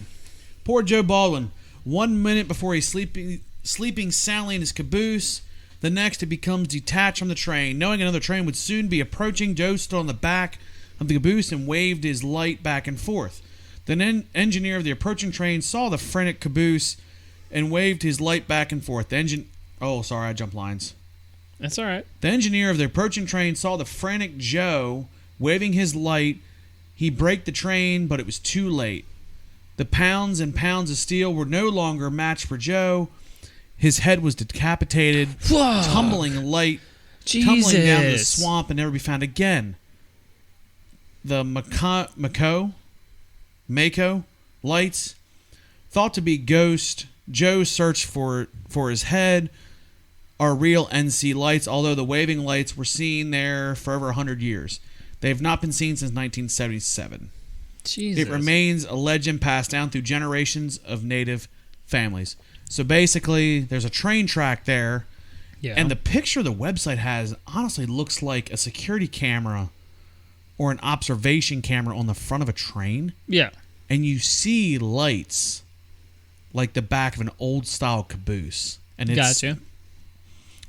Poor Joe Baldwin. 1 minute before he's sleeping soundly in his caboose. The next, he becomes detached from the train. Knowing another train would soon be approaching, Joe stood on the back of the caboose and waved his light back and forth. The engineer of the approaching train saw the frantic caboose and waved his light back and forth. Oh, sorry, I jumped lines. That's all right. The engineer of the approaching train saw the frantic Joe waving his light. He braked the train, but it was too late. The pounds and pounds of steel were no longer matched for Joe. His head was decapitated, tumbling down the swamp and never be found again. The Mako Lights, thought to be ghost, Joe searched for his head, are real NC lights, although the waving lights were seen there for over 100 years. They have not been seen since 1977. Jesus. It remains a legend passed down through generations of native families. So basically, there's a train track there, and the picture the website has honestly looks like a security camera or an observation camera on the front of a train. Yeah. And you see lights like the back of an old-style caboose. And it's gotcha.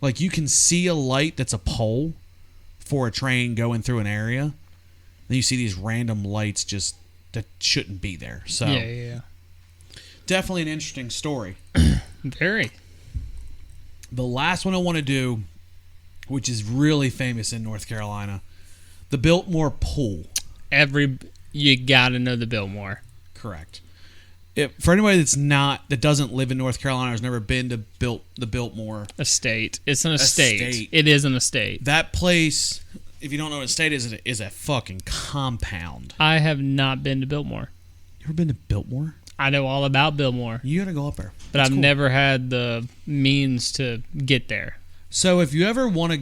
Like you can see a light that's a pole for a train going through an area. Then you see these random lights just that shouldn't be there. So Yeah. Definitely an interesting story. Very. The last one I want to do, which is really famous in North Carolina, the Biltmore Pool. You gotta know the Biltmore. Correct. For anybody that doesn't live in North Carolina, has never been to the Biltmore Estate. It's an estate. It is an estate. That place, if you don't know what estate is a fucking compound. I have not been to Biltmore. You ever been to Biltmore? I know all about Biltmore. You gotta go up there. But I've never had the means to get there. So if you ever want to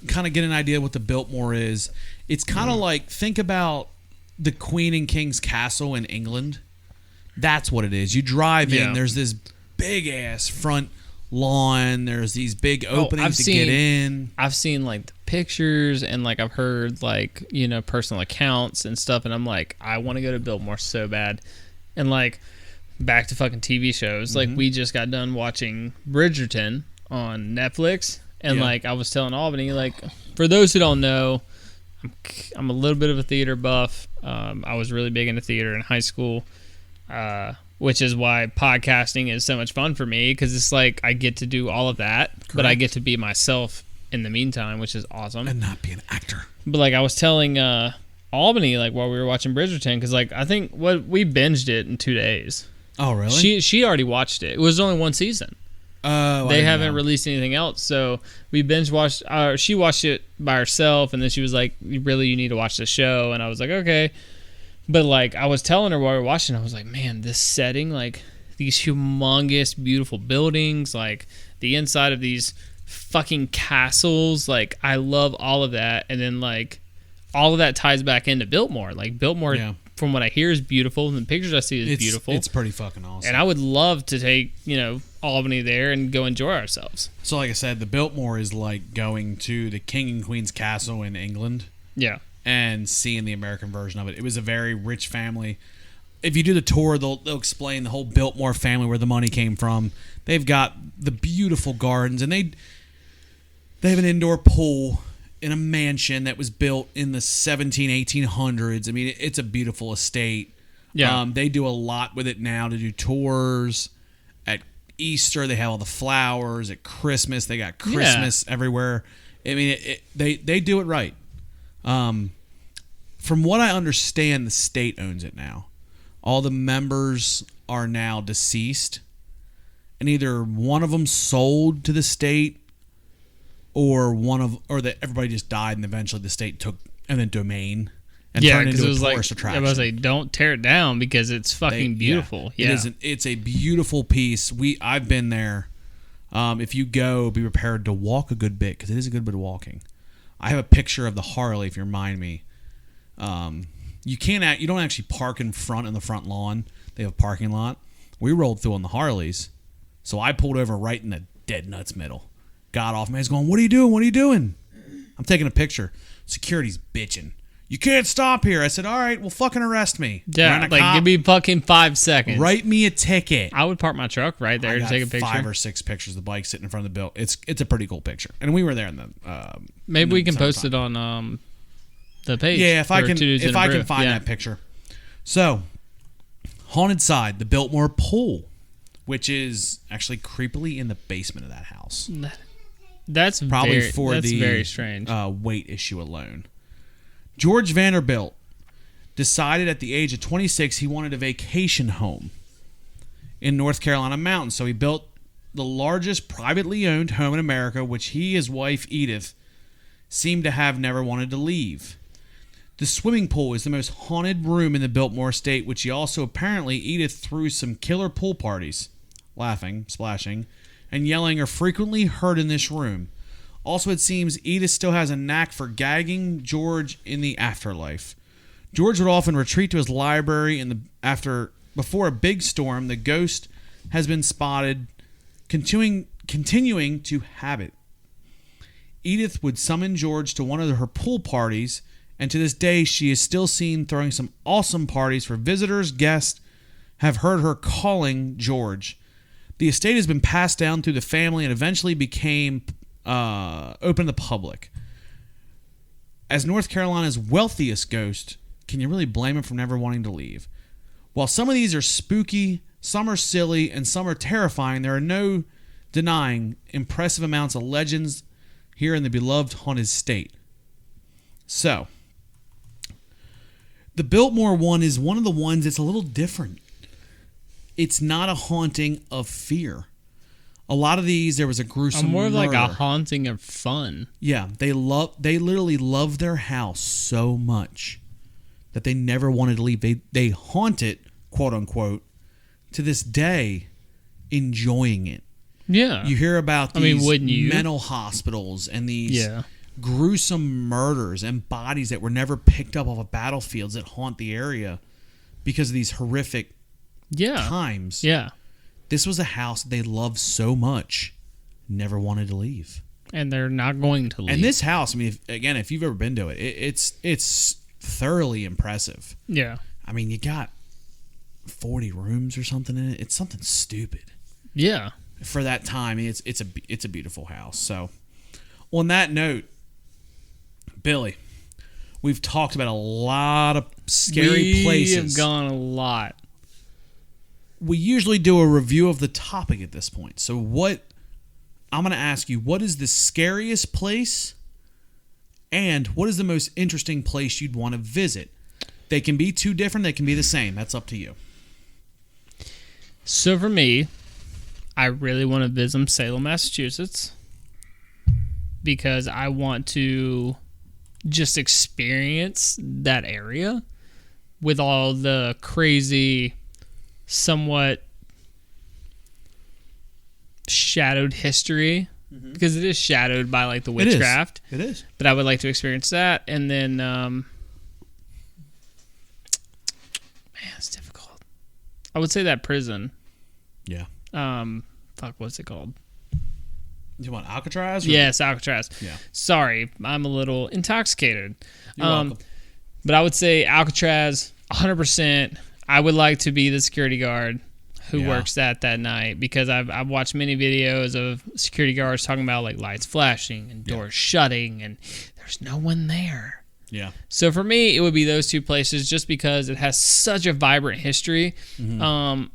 kind of get an idea what the Biltmore is, it's kind of like, think about the Queen and King's Castle in England. That's what it is. You drive in, there's this big ass front lawn, there's these big openings to get in. I've seen like the pictures and like I've heard like, personal accounts and stuff, and I'm like, I want to go to Biltmore so bad. And like back to fucking TV shows, like we just got done watching Bridgerton on Netflix, and like I was telling Albany, like for those who don't know, I'm a little bit of a theater buff. I was really big into theater in high school, which is why podcasting is so much fun for me, because it's like I get to do all of that, but I get to be myself in the meantime, which is awesome. And not be an actor. But like I was telling Albany, like while we were watching Bridgerton, because like I think we binged it in 2 days. Oh, really? She already watched it. It was only one season. They haven't released anything else, so we binge watched. She watched it by herself, and then she was like, you need to watch the show. And I was like, okay. But like I was telling her while we were watching, I was like, man, this setting, like these humongous, beautiful buildings, like the inside of these fucking castles, like I love all of that. And then like all of that ties back into Biltmore. Like Biltmore, from what I hear, is beautiful, and the pictures I see is beautiful. It's pretty fucking awesome. And I would love to take Albany there and go enjoy ourselves. So like I said, the Biltmore is like going to the King and Queen's Castle in England. Yeah. And seeing the American version of it. It was a very rich family. If you do the tour, they'll explain the whole Biltmore family, where the money came from. They've got the beautiful gardens, and they have an indoor pool in a mansion that was built in the 1800s. I mean, it's a beautiful estate. Yeah. They do a lot with it now to do tours. At Easter, they have all the flowers. At Christmas, they got Christmas everywhere. I mean, they do it right. From what I understand, the state owns it now. All the members are now deceased, and either one of them sold to the state, or everybody just died, and eventually the state took eminent domain and turned into a tourist attraction. I was like, don't tear it down because it's fucking beautiful. Yeah. It's a beautiful piece. I've been there. If you go, be prepared to walk a good bit because it is a good bit of walking. I have a picture of the Harley, if you remind me. You don't actually park in the front lawn. They have a parking lot. We rolled through on the Harleys, so I pulled over right in the dead nuts middle. Got off. Man's going, "What are you doing? What are you doing?" I'm taking a picture. Security's bitching. "You can't stop here." I said, "All right, well, fucking arrest me." Yeah, give me fucking 5 seconds. Write me a ticket. I would park my truck right there to take a picture. 5 or 6 pictures of the bike sitting in front of the bill. It's a pretty cool picture, and we were there in the. Maybe we can post it on the page. Yeah, if I can find that picture. So, haunted side, the Biltmore Pool, which is actually creepily in the basement of that house. That's probably very strange. Weight issue alone. George Vanderbilt decided at the age of 26 he wanted a vacation home in North Carolina mountains. So he built the largest privately owned home in America, which he and his wife Edith seemed to have never wanted to leave. The swimming pool is the most haunted room in the Biltmore estate, which he also apparently Edith threw some killer pool parties. Laughing, splashing, and yelling are frequently heard in this room. Also, it seems Edith still has a knack for gagging George in the afterlife. George would often retreat to his library before a big storm. The ghost has been spotted continuing to habit. Edith would summon George to one of her pool parties, and to this day she is still seen throwing some awesome parties for visitors. Guests have heard her calling George. The estate has been passed down through the family and eventually became open to the public. As North Carolina's wealthiest ghost, can you really blame him for never wanting to leave? While some of these are spooky, some are silly, and some are terrifying, there are no denying impressive amounts of legends here in the beloved haunted state. So, the Biltmore one is one of the ones that's a little different. It's not a haunting of fear. A lot of these, there was a gruesome more of murder. like a haunting of fun. Yeah, they literally love their house so much that they never wanted to leave. They haunt it, quote unquote, to this day, enjoying it. Yeah. You hear about these wouldn't you? Mental hospitals and these gruesome murders and bodies that were never picked up off of battlefields that haunt the area because of these horrific times. Yeah. This was a house they loved so much, never wanted to leave. And they're not going to leave. And this house, I mean, if you've ever been to it, it's thoroughly impressive. Yeah. I mean, you got 40 rooms or something in it. It's something stupid. Yeah. For that time, it's a beautiful house. So, on that note, Billy, we've talked about a lot of scary places. We have gone a lot. We usually do a review of the topic at this point. So I'm going to ask you, what is the scariest place and what is the most interesting place you'd want to visit? They can be two different. They can be the same. That's up to you. So for me, I really want to visit Salem, Massachusetts because I want to just experience that area with all the crazy, somewhat shadowed history because it is shadowed by like the witchcraft. It is. But I would like to experience that, and then man, it's difficult. I would say that prison. Yeah. What's it called? You want Alcatraz? Yes, Alcatraz. Yeah. Sorry, I'm a little intoxicated. You're welcome. But I would say Alcatraz, 100%. I would like to be the security guard who works that night because I've watched many videos of security guards talking about like lights flashing and doors shutting and there's no one there. Yeah. So for me, it would be those two places just because it has such a vibrant history. Mm-hmm.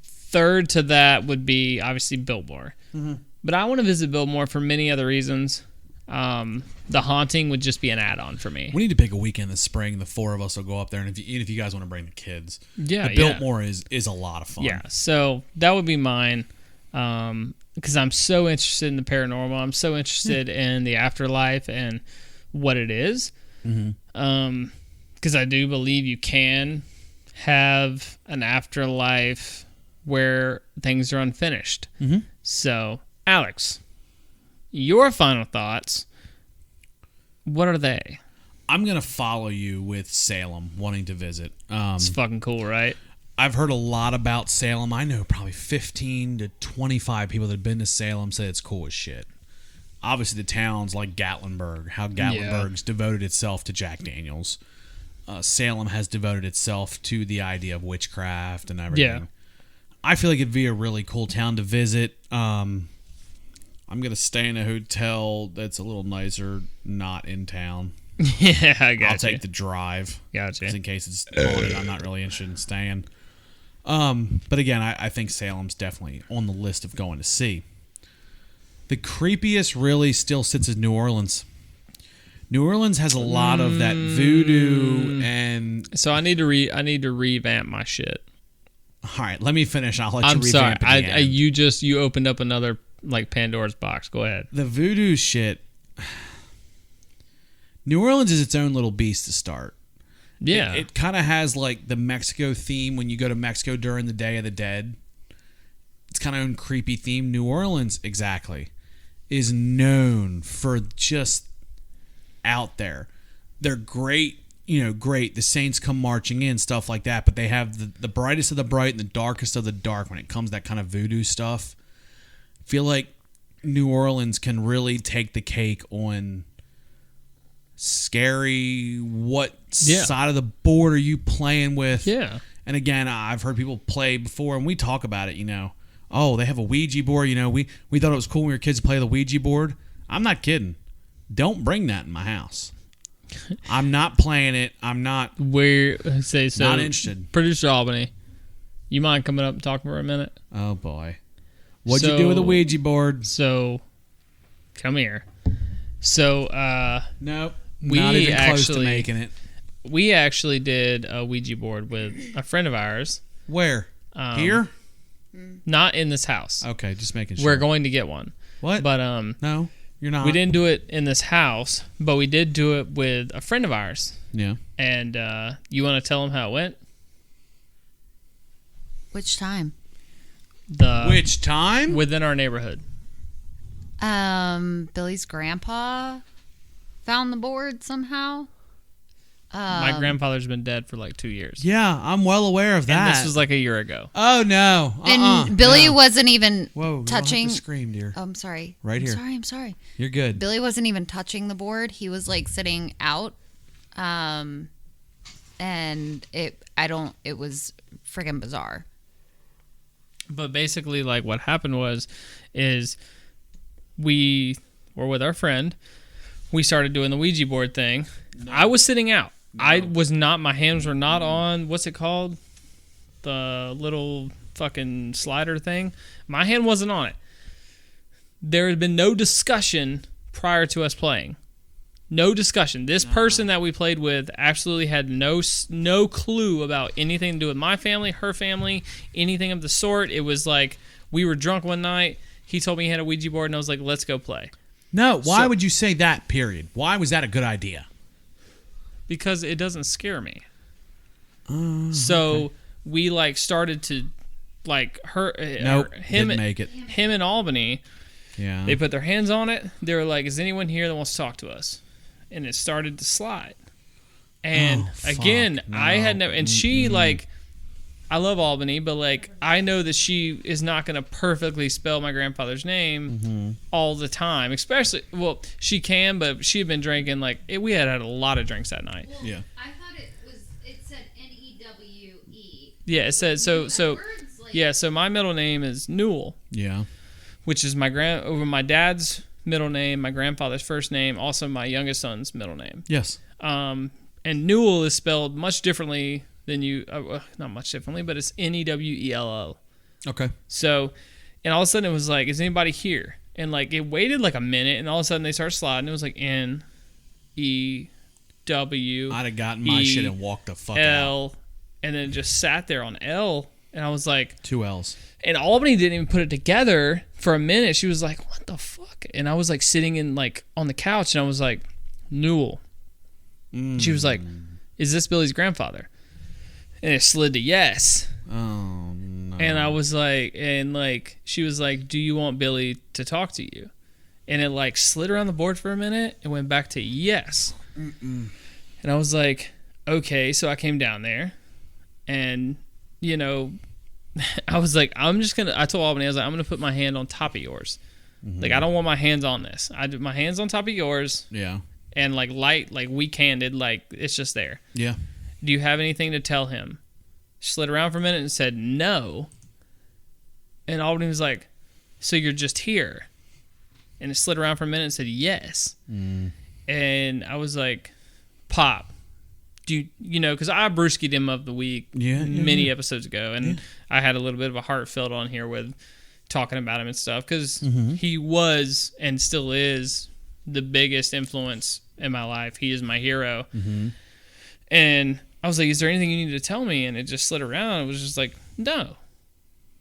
Third to that would be obviously Biltmore. Mm-hmm. But I want to visit Biltmore for many other reasons. The Haunting would just be an add-on for me. We need to pick a weekend this spring. The 4 of us will go up there, and if you guys want to bring the kids, Yeah, the Biltmore is a lot of fun. Yeah, so that would be mine. Because I'm so interested in the paranormal. I'm so interested in the afterlife and what it is. Because I do believe you can have an afterlife where things are unfinished. So, Alex, your final thoughts, what are they? I'm going to follow you with Salem, wanting to visit. It's fucking cool, right? I've heard a lot about Salem. I know probably 15 to 25 people that have been to Salem say it's cool as shit. Obviously, the towns like Gatlinburg, how Gatlinburg's devoted itself to Jack Daniels. Salem has devoted itself to the idea of witchcraft and everything. Yeah. I feel like it'd be a really cool town to visit. I'm going to stay in a hotel that's a little nicer, not in town. Yeah, I got I'll take the drive. Gotcha. Just in case it's haunted. I'm not really interested in staying. But again, I think Salem's definitely on the list of going to see. The creepiest really still sits in New Orleans. New Orleans has a lot of that voodoo and... So I need to revamp my shit. All right, let me finish. I'll let you I'm sorry. revamp at the end. You opened up another like Pandora's box. Go ahead. The voodoo shit... New Orleans is its own little beast to start. Yeah. It kind of has like the Mexico theme when you go to Mexico during the Day of the Dead. It's kind of own creepy theme. New Orleans, exactly, is known for just out there. They're great, great. The saints come marching in, stuff like that, but they have the brightest of the bright and the darkest of the dark when it comes to that kind of voodoo stuff. I feel like New Orleans can really take the cake on... scary, what side of the board are you playing with? Yeah. And again, I've heard people play before, and we talk about it, Oh, they have a Ouija board. We thought it was cool when we were kids to play the Ouija board. I'm not kidding. Don't bring that in my house. I'm not playing it. I'm not. Not interested. Producer Albany, you mind coming up and talking for a minute? Oh, boy. What'd you do with the Ouija board? So, come here. So, nope. Not even close to making it. We actually did a Ouija board with a friend of ours. Where? Here? Not in this house. Okay, just making sure. We're going to get one. What? But no, you're not. We didn't do it in this house, but we did do it with a friend of ours. Yeah. And you want to tell them how it went? Which time? Which time? Within our neighborhood. Billy's grandpa found the board somehow. My grandfather's been dead for like 2 years. Yeah, I'm well aware of that. And this was like a year ago. Oh no! And Billy wasn't even touching. touching. Scream, dear. Oh, I'm sorry. Right here. I'm sorry. You're good. Billy wasn't even touching the board. He was like sitting out. And it was friggin' bizarre. But basically, like what happened is we were with our friend. We started doing the Ouija board thing. No. I was sitting out. No. My hands were not on, what's it called? The little fucking slider thing. My hand wasn't on it. There had been no discussion prior to us playing. No discussion. This person that we played with absolutely had no clue about anything to do with my family, her family, anything of the sort. It was like we were drunk one night. He told me he had a Ouija board, and I was like, let's go play. No, why would you say that, period? Why was that a good idea? Because it doesn't scare me. So we like started to like didn't make it. Him in Albany. Yeah. They put their hands on it. They were like, "Is anyone here that wants to talk to us?" And it started to slide. And again, I had never. And she like, I love Albany, but like I know that she is not going to perfectly spell my grandfather's name all the time. Especially, well, she can, but she had been drinking like we had a lot of drinks that night. Well, yeah. I thought it said N-E-W-E. Yeah, it said so. Yeah, so my middle name is Newell. Yeah. Which is my dad's middle name, my grandfather's first name, also my youngest son's middle name. Yes. And Newell is spelled much differently than not much differently, but it's Newell. Okay. So, and all of a sudden it was like, is anybody here? And like it waited like a minute, and all of a sudden they start sliding. It was like N, E, W. I'd have gotten my shit and walked the fuck L, out. and then just sat there on L, and I was like, 2 L's. And Albany didn't even put it together for a minute. She was like, "What the fuck?" And I was like sitting in like on the couch, and I was like, "Newell." She was like, "Is this Billy's grandfather?" And it slid to yes. Oh no. And I was like, and like she was like, "Do you want Billy to talk to you?" And it like slid around the board for a minute and went back to yes. And I was like, okay. So I came down there, and you know, I was like, I told Albany, I was like, I'm gonna put my hand on top of yours. Like I don't want my hands on this. I do my hands on top of yours. Yeah. And like light, like weak-handed, like it's just there. Yeah. Do you have anything to tell him? She slid around for a minute and said no. And Albany was like, so you're just here? And it slid around for a minute and said yes. And I was like, Pop, do you know, because I brewskied him of the week many episodes ago, and I had a little bit of a heartfelt on here with talking about him and stuff, because he was and still is the biggest influence in my life. He is my hero. And I was like, is there anything you need to tell me? And it just slid around. It was just like, no.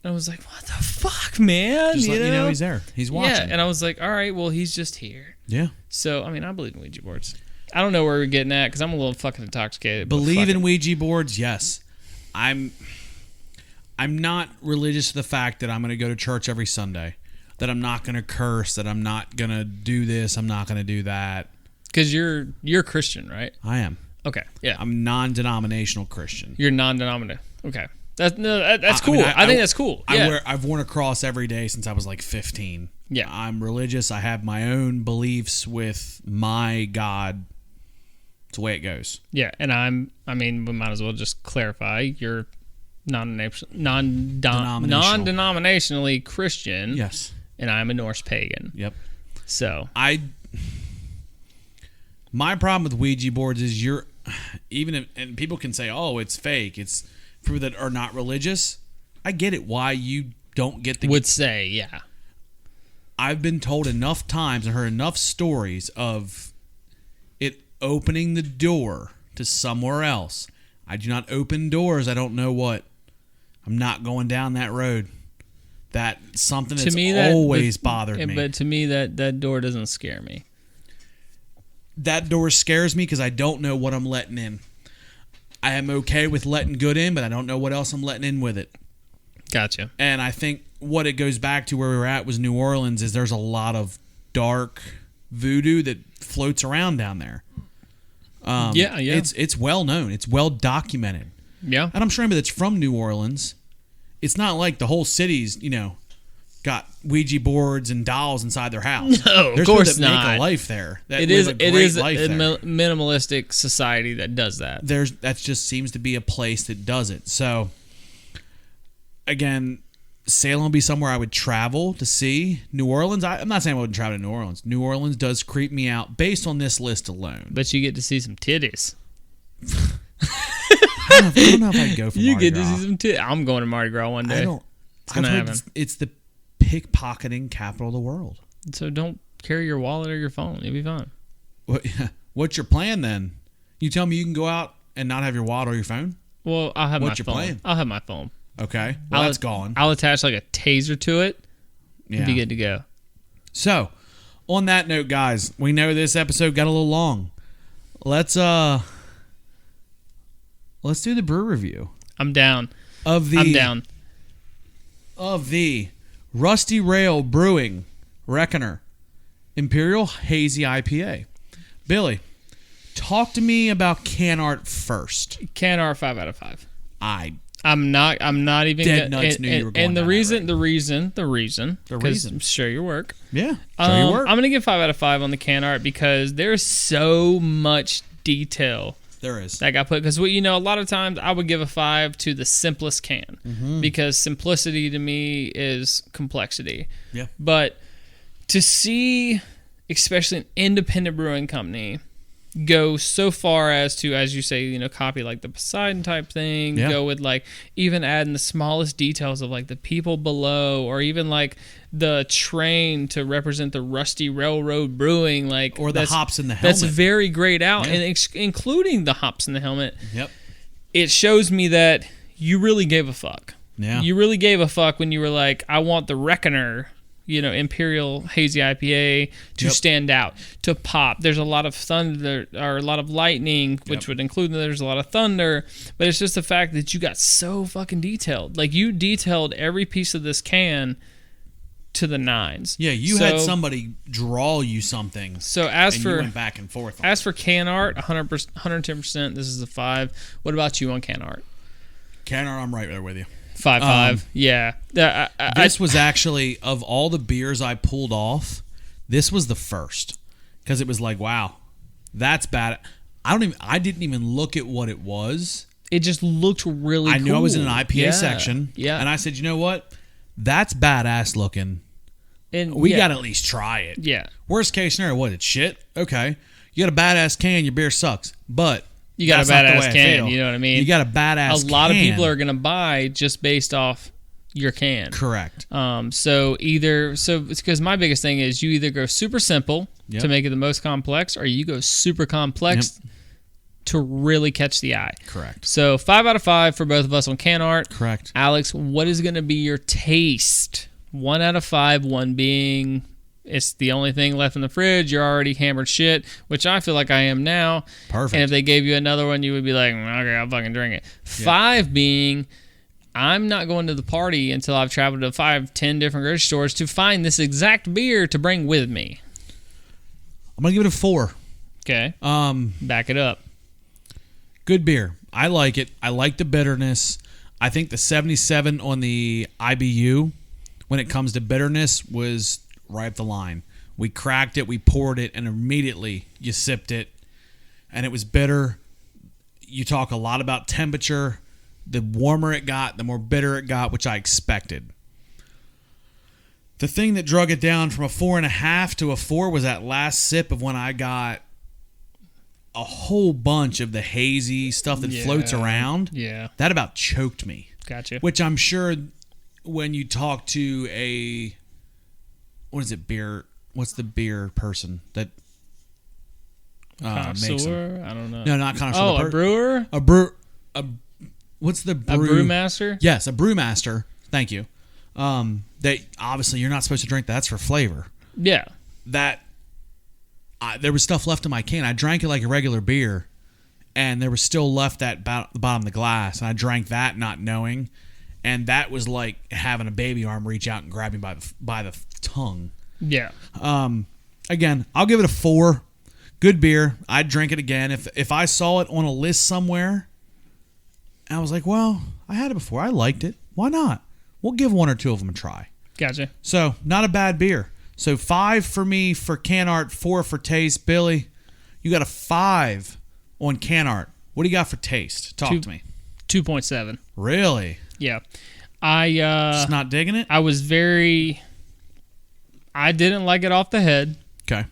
And I was like, what the fuck, man? Just let you know he's there. He's watching. Yeah, and I was like, all right, well, he's just here. Yeah. So, I mean, I believe in Ouija boards. I don't know where we're getting at because I'm a little fucking intoxicated. Believe in Ouija boards? Yes. I'm not religious to the fact that I'm going to go to church every Sunday, that I'm not going to curse, that I'm not going to do this, I'm not going to do that. Because you're Christian, right? I am. Okay. Yeah. I'm non-denominational Christian. You're non-denominational. Okay. That's cool. I think that's cool. Yeah. I've worn a cross every day since I was like 15. Yeah. I'm religious. I have my own beliefs with my God. It's the way it goes. Yeah, and I mean, we might as well just clarify. You're non-denominationally Christian. Yes. And I'm a Norse pagan. Yep. So my problem with Ouija boards is and people can say, oh, it's fake. It's for people that are not religious. I get it. Why you don't get the... Would say, yeah. I've been told enough times and heard enough stories of it opening the door to somewhere else. I do not open doors. I don't know what. I'm not going down that road. That's something that's always bothered me. But to me, that door doesn't scare me. That door scares me because I don't know what I'm letting in. I am okay with letting good in, but I don't know what else I'm letting in with it. Gotcha. And I think what it goes back to where we were at was New Orleans, is there's a lot of dark voodoo that floats around down there. Yeah. It's well known. It's well documented. Yeah. And I'm sure anybody that's from New Orleans, it's not like the whole city's, got Ouija boards and dolls inside their house. No, There's of course people that not. Make a life there. It is a minimalistic society that does that. That just seems to be a place that does it. So, again, Salem would be somewhere I would travel to see. New Orleans, I'm not saying I wouldn't travel to New Orleans. New Orleans does creep me out based on this list alone. But you get to see some titties. I don't know if I'd go for you Mardi get Gras. to see some titties. I'm going to Mardi Gras one day. It's going to happen. It's the pickpocketing capital of the world. So don't carry your wallet or your phone. You'll be fine. What's your plan then? You tell me you can go out and not have your wallet or your phone? Well, I'll have What's my your phone. plan? I'll have my phone. Okay. Well, that's gone. I'll attach like a taser to it. Yeah. And be good to go. So, on that note, guys, we know this episode got a little long. Let's do the brew review. I'm down. I'm down. Of the Rusty Rail Brewing Wreckoner Imperial Hazy IPA. Billy, talk to me about can art first. Can art 5 out of 5. I'm not even dead nuts knew you were going and the reason, because show your work. Yeah, show your work. I'm gonna give 5 out of 5 on the can art because there's so much detail. There is. That got put because a lot of times I would give a 5 to the simplest can because simplicity to me is complexity. Yeah. But to see, especially an independent brewing company, go so far as to, as you say, copy like the Poseidon type thing. Yeah. Go with like even adding the smallest details of like the people below, or even like the train to represent the rusty railroad brewing, like Or the hops in the That's helmet. very grayed out, Yeah. and including the hops in the helmet. Yep. It shows me that you really gave a fuck. Yeah. You really gave a fuck when you were like, I want the Wreckoner, Imperial Hazy IPA to Yep. stand out, to pop. There's a lot of thunder, or a lot of lightning, which Yep. would include there's a lot of thunder, but it's just the fact that you got so fucking detailed. Like, you detailed every piece of this can to the nines. Yeah, you had somebody draw you something. So as and for you went back and forth. On as for can art, 100%, 110%. This is a 5. What about you on can art? Canner, I'm right there with you. 5.5. Yeah. This was actually, of all the beers I pulled off, this was the first, because it was like, wow, that's bad. I didn't even look at what it was. It just looked really I cool. knew I was in an IPA Yeah. section. Yeah. And I said, you know what? That's badass looking. And We yeah. got to at least try it. Yeah. Worst case scenario, what? It's shit? Okay. You got a badass can, your beer sucks. But You got a that's not the badass way I can, feel. you know what I mean? You got a badass can. A lot of people are going to buy just based off your can. Correct. So it's because my biggest thing is you either go super simple Yep. to make it the most complex, or you go super complex to really catch the eye. Correct. So 5 out of 5 for both of us on can art. Correct. Alex, what is going to be your taste? 1 out of 5, 1 being it's the only thing left in the fridge. You're already hammered shit, which I feel like I am now. Perfect. And if they gave you another one, you would be like, okay, I'll fucking drink it. 5 being, I'm not going to the party until I've traveled to 5-10 different grocery stores to find this exact beer to bring with me. I'm going to give it a 4. Okay. Back it up. Good beer. I like it. I like the bitterness. I think the 77 on the IBU, when it comes to bitterness, was right up the line. We cracked it, we poured it, and immediately you sipped it, and it was bitter. You talk a lot about temperature. The warmer it got, the more bitter it got, which I expected. The thing that drug it down from a 4.5 to a 4 was that last sip of when I got a whole bunch of the hazy stuff that floats around. Yeah. That about choked me. Gotcha. Which I'm sure when you talk to beer? What's the beer person that makes them? Connoisseur? I don't know. No, not connoisseur. Oh, a brewer? What's the A brew? brewmaster? Yes, a brewmaster. Thank you. They obviously you're not supposed to drink that. That's for flavor. Yeah. There was stuff left in my can. I drank it like a regular beer, and there was still left at about the bottom of the glass, and I drank that not knowing, and that was like having a baby arm reach out and grab me by the tongue. Yeah. Again, I'll give it a 4. Good beer. I'd drink it again if I saw it on a list somewhere. I was like, well, I had it before. I liked it. Why not? We'll give 1 or 2 of them a try. Gotcha. So, not a bad beer. So, 5 for me for can art, 4 for taste. Billy, you got a 5 on can art. What do you got for taste? Talk to me. 2.7. Really? Yeah. Just not digging it? I didn't like it off the head. Okay.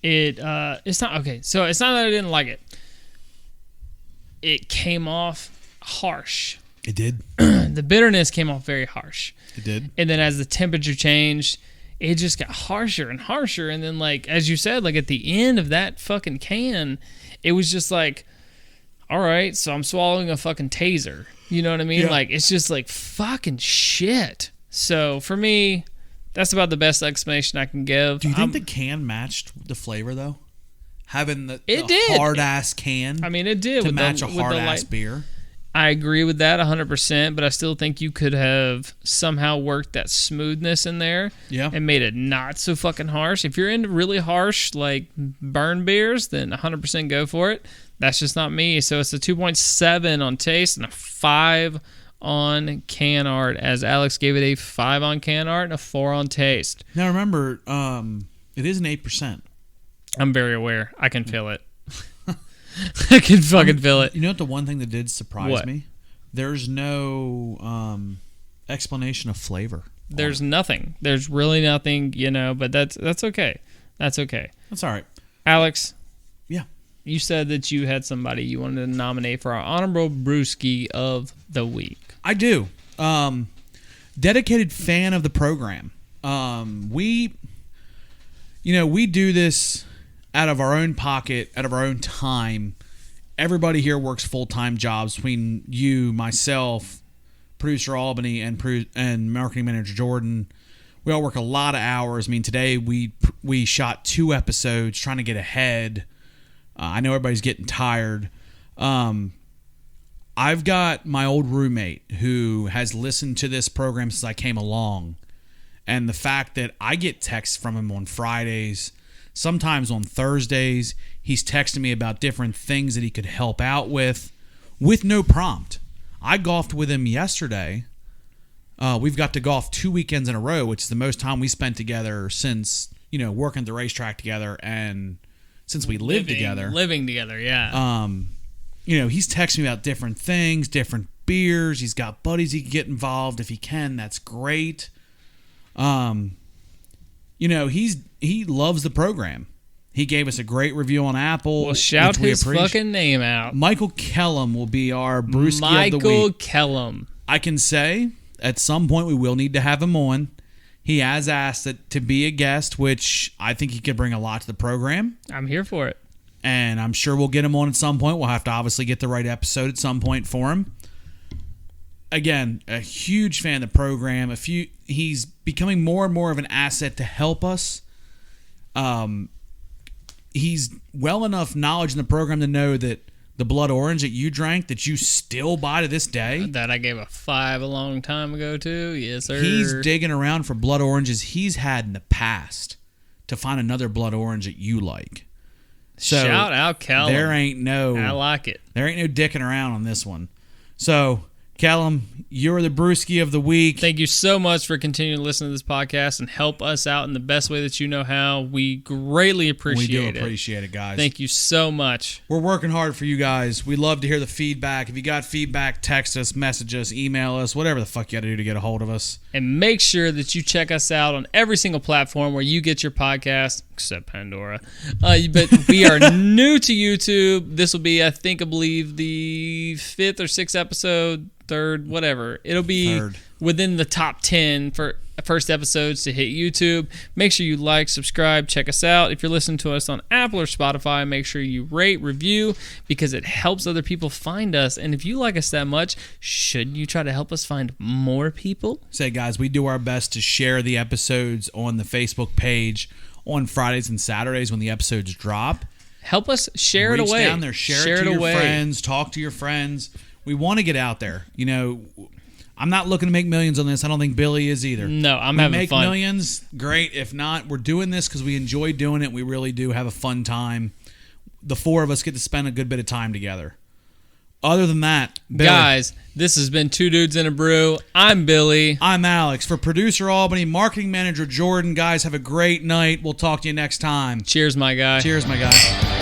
It's not okay. So it's not that I didn't like it. It came off harsh. It did. The bitterness came off very harsh. It did. And then as the temperature changed, it just got harsher and harsher. And then, like, as you said, like at the end of that fucking can, it was just like, all right, so I'm swallowing a fucking taser. You know what I mean? Yeah. Like, it's just like fucking shit. So for me, that's about the best explanation I can give. Do you think the can matched the flavor, though? Having the did. hard-ass can I mean, it did to with match the, a with the hard-ass light. beer? I agree with that 100%, but I still think you could have somehow worked that smoothness in there and made it not so fucking harsh. If you're into really harsh, like, burn beers, then 100% go for it. That's just not me. So it's a 2.7 on taste and a 5 on can art, as Alex gave it a 5 on can art and a 4 on taste. Now, remember, it is an 8%. I'm very aware. I can feel it. I can fucking feel it. You know what the one thing that did surprise What? me? There's no explanation of flavor. There's nothing. There's really nothing, but that's okay. That's okay. That's all right. Alex, Yeah. you said that you had somebody you wanted to nominate for our honorable brewski of the week. I do. Dedicated fan of the program. We do this out of our own pocket, out of our own time. Everybody here works full-time jobs between you, myself, producer Albany, and marketing manager Jordan. We all work a lot of hours. I mean, today we shot 2 episodes trying to get ahead. I know everybody's getting tired. I've got my old roommate who has listened to this program since I came along. And the fact that I get texts from him on Fridays, sometimes on Thursdays, he's texting me about different things that he could help out with no prompt. I golfed with him yesterday. We've got to golf 2 weekends in a row, which is the most time we spent together since, working at the racetrack together and since we lived together. Living together, yeah. He's texting me about different things, different beers. He's got buddies he can get involved if he can. That's great. He loves the program. He gave us a great review on Apple. Well, shout his fucking name out. Michael Kellum will be our brewski of the week. Michael Kellum. I can say at some point we will need to have him on. He has asked to be a guest, which I think he could bring a lot to the program. I'm here for it. And I'm sure we'll get him on at some point. We'll have to obviously get the right episode at some point for him. Again, a huge fan of the program. He's becoming more and more of an asset to help us. He's well enough knowledge in the program to know that the blood orange that you drank that you still buy to this day. That I gave a 5 a long time ago too. Yes, sir. He's digging around for blood oranges he's had in the past to find another blood orange that you like. So shout out Callum. I like it. There ain't no dicking around on this one. So, Callum, you're the brewski of the week. Thank you so much for continuing to listen to this podcast and help us out in the best way that you know how. We greatly appreciate it. We do appreciate it, guys. Thank you so much. We're working hard for you guys. We love to hear the feedback. If you got feedback, text us, message us, email us, whatever the fuck you got to do to get a hold of us. And make sure that you check us out on every single platform where you get your podcast, except Pandora. But we are new to YouTube. This will be, I believe, the 5th or 6th episode. 3rd, whatever. It'll be within the top 10 for first episodes to hit YouTube. Make sure you like, subscribe, check us out. If you're listening to us on Apple or Spotify, make sure you rate, review, because it helps other people find us. And if you like us that much, shouldn't you try to help us find more people? Say, guys, we do our best to share the episodes on the Facebook page on Fridays and Saturdays when the episodes drop. Help us share it away. Reach down there, share it to your friends, talk to your friends. We want to get out there. I'm not looking to make millions on this. I don't think Billy is either. No, I'm having fun. Make millions, great. If not, we're doing this because we enjoy doing it. We really do have a fun time. The 4 of us get to spend a good bit of time together. Other than that, Billy, guys, this has been Two Dudes in a Brew. I'm Billy. I'm Alex. For producer Albany, marketing manager Jordan, guys, have a great night. We'll talk to you next time. Cheers, my guy. Cheers, my guy.